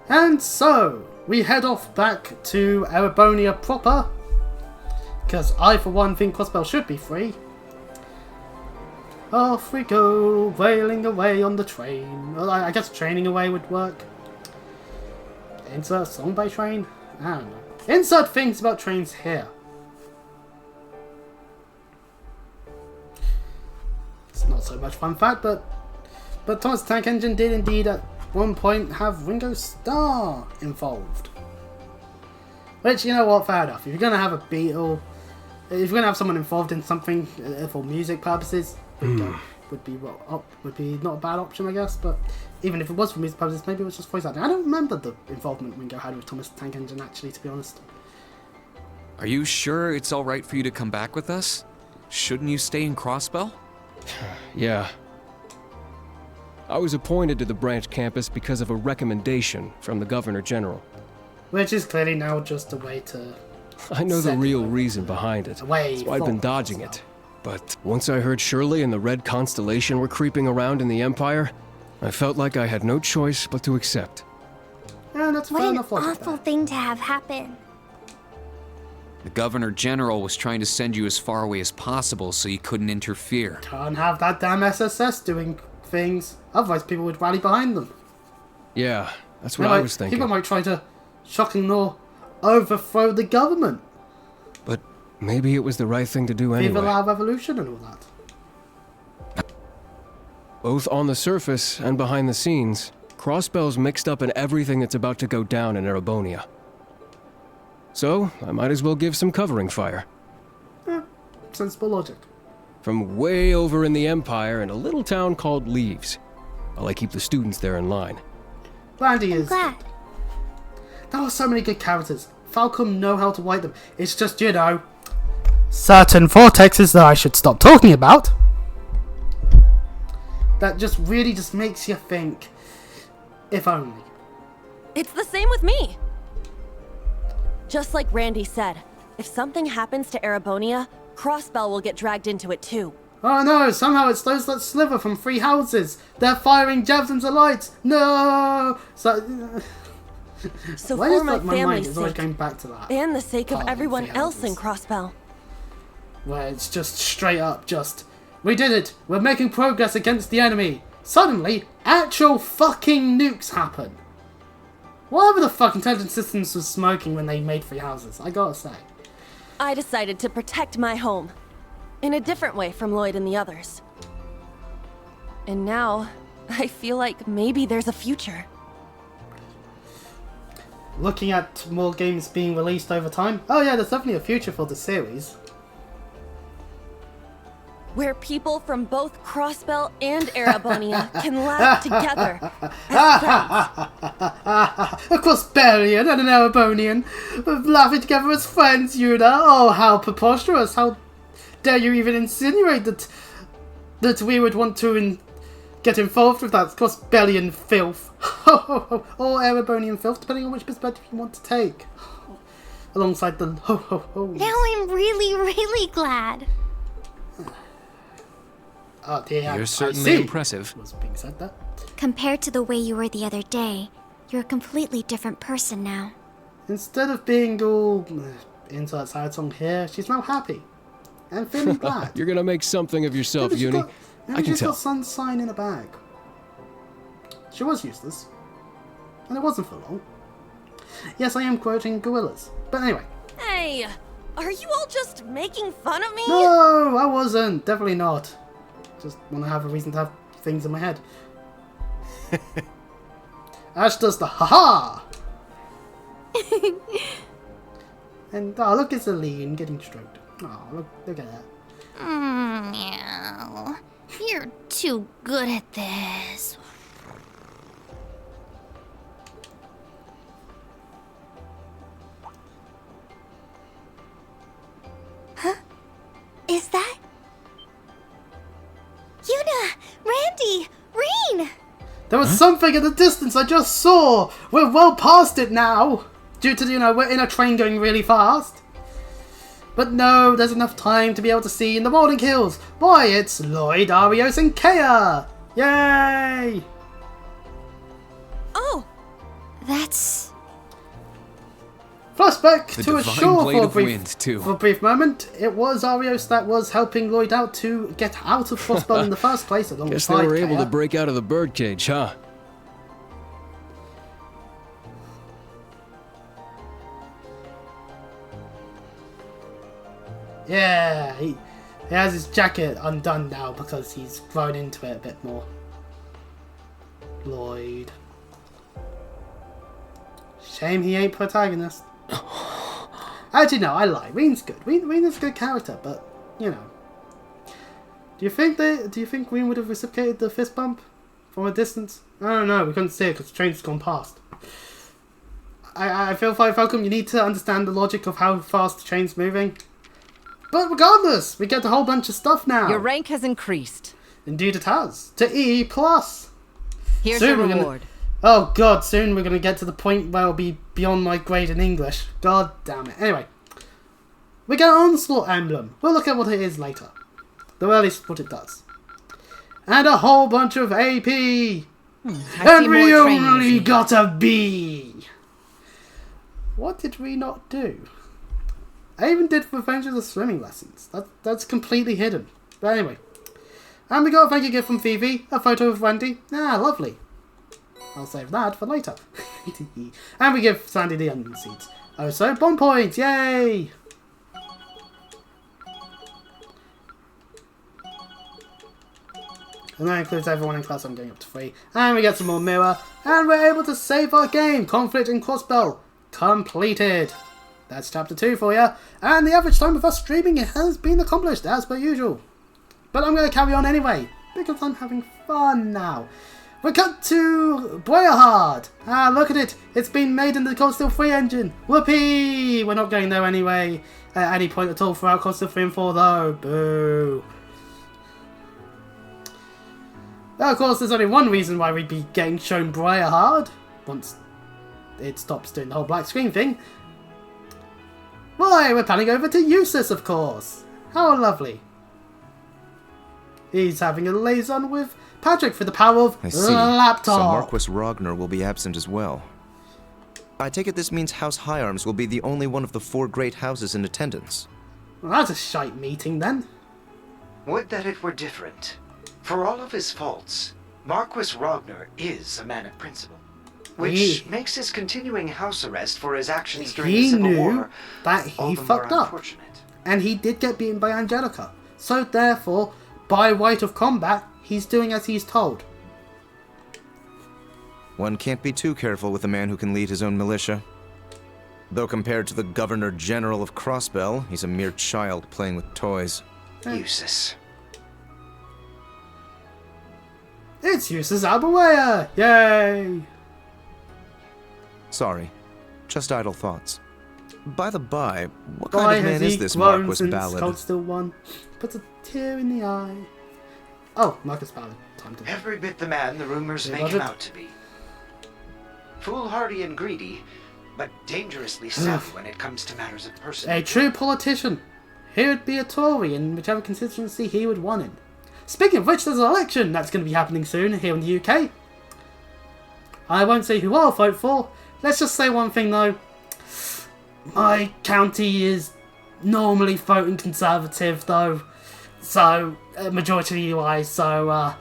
And so, we head off back to Erebonia proper. Because I, for one, think Crossbell should be free. Off we go, wailing away on the train. Well, I guess training away would work. Insert song by train? I don't know. Insert things about trains here. It's not so much fun fact, but Thomas Tank Engine did indeed at one point have Ringo Starr involved. Which, you know what, fair enough. If you're going to have a Beatle, if you're going to have someone involved in something for music purposes, would be not a bad option, I guess. But even if it was for music purposes, maybe it was just voice acting. I don't remember the involvement Ringo had with Thomas Tank Engine, actually, to be honest. Are you sure it's alright for you to come back with us? Shouldn't you stay in Crossbell? Yeah. I was appointed to the branch campus because of a recommendation from the Governor General. Which is clearly now just a way to... I know the real reason behind it. Away so I'd been from dodging it. But once I heard Shirley and the Red Constellation were creeping around in the Empire, I felt like I had no choice but to accept. Yeah, that's What fair an enough logic awful there. thing to have happen. The Governor General was trying to send you as far away as possible so you couldn't interfere. Can't have that damn SSS doing things, otherwise people would rally behind them. Yeah, that's what I was thinking. People might try to, shockingly, overthrow the government. But maybe it was the right thing to do anyway. Viva la revolution and all that. Both on the surface and behind the scenes, Crossbell's mixed up in everything that's about to go down in Erebonia. So, I might as well give some covering fire. Sensible logic. From way over in the Empire in a little town called Leaves. While I keep the students there in line. Brandy is... glad. There are so many good characters. Falcom know how to write them. It's just, you know, certain vortexes that I should stop talking about. That just really just makes you think, if only. It's the same with me. Just like Randy said, if something happens to Erebonia, Crossbell will get dragged into it too. Oh no, somehow it's those that slither from three houses. They're firing javelins of lights. No! So Why for my mind family's is always sake, going back to that. and the sake of part everyone Three else in Houses. Crossbell. Where it's just straight up just, we did it, we're making progress against the enemy. Suddenly, actual fucking nukes happen. Whatever the fuck intelligence systems was smoking when they made Three Houses, I gotta say. I decided to protect my home. In a different way from Lloyd and the others. And now, I feel like maybe there's a future. Looking at more games being released over time, oh yeah, there's definitely a future for the series. Where people from both Crossbell and Erebonia can laugh together as friends. A Crossbellian and an Erebonian laughing together as friends, Yuna. Oh, how preposterous! How dare you even insinuate that we would want to get involved with that Crossbellian filth. Or Erebonian filth, depending on which perspective you want to take. Alongside the ho. Now I'm really, really glad. Oh dear, You're I certainly see. impressive. Was being said that. Compared to the way you were the other day, you're a completely different person now. Instead of being all into that sad song here, she's now happy. And feeling glad. You're gonna make something of yourself, Maybe Uni. I can she's tell. got sunshine in a bag. She was useless. And it wasn't for long. Yes, I am quoting gorillas. But anyway. Hey, are you all just making fun of me? No, I wasn't. Definitely not. Just want to have a reason to have things in my head. Ash does the ha-ha! And oh, look, it's a lean getting stroked. Oh, look at that. Meow. You're too good at this. Huh? Is that... Yuna! Randy! Reen! There was something in the distance I just saw! We're well past it now! Due to, we're in a train going really fast. But no, there's enough time to be able to see in the rolling hills. Why, it's Lloyd, Arios, and Kea! Yay! Oh! That's... Flashback The to a divine shore blade of wind, too. for a brief moment. It was Arios that was helping Lloyd out to get out of Frostbell in the first place. Guess they were able to break out of the birdcage, huh? Yeah, he has his jacket undone now because he's grown into it a bit more. Lloyd. Shame he ain't protagonist. Actually, no, I lie. Reen's good. Reen is a good character, but Do you think Reen would have reciprocated the fist bump from a distance? I don't know. We couldn't see it because the train's gone past. I feel like Falcom, you need to understand the logic of how fast the train's moving. But regardless, we get a whole bunch of stuff now. Your rank has increased. Indeed it has. To E+. Here's Soon your we're reward. Oh god, soon we're going to get to the point where it'll be beyond my grade in English. God damn it. Anyway. We get an Onslaught emblem. We'll look at what it is later. Though at least what it does. And a whole bunch of AP! And we only got a B! What did we not do? I even did Revenge of the Swimming lessons. That's completely hidden. But anyway. And we got a thank you gift from Phoebe. A photo of Wendy. Ah, lovely. I'll save that for later. And we give Sandy the onion seeds. Oh, so bond points. Yay! And that includes everyone in class. I'm going up to 3. And we get some more mirror. And we're able to save our game. Conflict in Crossbell. Completed. That's chapter 2 for you, and the average time of us streaming has been accomplished as per usual. But I'm going to carry on anyway, because I'm having fun now. We're cut to Boyerhard. Ah, look at it. It's been made in the Cold Steel 3 engine. Whoopee! We're not going there anyway, at any point at all throughout Cold Steel 3 and 4 though. Boo. Well, of course, there's only one reason why we'd be getting shown Briarhard, once it stops doing the whole black screen thing. Why, we're panning over to Eustace, of course. How lovely. He's having a liaison with Patrick for the power of I see. laptop. So Marquis Ragnar will be absent as well. I take it this means House Higharms will be the only one of the 4 great houses in attendance. Well, that's a shite meeting then. Would that it were different. For all of his faults, Marquis Ragnar is a man of principle. Which makes his continuing house arrest for his actions during the Civil War that he all the fucked more up. And he did get beaten by Angelica. So therefore, by right of combat, he's doing as he's told. One can't be too careful with a man who can lead his own militia. Though compared to the Governor General of Crossbell, he's a mere child playing with toys. Eustace. It's Eustace Albawea! Yay! Sorry, just idle thoughts. By the by, what kind of man is this Marquis Ballard? Cold Steel 1 puts a tear in the eye. Oh, Marcus Ballard. Time to Every bit the man the rumors make him out to be. Foolhardy and greedy, but dangerously savvy when it comes to matters of personal. A true politician. He would be a Tory in whichever constituency he would want in. Speaking of which, there's an election that's going to be happening soon here in the UK. I won't say who I'll vote for. Let's just say one thing though. My county is normally voting Conservative though. So, majority-wise, so,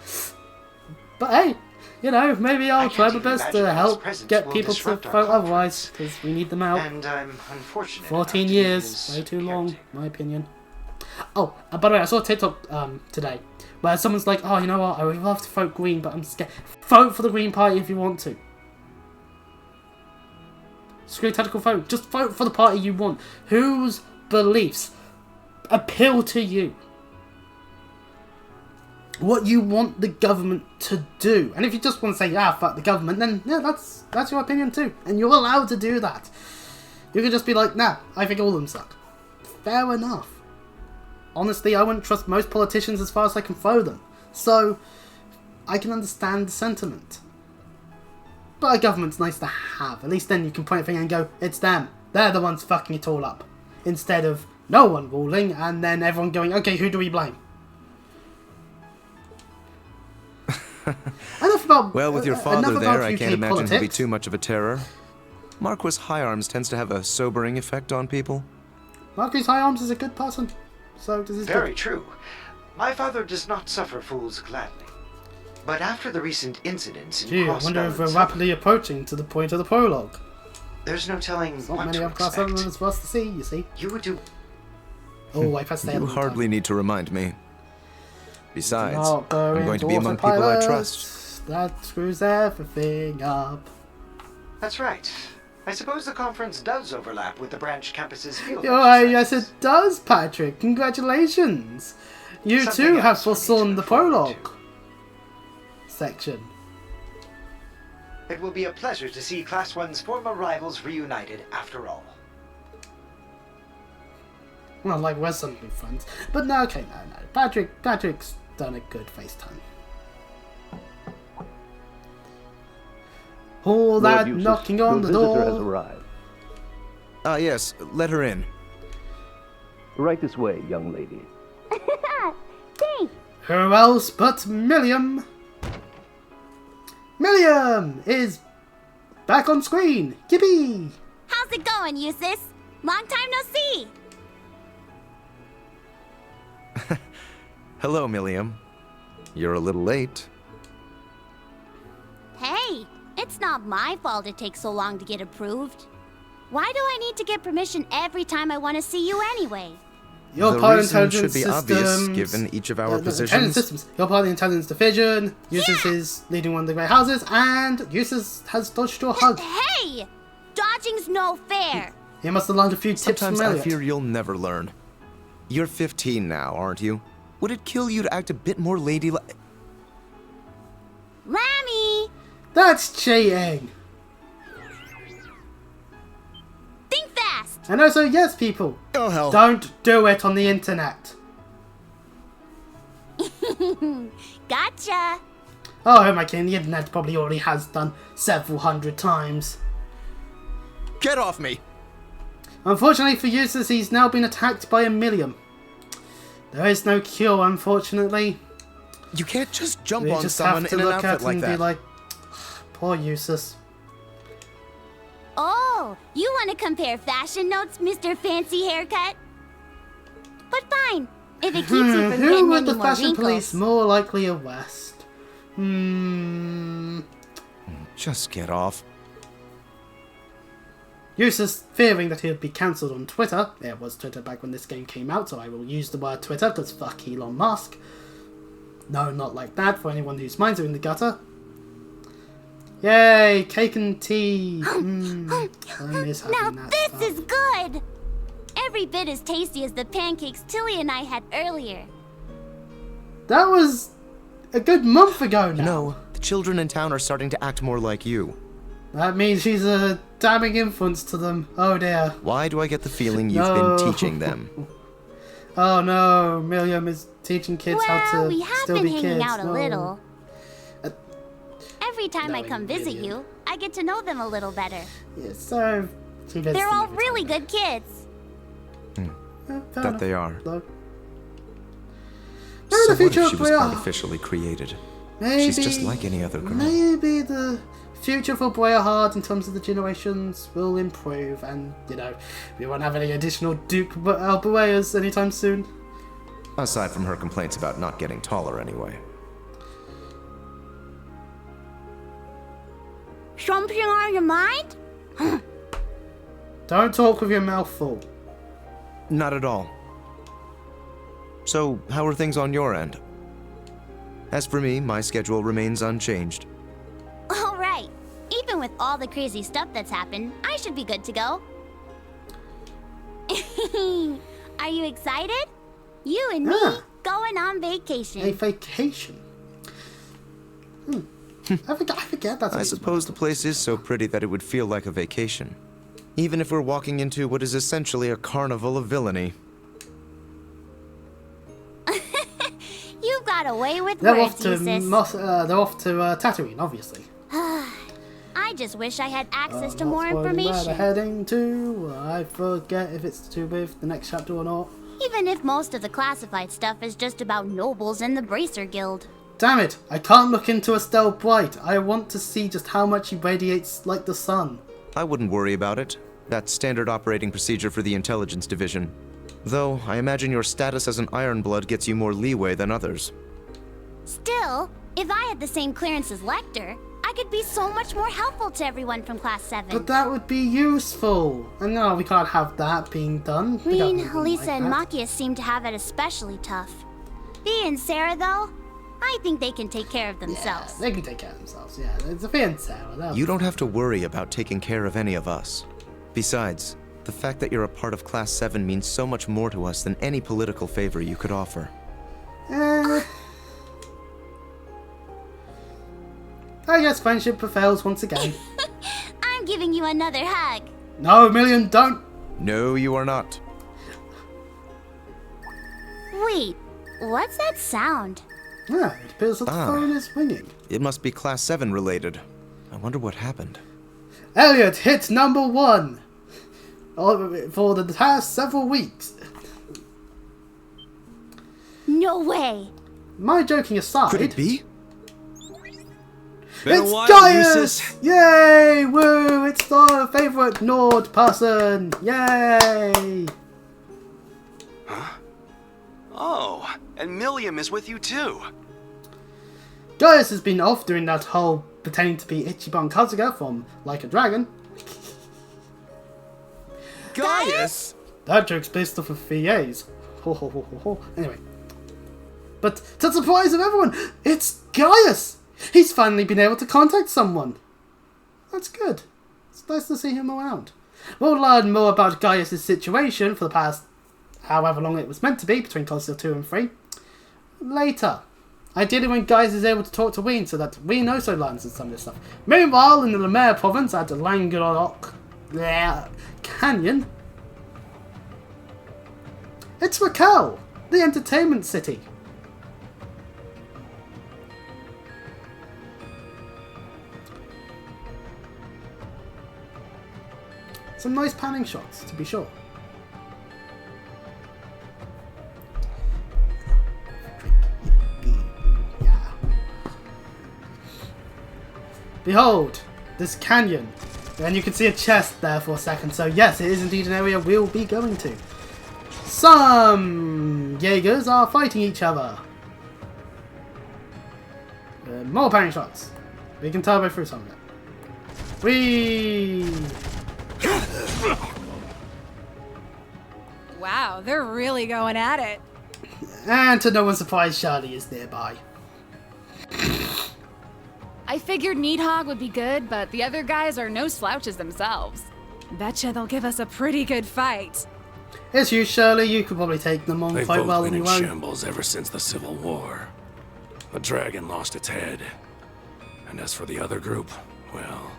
but hey, you know, maybe I'll try my best to help get people to vote otherwise, because we need them out. And I'm unfortunate. 14 years, way too long, my opinion. Oh, by the way, I saw a TikTok today, where someone's like, oh, you know what, I would love to vote Green, but I'm scared. Vote for the Green Party if you want to. Screw tactical vote, just vote for the party you want. Whose beliefs appeal to you? What you want the government to do. And if you just want to say, ah, fuck the government, then yeah, that's your opinion too. And you're allowed to do that. You can just be like, nah, I think all of them suck. Fair enough. Honestly, I wouldn't trust most politicians as far as I can throw them. So, I can understand the sentiment. But a government's nice to have. At least then you can point a finger and go, it's them. They're the ones fucking it all up. Instead of no one ruling and then everyone going, okay, who do we blame? Enough about, well, with your father there, I can't imagine politics. he'll be too much of a terror. Marquis Higharms tends to have a sobering effect on people. Marquis Higharms is a good person. So does his Very true. My father does not suffer fools gladly. But after the recent incidents in Gee, I wonder if we're rapidly approaching to the point of the prologue. There's no telling There's not what many to of us for us to see, you see. You would do... Oh, I pressed You hardly need to remind me. Besides, I'm going to be among people I trust. That screws everything up. That's right. I suppose the conference does overlap with the branch campus's field. Yes, it does, Patrick. Congratulations. You too have foresawn the prologue section. It will be a pleasure to see Class 1's former rivals reunited after all. Well, like we're suddenly friends. But no, okay, no. Patrick's done a good FaceTime. All that knocking on the door. Has arrived. Yes, let her in. Right this way, young lady. Thanks. Who else but Milliam? Milliam is back on screen. Yippee! How's it going, Eustace? Long time no see. Hello, Milliam. You're a little late. Hey, it's not my fault it takes so long to get approved. Why do I need to get permission every time I want to see you anyway? You're The part of reason intelligence should be systems. obvious, given each of our Intelligence positions. systems. You're part of the intelligence division. Eustace is leading one of the great houses, and Eustace has dodged your hug. Hey! Dodging's no fair. He must have learned a few tips Sometimes from I Elliot. fear you'll never learn. You're 15 now, aren't you? Would it kill you to act a bit more ladylike? Lammy! That's cheating! Think fast! And also, yes, people, oh hell, don't do it on the internet. Gotcha! Oh my king, the internet probably already has done several hundred times. Get off me! Unfortunately for Eustace, he's now been attacked by a million. There is no cure, unfortunately. You can't just jump We on just someone have to in an look at outfit him like and that. be like, poor Eustace. Oh, you want to compare fashion notes, Mr. Fancy Haircut? But fine, if it keeps you from Who getting would any the more fashion wrinkles. police more likely arrest? Just get off. Eustace, fearing that he would be cancelled on Twitter, it was Twitter back when this game came out, so I will use the word Twitter because fuck Elon Musk. No, not like that, for anyone whose minds are in the gutter. Yay, cake and tea. I miss having Now that this stuff. is good! Every bit as tasty as the pancakes Tilly and I had earlier. That was a good month ago now. You know, the children in town are starting to act more like you. That means she's a damning influence to them. Oh dear. Why do I get the feeling you've been teaching them? Oh no, Miriam is teaching kids how to we have still been be hanging kids. out a No. little. Every time I knowing come visit Miriam. you, I get to know them a little better. Yeah, so she They're all really good kids. That they are. Look. So the what future if she of was Bria- artificially created? Maybe, She's just like any other girl. Maybe the future for Boyahard in terms of the generations will improve, and you know, we won't have any additional Duke Albueas anytime soon. Aside from her complaints about not getting taller anyway. Something on your mind? Don't talk with your mouth full. Not at all. So, how are things on your end? As for me, my schedule remains unchanged. All right. Even with all the crazy stuff that's happened, I should be good to go. Are you excited? You and me going on vacation. A vacation. I forget that's. I suppose the place is so pretty that it would feel like a vacation. Even if we're walking into what is essentially a carnival of villainy. You've got away with They're words, off to Eustace. they're off to Tatooine, obviously. I just wish I had access to Not more spoiling where they're information. heading to. I forget if it's to do with the next chapter or not. Even if most of the classified stuff is just about nobles and the Bracer Guild. Damn it! I can't look into Estelle Bright. I want to see just how much he radiates like the sun. I wouldn't worry about it. That's standard operating procedure for the intelligence division. Though, I imagine your status as an Ironblood gets you more leeway than others. Still, if I had the same clearance as Lecter, I could be so much more helpful to everyone from Class 7. But that would be useful. And no, we can't have that being done. The Reen, government wouldn't Lisa, like and that. Machias seem to have it especially tough. Bea and Sarah, though, I think they can take care of themselves. They can take care of themselves, yeah. It's a fan Sarah. You don't have to worry about taking care of any of us. Besides, the fact that you're a part of Class 7 means so much more to us than any political favor you could offer. I guess friendship prevails once again. I'm giving you another hug. No, Million, don't! No, you are not. Wait, what's that sound? Yeah, it appears that the phone is ringing. It must be Class 7 related. I wonder what happened. Elliot hit #1 for the past several weeks. No way. My joking aside. Could it be? Been a It's while, Gaius! Eustace. Yay! Woo! It's our favourite Nord person! Yay! Oh, and Milliam is with you too. Gaius has been off doing that whole pretending to be Ichiban Kazuga from Like a Dragon. Gaius? That joke's based off of VAs. Ho ho ho ho ho. Anyway. But to the surprise of everyone, it's Gaius! He's finally been able to contact someone. That's good. It's nice to see him around. We'll learn more about Gaius' situation for the past however long it was meant to be, between Console 2 and 3, later. Ideally when Gaius is able to talk to Ween, so that Ween also learns some of this stuff. Meanwhile, in the Lemaire province at the Languedoc Canyon, it's Raquel, the entertainment city. Some nice panning shots, to be sure. Behold, this canyon. And you can see a chest there for a second. So yes, it is indeed an area we'll be going to. Some Jaegers are fighting each other. More panning shots. We can turbo through some of it. Whee! Wow, they're really going at it. And to no one's surprise, Charlie is nearby. I figured Needhog would be good, but the other guys are no slouches themselves. Betcha they'll give us a pretty good fight. It's you, Shirley. You could probably take them on They've quite both well been in anyway. shambles ever since the Civil War. The dragon lost its head. And as for the other group, well...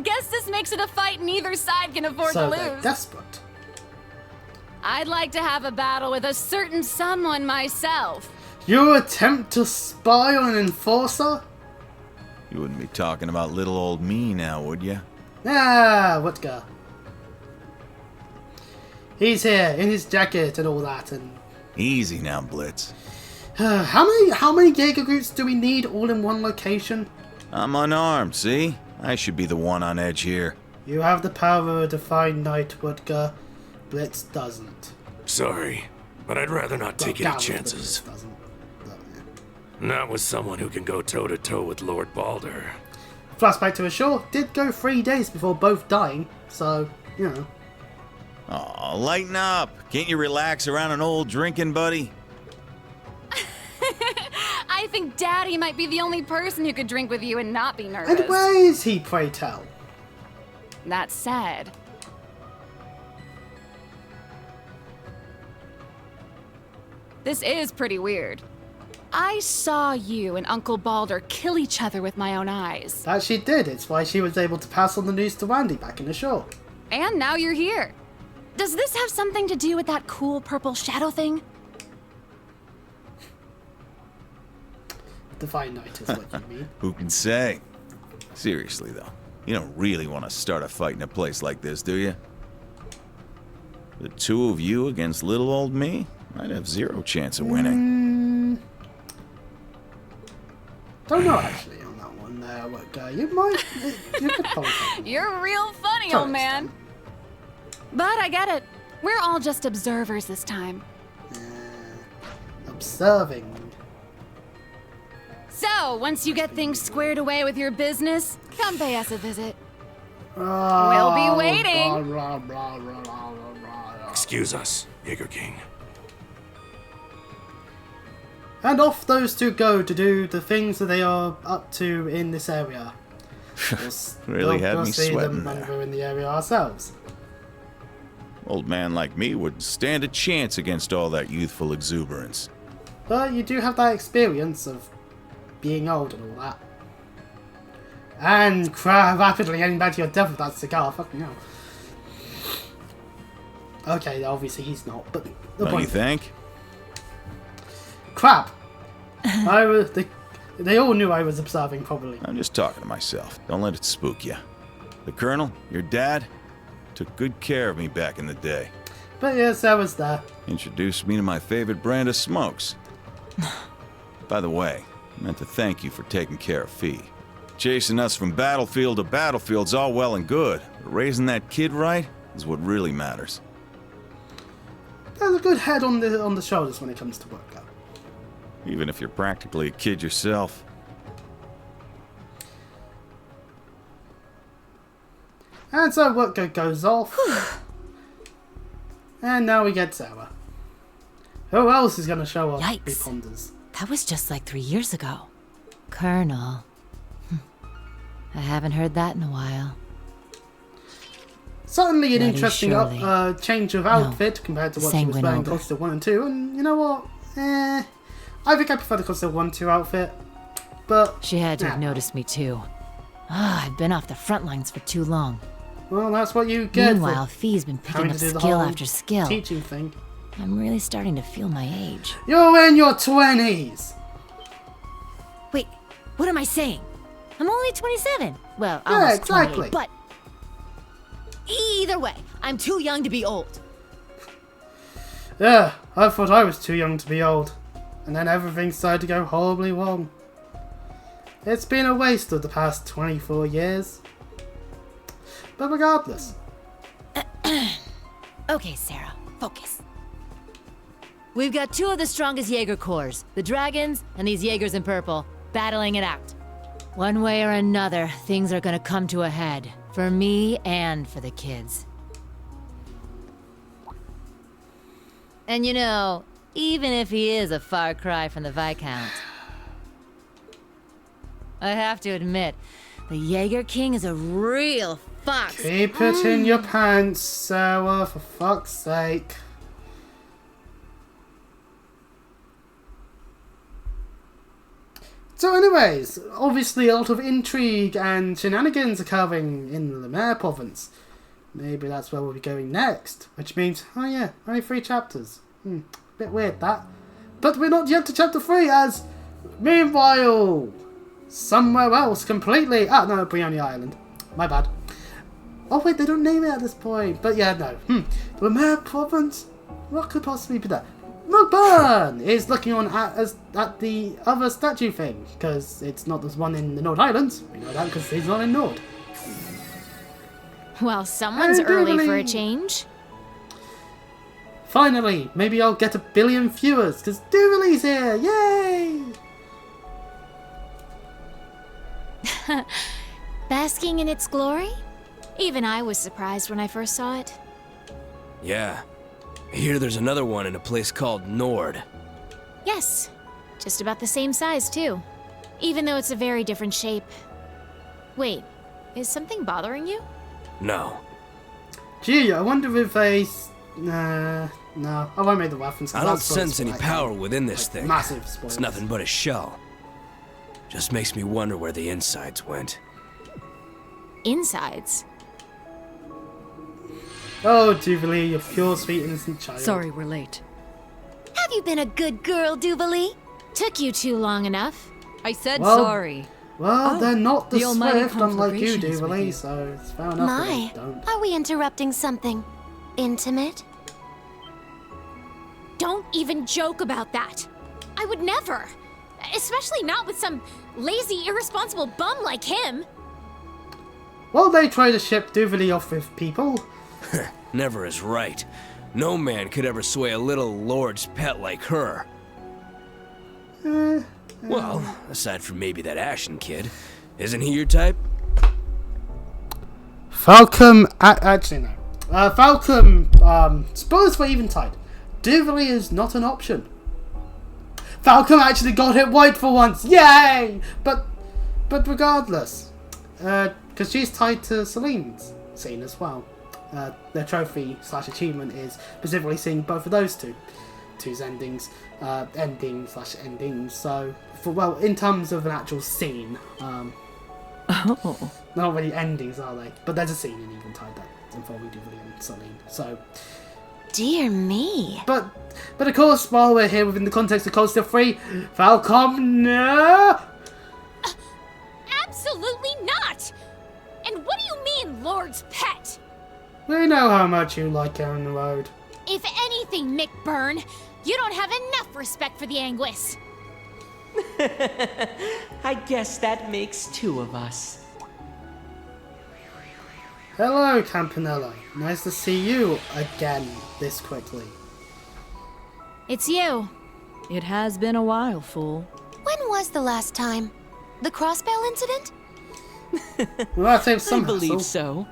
Guess this makes it a fight neither side can afford So to they're lose. desperate. I'd like to have a battle with a certain someone myself. You attempt to spy on an enforcer? You wouldn't be talking about little old me now, would you? Ah, what guy? He's here in his jacket and all that, and Easy now, Blitz. how many Jaeger groups do we need all in one location? I'm unarmed, see? I should be the one on edge here. You have the power of a divine knight, Woodgar. Blitz doesn't. Sorry, but I'd rather not take any chances. Not with someone who can go toe-to-toe with Lord Balder. Flashback to Ashore did go 3 days before both dying, so, you know. Aw, lighten up. Can't you relax around an old drinking buddy? I think Daddy might be the only person who could drink with you and not be nervous. And where is he, pray tell? That said, this is pretty weird. I saw you and Uncle Balder kill each other with my own eyes. That she did. It's why she was able to pass on the news to Randy back in Ashore. And now you're here. Does this have something to do with that cool purple shadow thing? Divine Knight is what you mean. Who can say? Seriously, though, you don't really want to start a fight in a place like this, do you? The two of you against little old me? I'd have zero chance of winning. Don't know, actually, on that one there, what guy. You might... you could probably... You're real funny, To old an man. But I get it. We're all just observers this time. Observing. So, once you get things squared away with your business, come pay us a visit. Oh, We'll be waiting. blah, blah, blah, blah, blah, blah. Excuse us, Jaeger King. And off those two go to do the things that they are up to in this area. Really had me see sweating them when there. we're in the area ourselves. Old man like me wouldn't stand a chance against all that youthful exuberance. But you do have that experience of being old and all that. And rapidly getting back to your death with that cigar. Fucking hell. Okay, obviously he's not, but the Don't point. you think? Crap. They all knew I was observing, probably. I'm just talking to myself. Don't let it spook you. The Colonel, your dad, took good care of me back in the day. But yes, I was there. Introduced me to my favorite brand of smokes. By the way, I meant to thank you for taking care of Fee. Chasing us from battlefield to battlefield's all well and good, but raising that kid right is what really matters. There's a good head on the shoulders when it comes to work, though. Even if you're practically a kid yourself. And so work goes off. And now we get Sarah. Who else is going to show up? Yikes. Big ponders. That was just like 3 years ago. Colonel. I haven't heard that in a while. Certainly an Bloody interesting Shirley. change of outfit compared to what she was Sanguine wearing in ogre. Costa 1 and 2, and you know what? I think I prefer the Costa 1 2 outfit, but... She had to have noticed me too. I've been off the front lines for too long. Well, that's what you get. Meanwhile, Fee's been picking having up to do the skill whole after skill. teaching thing. I'm really starting to feel my age. You're in your 20s! Wait, what am I saying? I'm only 27. Well, Yeah, almost exactly. 28, but either way, I'm too young to be old. Yeah, I thought I was too young to be old. And then everything started to go horribly wrong. It's been a waste of the past 24 years. But regardless. Okay, Sarah, focus. We've got two of the strongest Jaeger corps, the Dragons and these Jaegers in purple, battling it out. One way or another, things are gonna come to a head. For me and for the kids. And you know, even if he is a far cry from the Viscount, I have to admit, the Jaeger King is a real fox. Keep it in your pants, Sarah, for fuck's sake. So anyways, obviously a lot of intrigue and shenanigans occurring in the Lemaire province. Maybe that's where we'll be going next. Which means, oh yeah, only 3 chapters. Bit weird that. But we're not yet to chapter 3 as, meanwhile, somewhere else completely. Ah, no, Brioni Island. My bad. Oh wait, they don't name it at this point. But yeah, no. The Lemaire province? What could possibly be that? Mcburn is looking on at the other statue thing, because it's not the one in the Nord Islands. We know that because he's not in Nord. Well, someone's early for a change. Finally, maybe I'll get 1 billion viewers, because Dooley's here! Yay! Basking in its glory? Even I was surprised when I first saw it. Yeah. I hear there's another one in a place called Nord. Yes, just about the same size, too. Even though it's a very different shape. Wait, is something bothering you? No. Gee, I wonder if they... no, I won't make the reference. I don't sense any power within this thing. Massive spoilers. It's nothing but a shell. Just makes me wonder where the insides went. Insides? Oh, Jubilee, you pure, sweet, innocent child. Sorry we're late. Have you been a good girl, Jubilee? Took you too long enough. I said Well, sorry. Well, they're not the almighty Swift, unlike you, conflagration is with Jubilee, you. so it's fair enough that My, they don't. are we interrupting something intimate? Don't even joke about that. I would never. Especially not with some lazy, irresponsible bum like him. Well, they try to ship Jubilee off with people. Never is right. No man could ever sway a little lord's pet like her. Well, aside from maybe that Ashen kid. Isn't he your type? Falcom, actually no. Falcom, spoilers for Eventide. Jubilee is not an option. Falcom actually got it right for once, yay! But regardless, because she's tied to Celine's scene as well. Their trophy / achievement is specifically seeing both of those two's endings, endings. So, in terms of an actual scene, not really endings, are they? But there's a scene in Eventide that's involving Jubilee and Celine. So, Dear me. but of course, while we're here within the context of Costa 3, Falcom, no. Absolutely not! And what do you mean, Lord's pet? We know how much you like her on the road. If anything, Mcburn, you don't have enough respect for the Anguis. I guess that makes 2 of us. Hello, Campaella. Nice to see you again this quickly. It's you. It has been a while, fool. When was the last time? The crossbell incident? Well, that saves I some believe hassle. so.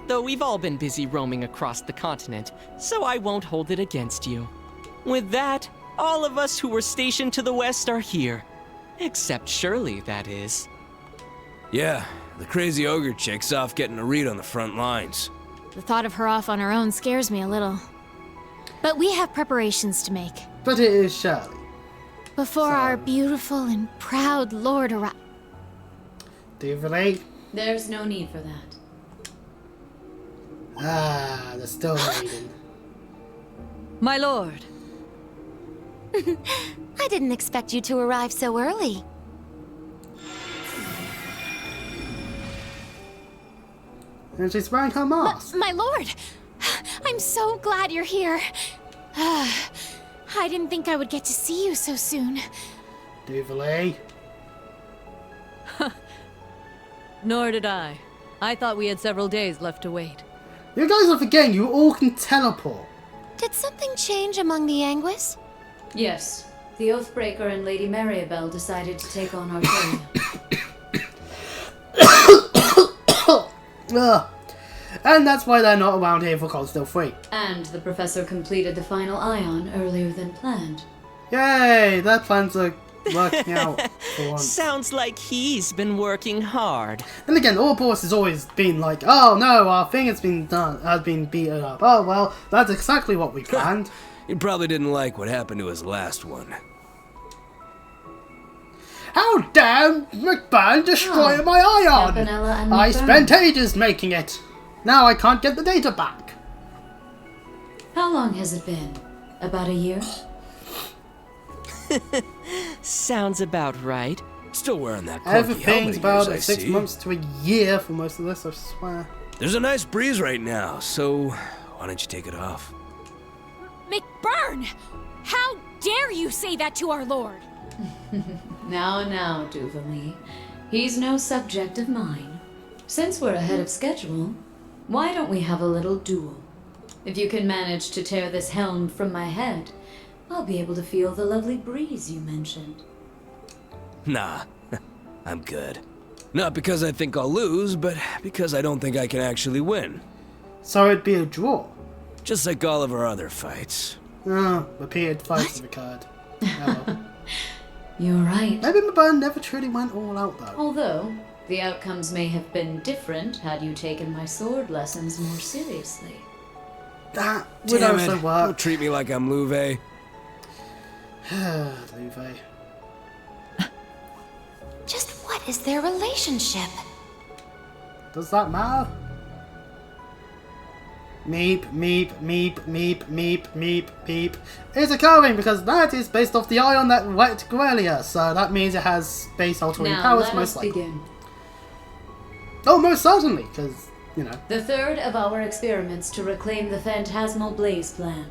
Though we've all been busy roaming across the continent, so I won't hold it against you. With that, all of us who were stationed to the west are here. Except Shirley, that is. Yeah, the crazy ogre chick's off getting a read on the front lines. The thought of her off on her own scares me a little. But we have preparations to make. But it is Shirley. Before our beautiful and proud lord arrives. Do you relate? There's no need for that. Ah, the still maiden. My lord. I didn't expect you to arrive so early. And she's wearing her mask. My lord! I'm so glad you're here. I didn't think I would get to see you so soon. Duvalet. Nor did I. I thought we had several days left to wait. You guys are forgetting you all can teleport. Did something change among the Anguis? Yes. The Oathbreaker and Lady Maribel decided to take on Arcadia. And that's why they're not around here for Cold Steel 3. And the Professor completed the final ion earlier than planned. Yay! Their plans are working out for once. Sounds like he's been working hard. And again, Ouroboros has always been like, oh no, our thing has been beaten up. Oh well, that's exactly what we planned. He probably didn't like what happened to his last one. How dare Mcburn destroy my ion! Campaella and I Mcburn. spent ages making it. Now I can't get the data back. How long has it been? About a year? Sounds about right. Still wearing that clunky Everything's helmet of yours, about I 6 see. months to a year for most of this, I swear. There's a nice breeze right now, so why don't you take it off? McBurn! How dare you say that to our lord? Now, Duvalie. He's no subject of mine. Since we're ahead of schedule, why don't we have a little duel? If you can manage to tear this helm from my head, I'll be able to feel the lovely breeze you mentioned. Nah, I'm good. Not because I think I'll lose, but because I don't think I can actually win. So it'd be a draw. Just like all of our other fights. Oh, repeated fights have occurred. Oh. You're right. Maybe Mcburn never truly went all out though. Although, the outcomes may have been different had you taken my sword lessons more seriously. That would Damn also it. work. Don't treat me like I'm Louvet. Louvet. Just what is their relationship? Does that matter? Meep, meep, meep, meep, meep, meep, meep. It's occurring because that is based off the ion that wrecked Grelia, so that means it has space-altering Now powers let most us likely. begin. Oh, most certainly, because, you know. The third of our experiments to reclaim the Phantasmal Blaze plan.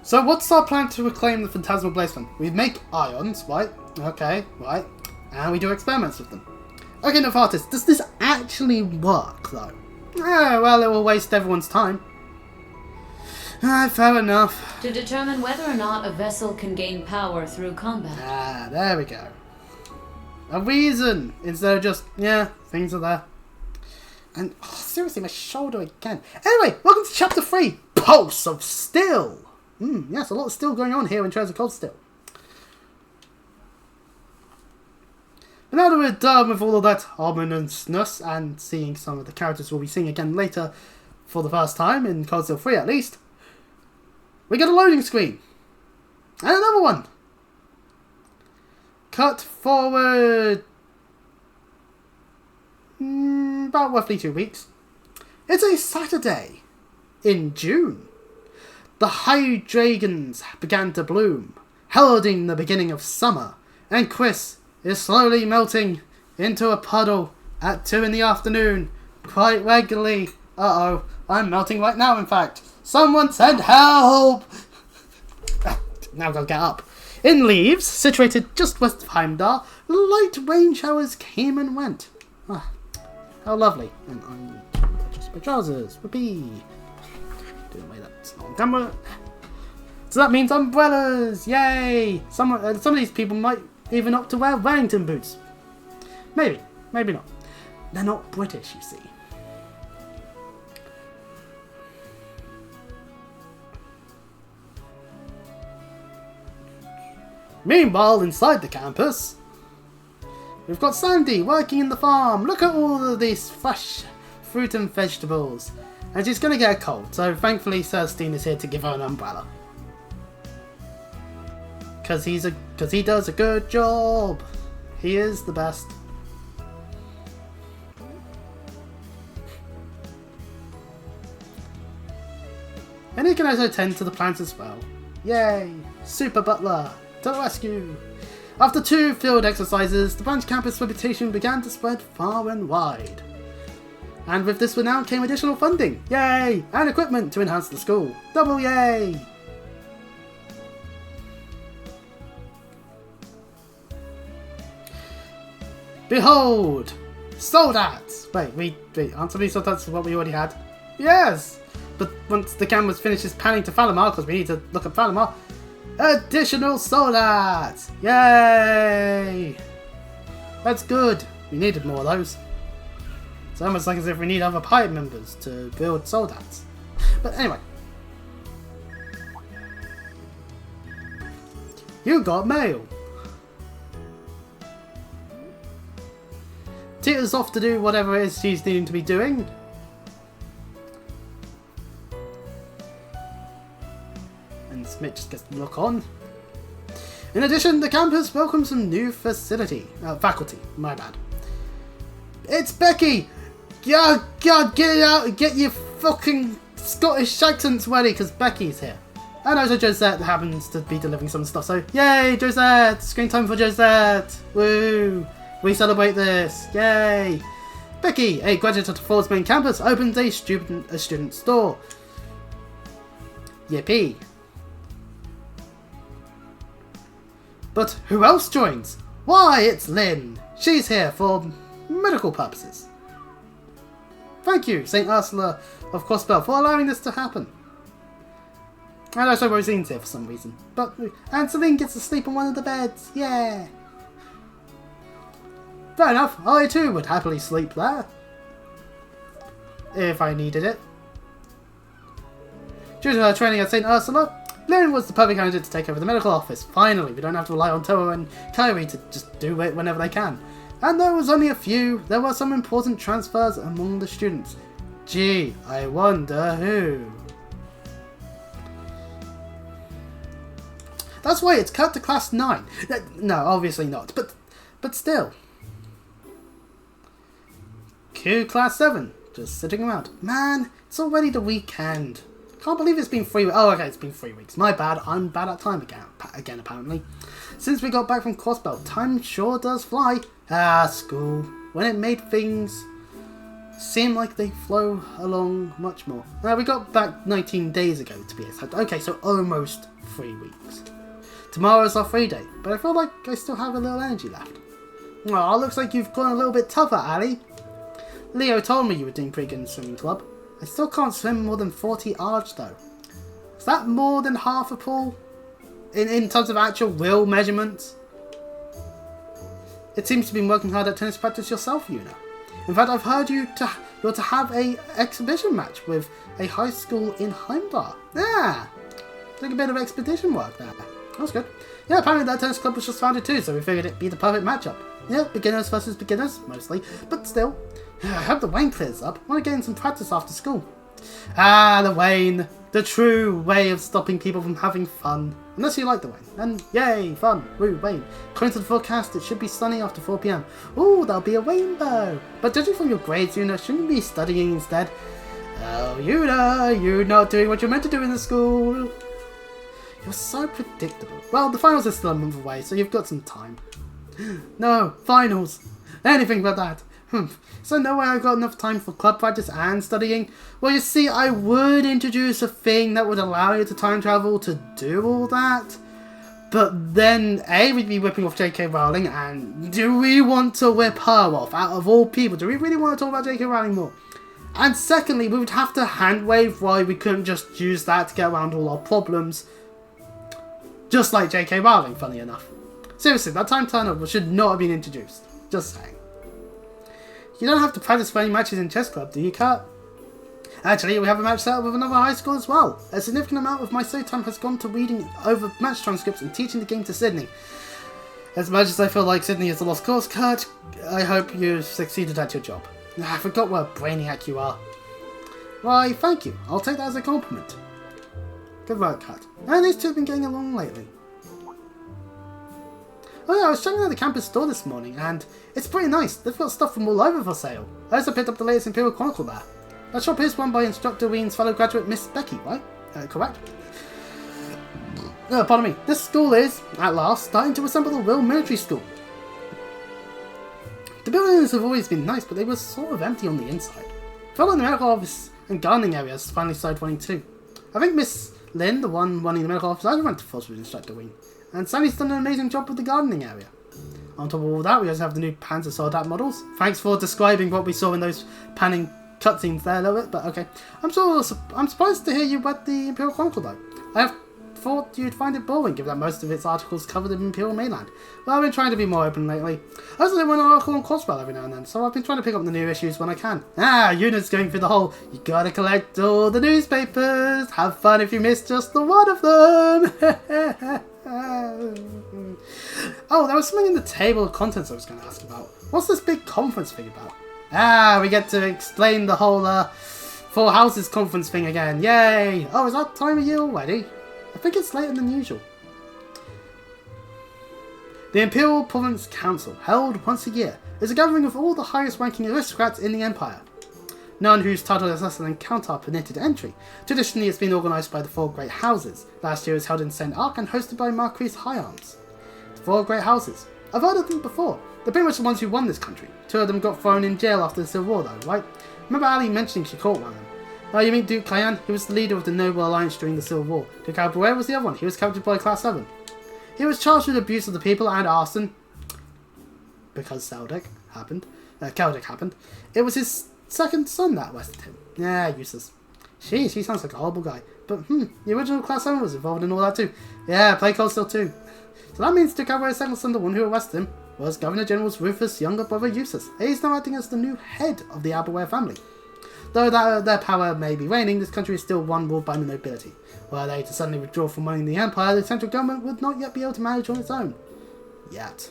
So what's our plan to reclaim the Phantasmal Blaze Plan? We make ions, right? Okay, right. And we do experiments with them. Okay, Novartis, does this actually work, though? Well, it will waste everyone's time. Fair enough. To determine whether or not a vessel can gain power through combat. Ah, there we go. A reason, instead of just, yeah, things are there. And, oh, seriously, my shoulder again. Anyway, welcome to Chapter 3, Pulse of Steel. Yes, a lot of steel going on here in terms of Cold Steel. But now that we're done with all of that ominousness and seeing some of the characters we'll be seeing again later for the first time, in Cold Steel 3 at least, we get a loading screen. And another one. Cut forward about roughly 2 weeks. It's a Saturday in June. The high dragons began to bloom, heralding the beginning of summer, and Chris is slowly melting into a puddle at 2 in the afternoon, quite regularly. Uh-oh, I'm melting right now, in fact. Someone send help! Now go get up. In Leaves, situated just west of Heimdall, light rain showers came and went. Ah, how lovely. And I'm just my trousers. Whoopee. Doing away that's not on camera. So that means umbrellas! Yay! Some of these people might even opt to wear Wellington boots. Maybe. Maybe not. They're not British, you see. Meanwhile, inside the campus, we've got Sandy working in the farm. Look at all of these fresh fruit and vegetables. And she's gonna get a cold, so thankfully Sir Steen is here to give her an umbrella. Cause he does a good job. He is the best. And he can also tend to the plants as well. Yay! Super Butler! To the rescue! After 2 field exercises, the branch campus reputation began to spread far and wide. And with this renown came additional funding! Yay! And equipment to enhance the school! Double yay! Behold! Soldats! Wait, aren't some of these soldats what we already had? Yes! But once the cameras finishes panning to Falamar, because we need to look at Falamar, additional soldats! Yay! That's good. We needed more of those. It's almost like as if we need other pirate members to build soldats. But anyway. You got mail. Tita's off to do whatever it is she's needing to be doing. And Smith just gets to look on. In addition, the campus welcomes some new faculty, my bad. It's Becky! God, get it out, get your fucking Scottish accents ready, because Becky's here. And also Josette happens to be delivering some stuff, so yay, Josette! Screen time for Josette! Woo! We celebrate this! Yay! Becky, a graduate at Ford's main campus, opens a student store. Yippee! But who else joins? Why, it's Lynn! She's here for medical purposes. Thank you, St. Ursula of Crossbell, for allowing this to happen. And also Rosine's here for some reason. And Celine gets to sleep on one of the beds. Yeah! Fair enough, I too would happily sleep there. If I needed it. Due to her training at St. Ursula, Lynn was the perfect candidate to take over the medical office. Finally, we don't have to rely on Toa and Kyrie to just do it whenever they can. And there was only a few. There were some important transfers among the students. Gee, I wonder who. That's why it's cut to class 9. No, obviously not, but still. Q class 7, just sitting around. Man, it's already the weekend. Can't believe it's been 3 weeks. Oh, okay, it's been 3 weeks. My bad. I'm bad at time again, apparently. Since we got back from Crossbell, time sure does fly. Ah, school. When it made things seem like they flow along much more. We got back 19 days ago, to be exact. Okay, so almost 3 weeks. Tomorrow's our free day, but I feel like I still have a little energy left. Oh, looks like you've gone a little bit tougher, Ali. Leo told me you were doing pretty good in the swimming club. I still can't swim more than 40 arch though. Is that more than half a pool? In terms of actual real measurements? It seems to be working hard at tennis practice yourself, Yuna. In fact, I've heard you're to have a exhibition match with a high school in Heimdall. Yeah, doing a bit of expedition work there. That's good. Yeah, apparently that tennis club was just founded too, so we figured it'd be the perfect matchup. Yeah, beginners versus beginners, mostly, but still. I hope the Wayne clears up. I want to get in some practice after school. Ah, the Wayne. The true way of stopping people from having fun. Unless you like the Wayne. And yay, fun. Woo, Wayne. According to the forecast, it should be sunny after 4 PM. Ooh, there'll be a rainbow. But judging from your grades, Yuna, shouldn't you be studying instead? Oh, Yuna, you're not doing what you're meant to do in the school. You're so predictable. Well, the finals are still a month away, so you've got some time. No, finals. Anything but that. So no way I got enough time for club practice and studying? Well, you see, I would introduce a thing that would allow you to time travel to do all that. But then, A, we'd be whipping off J.K. Rowling, and do we want to whip her off? Out of all people, do we really want to talk about J.K. Rowling more? And secondly, we would have to handwave why we couldn't just use that to get around all our problems. Just like J.K. Rowling, funny enough. Seriously, that time turnover should not have been introduced. Just saying. You don't have to practice for any matches in chess club, do you, Kurt? Actually, we have a match set up with another high school as well. A significant amount of my study time has gone to reading over match transcripts and teaching the game to Sydney. As much as I feel like Sydney is a lost cause, Kurt, I hope you succeeded at your job. I forgot what a brainiac you are. Why, thank you. I'll take that as a compliment. Good work, Kat. And these two have been getting along lately. Oh yeah, I was checking out the campus store this morning, and it's pretty nice. They've got stuff from all over for sale. I also picked up the latest Imperial Chronicle there. That shop is run by Instructor Ween's fellow graduate Miss Becky, right? Correct? Pardon me. This school is, at last, starting to resemble a real military school. The buildings have always been nice, but they were sort of empty on the inside. Felt like the medical office and gardening areas finally started running too. I think Miss Lynn, the one running the medical office, I went to Force with Instructor Ween. And Sandy's done an amazing job with the gardening area. On top of all that, we also have the new Panzer Soldat models. Thanks for describing what we saw in those panning cutscenes there a little bit, but okay. I'm surprised to hear you read the Imperial Chronicle though. I have thought you'd find it boring, given that most of its articles cover the Imperial mainland. Well, I've been trying to be more open lately. I also do an article on Crossbell every now and then, so I've been trying to pick up the new issues when I can. Eunice's going through the whole, you gotta collect all the newspapers, have fun if you miss just the one of them. Oh, there was something in the table of contents I was going to ask about. What's this big conference thing about? We get to explain the whole Four Houses conference thing again. Yay! Oh, is that time of year already? I think it's later than usual. The Imperial Province Council, held once a year, is a gathering of all the highest ranking aristocrats in the Empire. None whose title is less than Count are permitted entry. Traditionally, it's been organised by the Four Great Houses. Last year it was held in St. Ark and hosted by Marquis High Arms. The Four Great Houses. I've heard of them before. They're pretty much the ones who won this country. Two of them got thrown in jail after the Civil War though, right? Remember Ali mentioning she caught one of them. Oh, you mean Duke Cayenne? He was the leader of the Noble Alliance during the Civil War. Duke Albuquerque was the other one. He was captured by Class 7. He was charged with abuse of the people and arson. Because Keldek happened. It was his second son that arrested him. Yeah, useless. She sounds like a horrible guy. But, the original Class 7 was involved in all that too. Yeah, play cold still too. So that means Duke Albuquerque's second son, the one who arrested him, was Governor General's Rufus' younger brother Eustace. He's now acting as the new head of the Albuquerque family. Though their power may be waning, this country is still one ruled by the nobility. Were they to suddenly withdraw from running the Empire, the central government would not yet be able to manage on its own. Yet.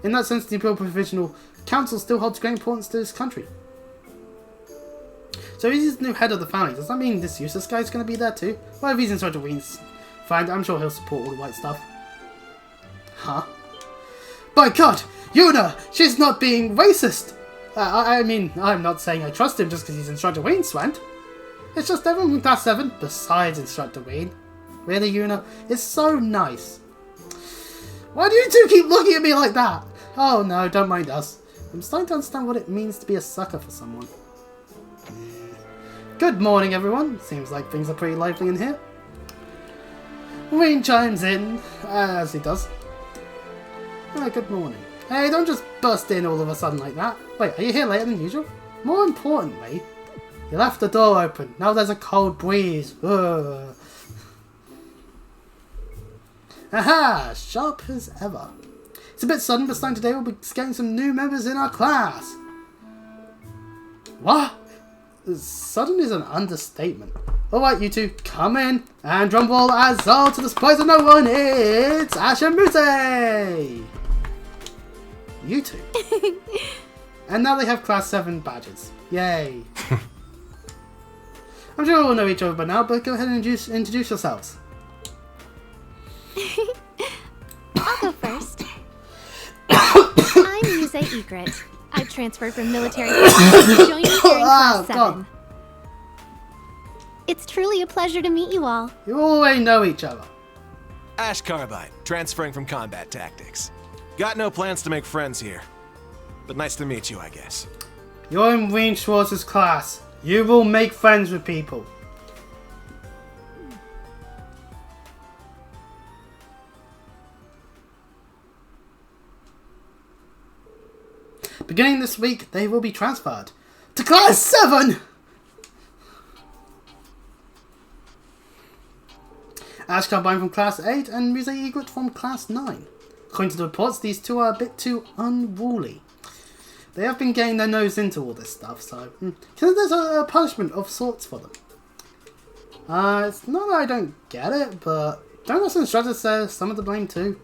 In that sense, the Imperial Provisional Council still holds great importance to this country. So he's the new head of the family. Does that mean this Eustace guy is going to be there too? Well, if he's in charge of Ween's friend, I'm sure he'll support all the right stuff. Huh? By God! Yuna! She's not being racist! I mean, I'm not saying I trust him just because he's Instructor Ween's friend. It's just everyone from Class 7, besides Instructor Ween. Really, Yuna? It's so nice. Why do you two keep looking at me like that? Oh no, don't mind us. I'm starting to understand what it means to be a sucker for someone. Good morning, everyone. Seems like things are pretty lively in here. Ween chimes in, as he does. Good morning. Hey, don't just burst in all of a sudden like that. Wait, are you here later than usual? More importantly, you left the door open. Now there's a cold breeze. Ugh. Aha! Sharp as ever. It's a bit sudden, but starting today we'll be getting some new members in our class. What? Sudden is an understatement. Alright, you two, come in. And drumroll as all to the surprise of no one, it's Ash and Mute! You two. And now they have Class 7 badges. Yay. I'm sure we'll know each other by now, but go ahead and introduce yourselves. I'll go first. I'm Muse Egret. I transferred from military to join you here in Class 7. God. It's truly a pleasure to meet you all. You already know each other. Ash Carbide, transferring from combat tactics. Got no plans to make friends here. But nice to meet you, I guess. You're in Ween Schwartz's class. You will make friends with people. Beginning this week, they will be transferred to Class 7! Ash Carbine from Class 8 and Muse Egret from Class 9. According to the reports, these two are a bit too unruly. They have been getting their nose into all this stuff, so there's a punishment of sorts for them. It's not that I don't get it, but don't also instructors say some of the blame too.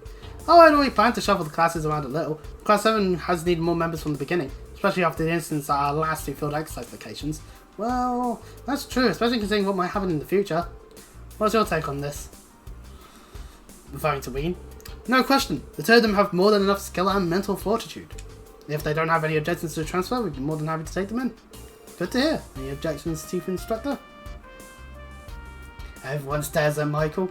Oh, I'd already planned to shuffle the classes around a little. Class 7 has needed more members from the beginning, especially after the incidents at our last two field exercise locations. Well, that's true, especially considering what might happen in the future. What's your take on this? Referring to Ween. No question, the two of them have more than enough skill and mental fortitude. If they don't have any objections to the transfer, we'd be more than happy to take them in. Good to hear. Any objections, Chief Instructor? Everyone stares at Michael.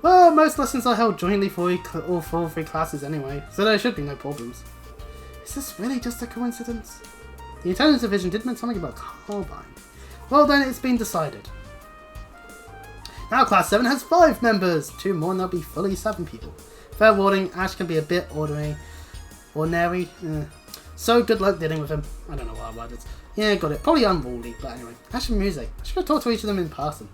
Well, most lessons are held jointly for all 3 classes anyway, so there should be no problems. Is this really just a coincidence? The Intelligence Division did mention something about Carbine. Well then, it's been decided. Now Class 7 has 5 members! 2 more and there'll be fully 7 people. Fair warning, Ash can be a bit ordinary. So good luck dealing with him. I don't know what word it's. Yeah, got it. Probably unruly, but anyway. Ash and Muse. I should go talk to each of them in person.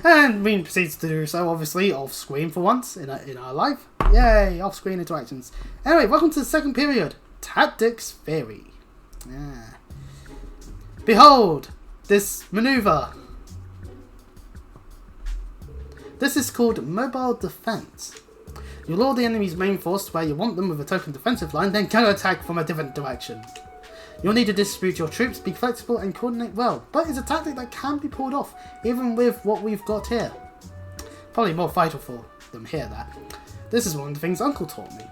And Ween proceeds to do so, obviously, off-screen for once in our life. Yay, off-screen interactions. Anyway, welcome to the second period. Tactics Theory. Yeah. Behold, this maneuver. This is called Mobile Defense. You lure the enemy's main force to where you want them with a token defensive line, then counter-attack from a different direction. You'll need to distribute your troops, be flexible and coordinate well, but it's a tactic that can be pulled off, even with what we've got here. Probably more vital for them here, that. This is one of the things Uncle taught me.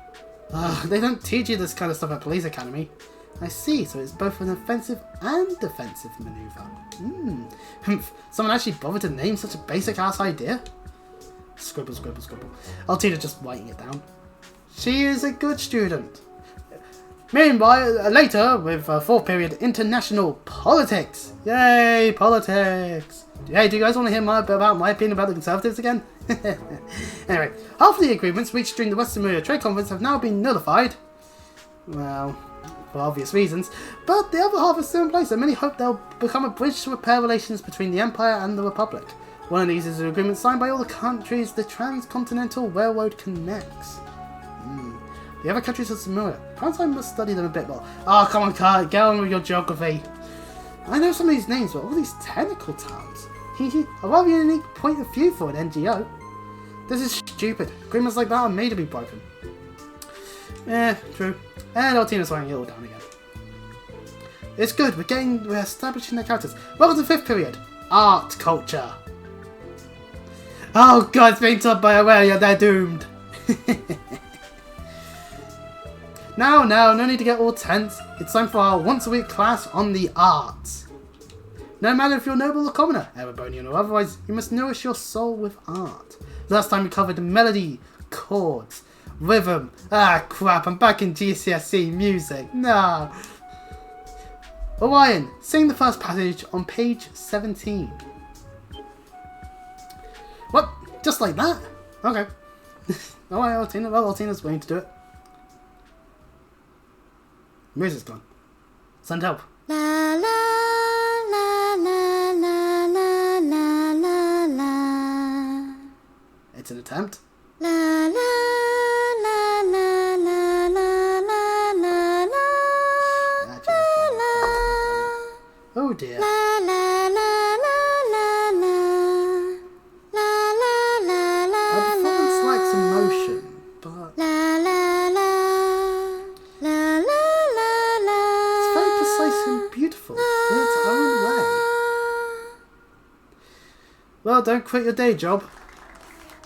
They don't teach you this kind of stuff at Police Academy. I see, so it's both an offensive and defensive maneuver. Someone actually bothered to name such a basic-ass idea? Scribble, scribble, scribble. Altina's just writing it down. She is a good student. Meanwhile, later, with 4th period, International Politics. Yay, politics. Hey, do you guys want to hear about my opinion about the Conservatives again? Anyway, half of the agreements reached during the Western Marine Trade Conference have now been nullified. Well, for obvious reasons. But the other half is still in place, and many hope they'll become a bridge to repair relations between the Empire and the Republic. One of these is an agreement signed by all the countries the Transcontinental Railroad connects. The other countries are similar. Perhaps I must study them a bit more. Oh, come on, Kurt, get on with your geography. I know some of these names, but all these technical terms. A rather unique point of view for an NGO. This is stupid. Agreements like that are made to be broken. Yeah, true. And Altina's writing it all down again. It's good, we're establishing their characters. Welcome to 5th period. Art culture. Oh god, it's being taught by Aurelia, they're doomed. Now, no need to get all tense. It's time for our once-a-week class on the arts. No matter if you're noble or commoner, Erebonian or otherwise, you must nourish your soul with art. Last time we covered melody, chords, rhythm. Ah, crap, I'm back in GCSE music. No. Orion, sing the first passage on page 17. What? Just like that? Okay. Alright, Altina. Well, Altina's willing to do it. Music's gone. Send help. La la la la la la la la la. It's an attempt. La la la la la la la la la. Oh dear. La la la la la la. La la la la. Our performance lacks emotion, but La la la. La la. It's very precise and beautiful in its own way. Well, don't quit your day job.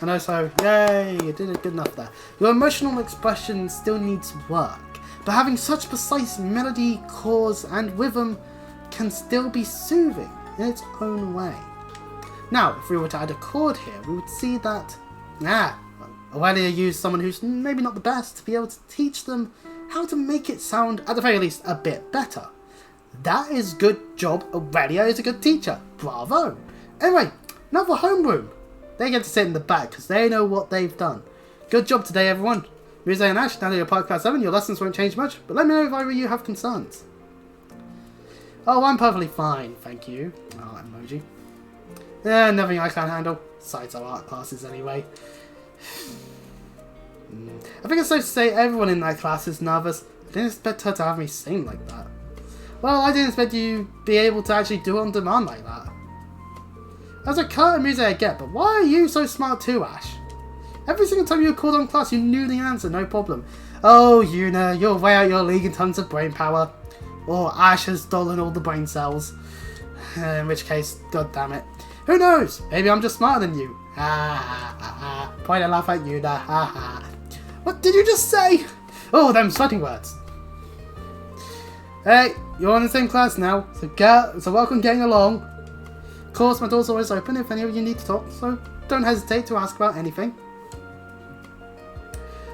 And also, yay, you did it good enough there. Your emotional expression still needs work, but having such precise melody, chords, and rhythm can still be soothing in its own way. Now, if we were to add a chord here, we would see that, Aurelia used someone who's maybe not the best to be able to teach them how to make it sound, at the very least, a bit better. That is good job. Aurelia is a good teacher. Bravo. Anyway, now for homeroom. They get to sit in the back because they know what they've done. Good job today, everyone. Muse and Ash, now that you're part class 7, your lessons won't change much, but let me know if either of you have concerns. Oh, I'm perfectly fine, thank you. Oh, emoji. Nothing I can't handle. Besides our art classes anyway. I think it's safe to say everyone in that class is nervous. I didn't expect her to have me sing like that. Well, I didn't expect you to be able to actually do it on demand like that. That's a Kurt and Muse I get, but why are you so smart too, Ash? Every single time you were called on class, you knew the answer, no problem. Oh, Yuna, you're way out your league in terms of brain power. Or Ash has stolen all the brain cells. In which case, god damn it. Who knows? Maybe I'm just smarter than you. Point a laugh at you there. What did you just say? Oh, them sweating words. Hey, you're in the same class now, so welcome getting along. Of course, my door's always open if any of you need to talk, so don't hesitate to ask about anything.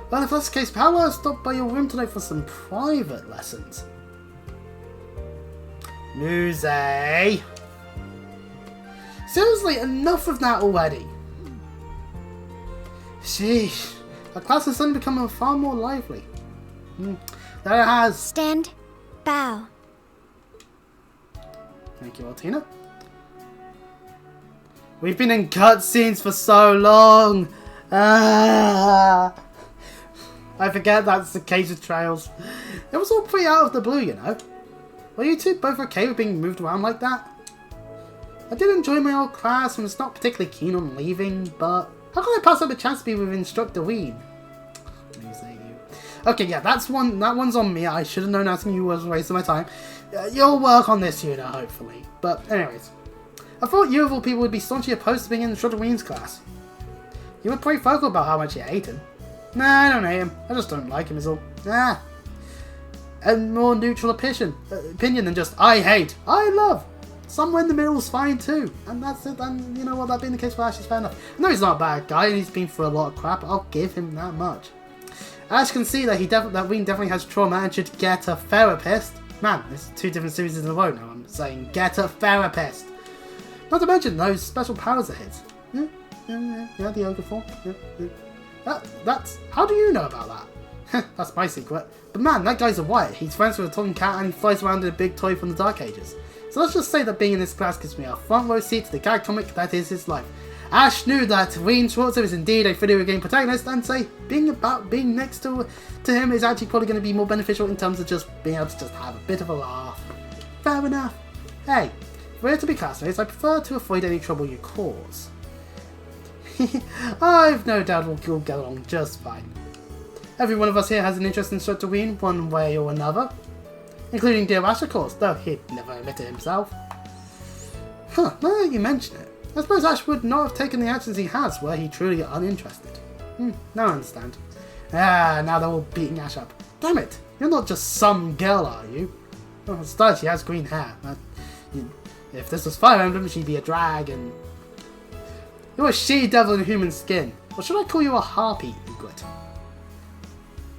Well, if that's the case, how about I stop by your room today for some private lessons? Muse. Seriously, enough of that already. Sheesh. Our class has suddenly become far more lively. There it has. Stand. Bow. Thank you, Altina. We've been in cutscenes for so long. I forget that's the case of Trails. It was all pretty out of the blue, you know. Were you two both okay with being moved around like that? I did enjoy my old class and was not particularly keen on leaving, but how can I pass up a chance to be with Instructor Ween? Okay, yeah, that one's on me. I should have known asking you was a waste of my time. You'll work on this unit, hopefully. But anyways, I thought you of all people would be staunchly opposed to being in Instructor Ween's class. You were pretty vocal about how much you hate him. Nah, I don't hate him. I just don't like him is all. Nah. A more neutral opinion than just I hate, I love. Somewhere in the middle is fine too. And that's it. And you know what, that being the case for Ash is fair enough. I know he's not a bad guy and he's been through a lot of crap. I'll give him that much. Ash can see that that Ween definitely has trauma and should get a therapist. Man, there's 2 different series in a row now. I'm saying get a therapist. Not to mention those special powers of his. Yeah, the ogre form. That's how do you know about that? That's my secret. But man, that guy's a white. He's friends with a talking cat and he flies around in a big toy from the Dark Ages. So let's just say that being in this class gives me a front row seat to the gag comic that is his life. Ash knew that Ween Schwarzer is indeed a video game protagonist, and say being next to him is actually probably going to be more beneficial in terms of just being able to just have a bit of a laugh. Fair enough. Hey, if we're to be classmates, I prefer to avoid any trouble you cause. I've no doubt we'll get along just fine. Every one of us here has an interest in Instructor Ween, one way or another. Including dear Ash, of course, though he'd never admit it himself. Huh, now that you mention it, I suppose Ash would not have taken the actions he has were he truly uninterested. Now I understand. Now they're all beating Ash up. Damn it, you're not just some girl, are you? Well, instead she has green hair. If this was Fire Emblem, she'd be a dragon. You're a she-devil in human skin. Or should I call you a harpy, Egret?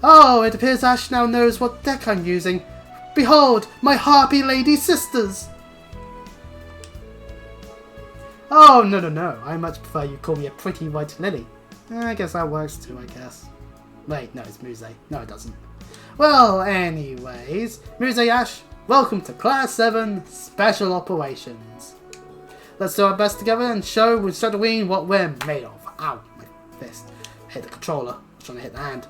Oh, it appears Ash now knows what deck I'm using. Behold, my harpy lady sisters! Oh, no. I much prefer you call me a pretty white lily. I guess that works too, I guess. Wait, no, it's Muse. No, it doesn't. Well, anyways, Muse Ash, welcome to Class 7 Special Operations. Let's do our best together and show with Instructor Ween what we're made of. Ow, my fist. Hit the controller. I was trying to hit the hand.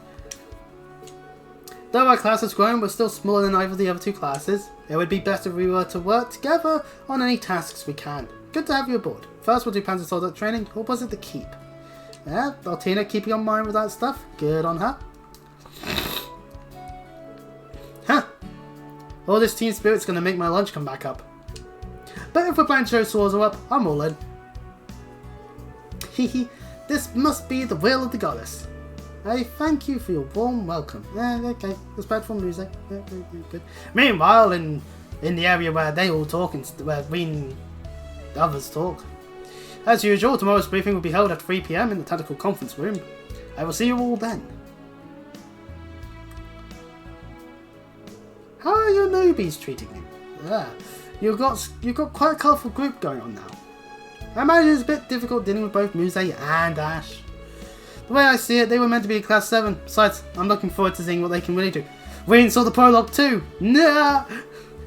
Though our class has grown, we're still smaller than either of the other 2 classes. It would be best if we were to work together on any tasks we can. Good to have you aboard. First, we'll do Panzer Soldat training, or was it the Keep? Yeah, Altina keeping on mind with that stuff. Good on her. Huh. All this team spirit's gonna make my lunch come back up. But if we're planning to show Swords up, I'm all in. Hehe, this must be the will of the goddess. I thank you for your warm welcome. Okay, respectful music. Good. Meanwhile, in the area where they all talk and where we and others talk. As usual, tomorrow's briefing will be held at 3 PM in the tactical conference room. I will see you all then. How are your newbies treating you? Yeah, you've got quite a colourful group going on now. I imagine it's a bit difficult dealing with both Muse and Ash. The way I see it, they were meant to be in Class 7. Besides, I'm looking forward to seeing what they can really do. Ween saw the prologue too! Nah!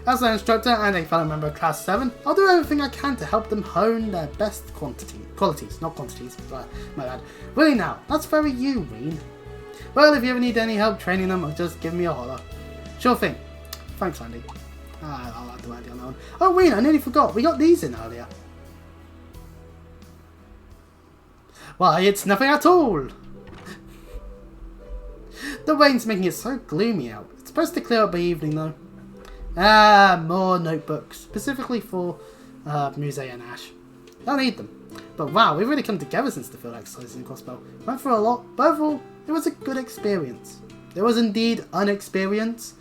As an instructor and a fellow member of Class 7, I'll do everything I can to help them hone their best qualities, not quantities, but my bad. Really now, that's very you, Ween. Well, if you ever need any help training them, just give me a holler. Sure thing. Thanks, Andy. I'll have to Andy on that one. Oh, Ween, I nearly forgot. We got these in earlier. Why, it's nothing at all! The rain's making it so gloomy out. It's supposed to clear up by evening, though. More notebooks, specifically for Muse and Ash. Don't need them. But wow, we've really come together since the field exercises in Crossbell. Went through a lot, but overall, it was a good experience. There was indeed an experience,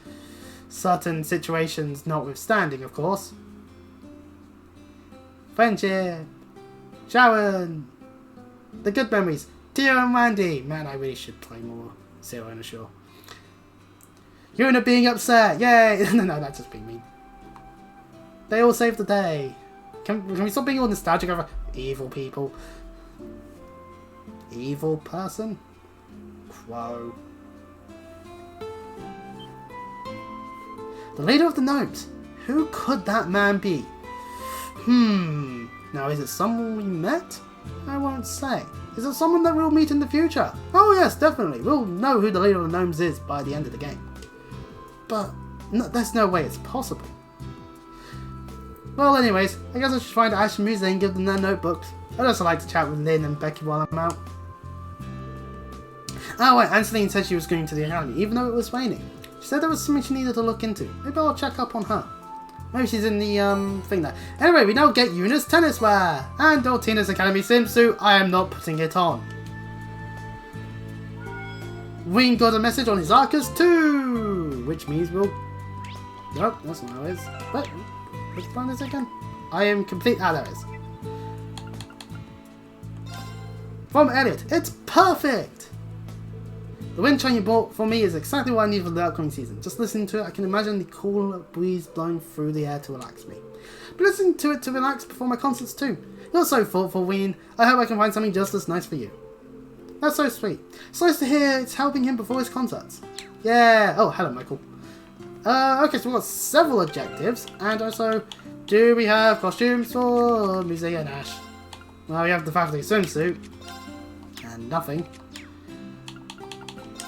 certain situations notwithstanding, of course. Friendship, Sharon, the good memories, Tio and Randy. Man, I really should play more Zero and Ashore. Yuna being upset, yay! No, that's just being mean. They all saved the day. Can we stop being all nostalgic over evil people? Evil person? Crow. The leader of the gnomes. Who could that man be? Now is it someone we met? I won't say. Is it someone that we'll meet in the future? Oh yes, definitely. We'll know who the leader of the gnomes is by the end of the game. But no, there's no way it's possible. Well, anyways, I guess I should find Ash and Muse and give them their notebooks. I'd also like to chat with Lynn and Becky while I'm out. Oh wait, Angeline said she was going to the academy, even though it was raining. She said there was something she needed to look into. Maybe I'll check up on her. Maybe she's in the thing there. Anyway, we now get Yuna's tennis wear and Dortina's academy swimsuit. I am not putting it on. Wayne got a message on his Arcus too, which means we'll... Nope, that's not how it is. What? Which one is it again? I am complete... Ah, there it is. From Elliot, it's perfect! The wind chime you bought for me is exactly what I need for the upcoming season. Just listening to it, I can imagine the cool breeze blowing through the air to relax me. But listening to it to relax before my concerts too. You're so thoughtful, Wayne. I hope I can find something just as nice for you. That's so sweet. It's nice to hear it's helping him before his concerts. Yeah. Oh, hello, Michael. Okay, so we've got several objectives, and also, do we have costumes for Muse and Ash? Well, we have the faculty swimsuit, and nothing.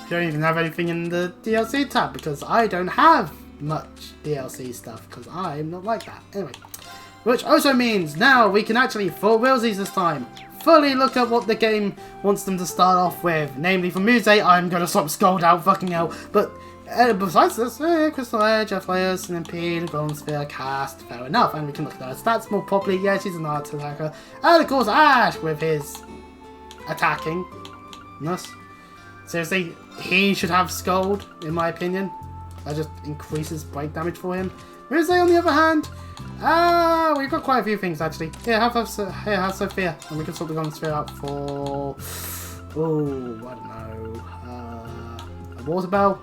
We don't even have anything in the DLC tab, because I don't have much DLC stuff, because I'm not like that. Anyway, which also means now we can actually, for realsies this time, fully look at what the game wants them to start off with. Namely, for Muse, I'm going to stop scold out fucking hell, but... besides this, Crystal Edge, F-Layers, SMP, Golden Sphere, Cast, fair enough, and we can look at her stats more properly. Yeah, she's an art attacker. And of course, Ash with his attacking-ness. Seriously, he should have Scold, in my opinion. That just increases break damage for him. Muse, on the other hand, we've got quite a few things actually. Here, have Sophia, and we can sort the Golden Sphere out for... Oh, I don't know. A Water Bell.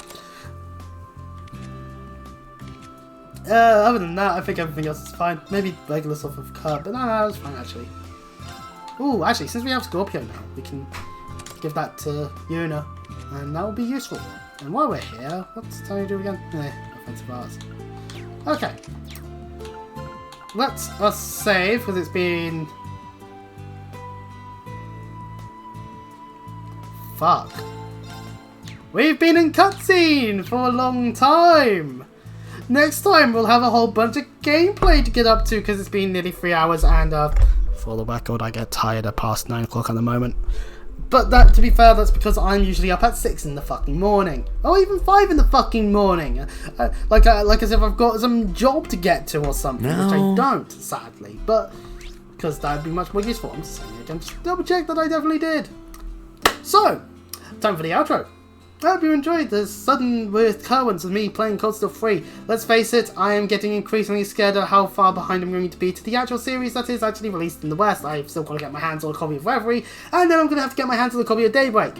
Other than that, I think everything else is fine. Maybe regular stuff with Kurt, but no, it's fine actually. Ooh, actually, since we have Scorpio now, we can give that to Yuna, and that will be useful. And while we're here, what's time to do again? Offensive arts. Okay. Let's save, because it's been... Fuck. We've been in cutscene for a long time! Next time we'll have a whole bunch of gameplay to get up to because it's been nearly 3 hours and for the record I get tired at past 9 o'clock at the moment. But that, to be fair, that's because I'm usually up at 6 in the fucking morning. Or even 5 in the fucking morning. Like as if I've got some job to get to or something, which I don't, sadly. But, because that would be much more useful. I'm just saying it again, just double check that I definitely did. So, time for the outro. I hope you enjoyed the sudden recurrence of me playing COD Stuff 3. Let's face it, I am getting increasingly scared of how far behind I'm going to be to the actual series that is actually released in the West. I've still got to get my hands on a copy of Reverie, and then I'm going to have to get my hands on a copy of Daybreak.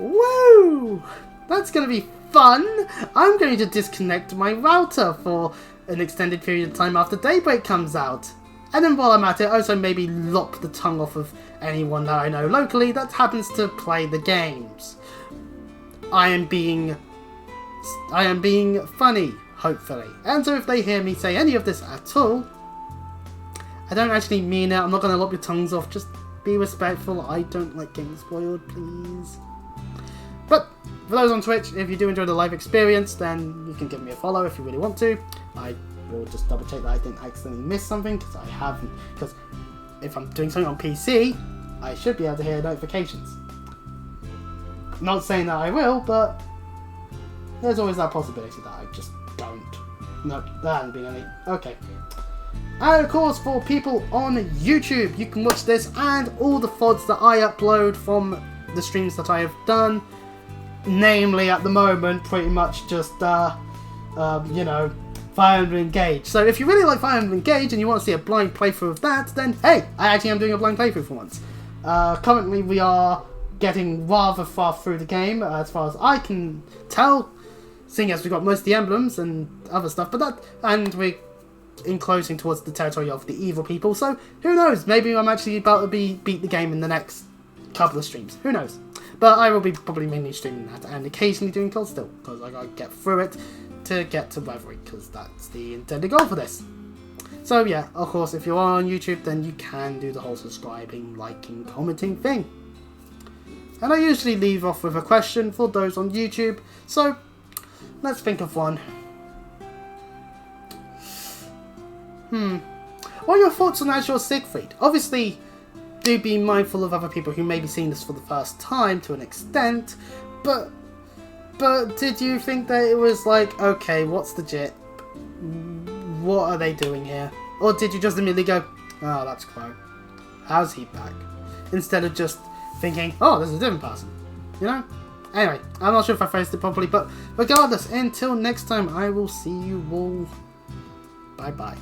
Woo! That's going to be fun! I'm going to disconnect my router for an extended period of time after Daybreak comes out. And then while I'm at it, also maybe lop the tongue off of anyone that I know locally that happens to play the games. I am being funny, hopefully. And so if they hear me say any of this at all, I don't actually mean it. I'm not going to lop your tongues off. Just be respectful. I don't like getting spoiled, please. But for those on Twitch, if you do enjoy the live experience, then you can give me a follow if you really want to. I will just double check that I didn't accidentally miss something, because I haven't. Because if I'm doing something on PC, I should be able to hear notifications. Not saying that I will, but there's always that possibility that I just don't. No, there hasn't been any. Okay. And of course, for people on YouTube, you can watch this and all the VODs that I upload from the streams that I have done. Namely, at the moment, pretty much just, you know, Fire Emblem Engage. So if you really like Fire Emblem Engage and you want to see a blind playthrough of that, then hey, I actually am doing a blind playthrough for once. Currently, we are getting rather far through the game, as far as I can tell, seeing as we've got most of the emblems and other stuff, and we're enclosing towards the territory of the evil people, so who knows, maybe I'm actually about to beat the game in the next couple of streams, who knows. But I will be probably mainly streaming that and occasionally doing Cold Still, because I gotta get through it to get to Reverie, because that's the intended goal for this. So yeah, of course, if you are on YouTube, then you can do the whole subscribing, liking, commenting thing. And I usually leave off with a question for those on YouTube, so let's think of one. What are your thoughts on Azure Siegfried? Obviously, do be mindful of other people who may be seeing this for the first time to an extent, but did you think that it was like, okay, what's the jit? What are they doing here? Or did you just immediately go, oh, that's Crow. How's he back? Instead of just thinking, oh, this is a different person. You know? Anyway, I'm not sure if I phrased it properly, but regardless, until next time, I will see you all. Bye-bye.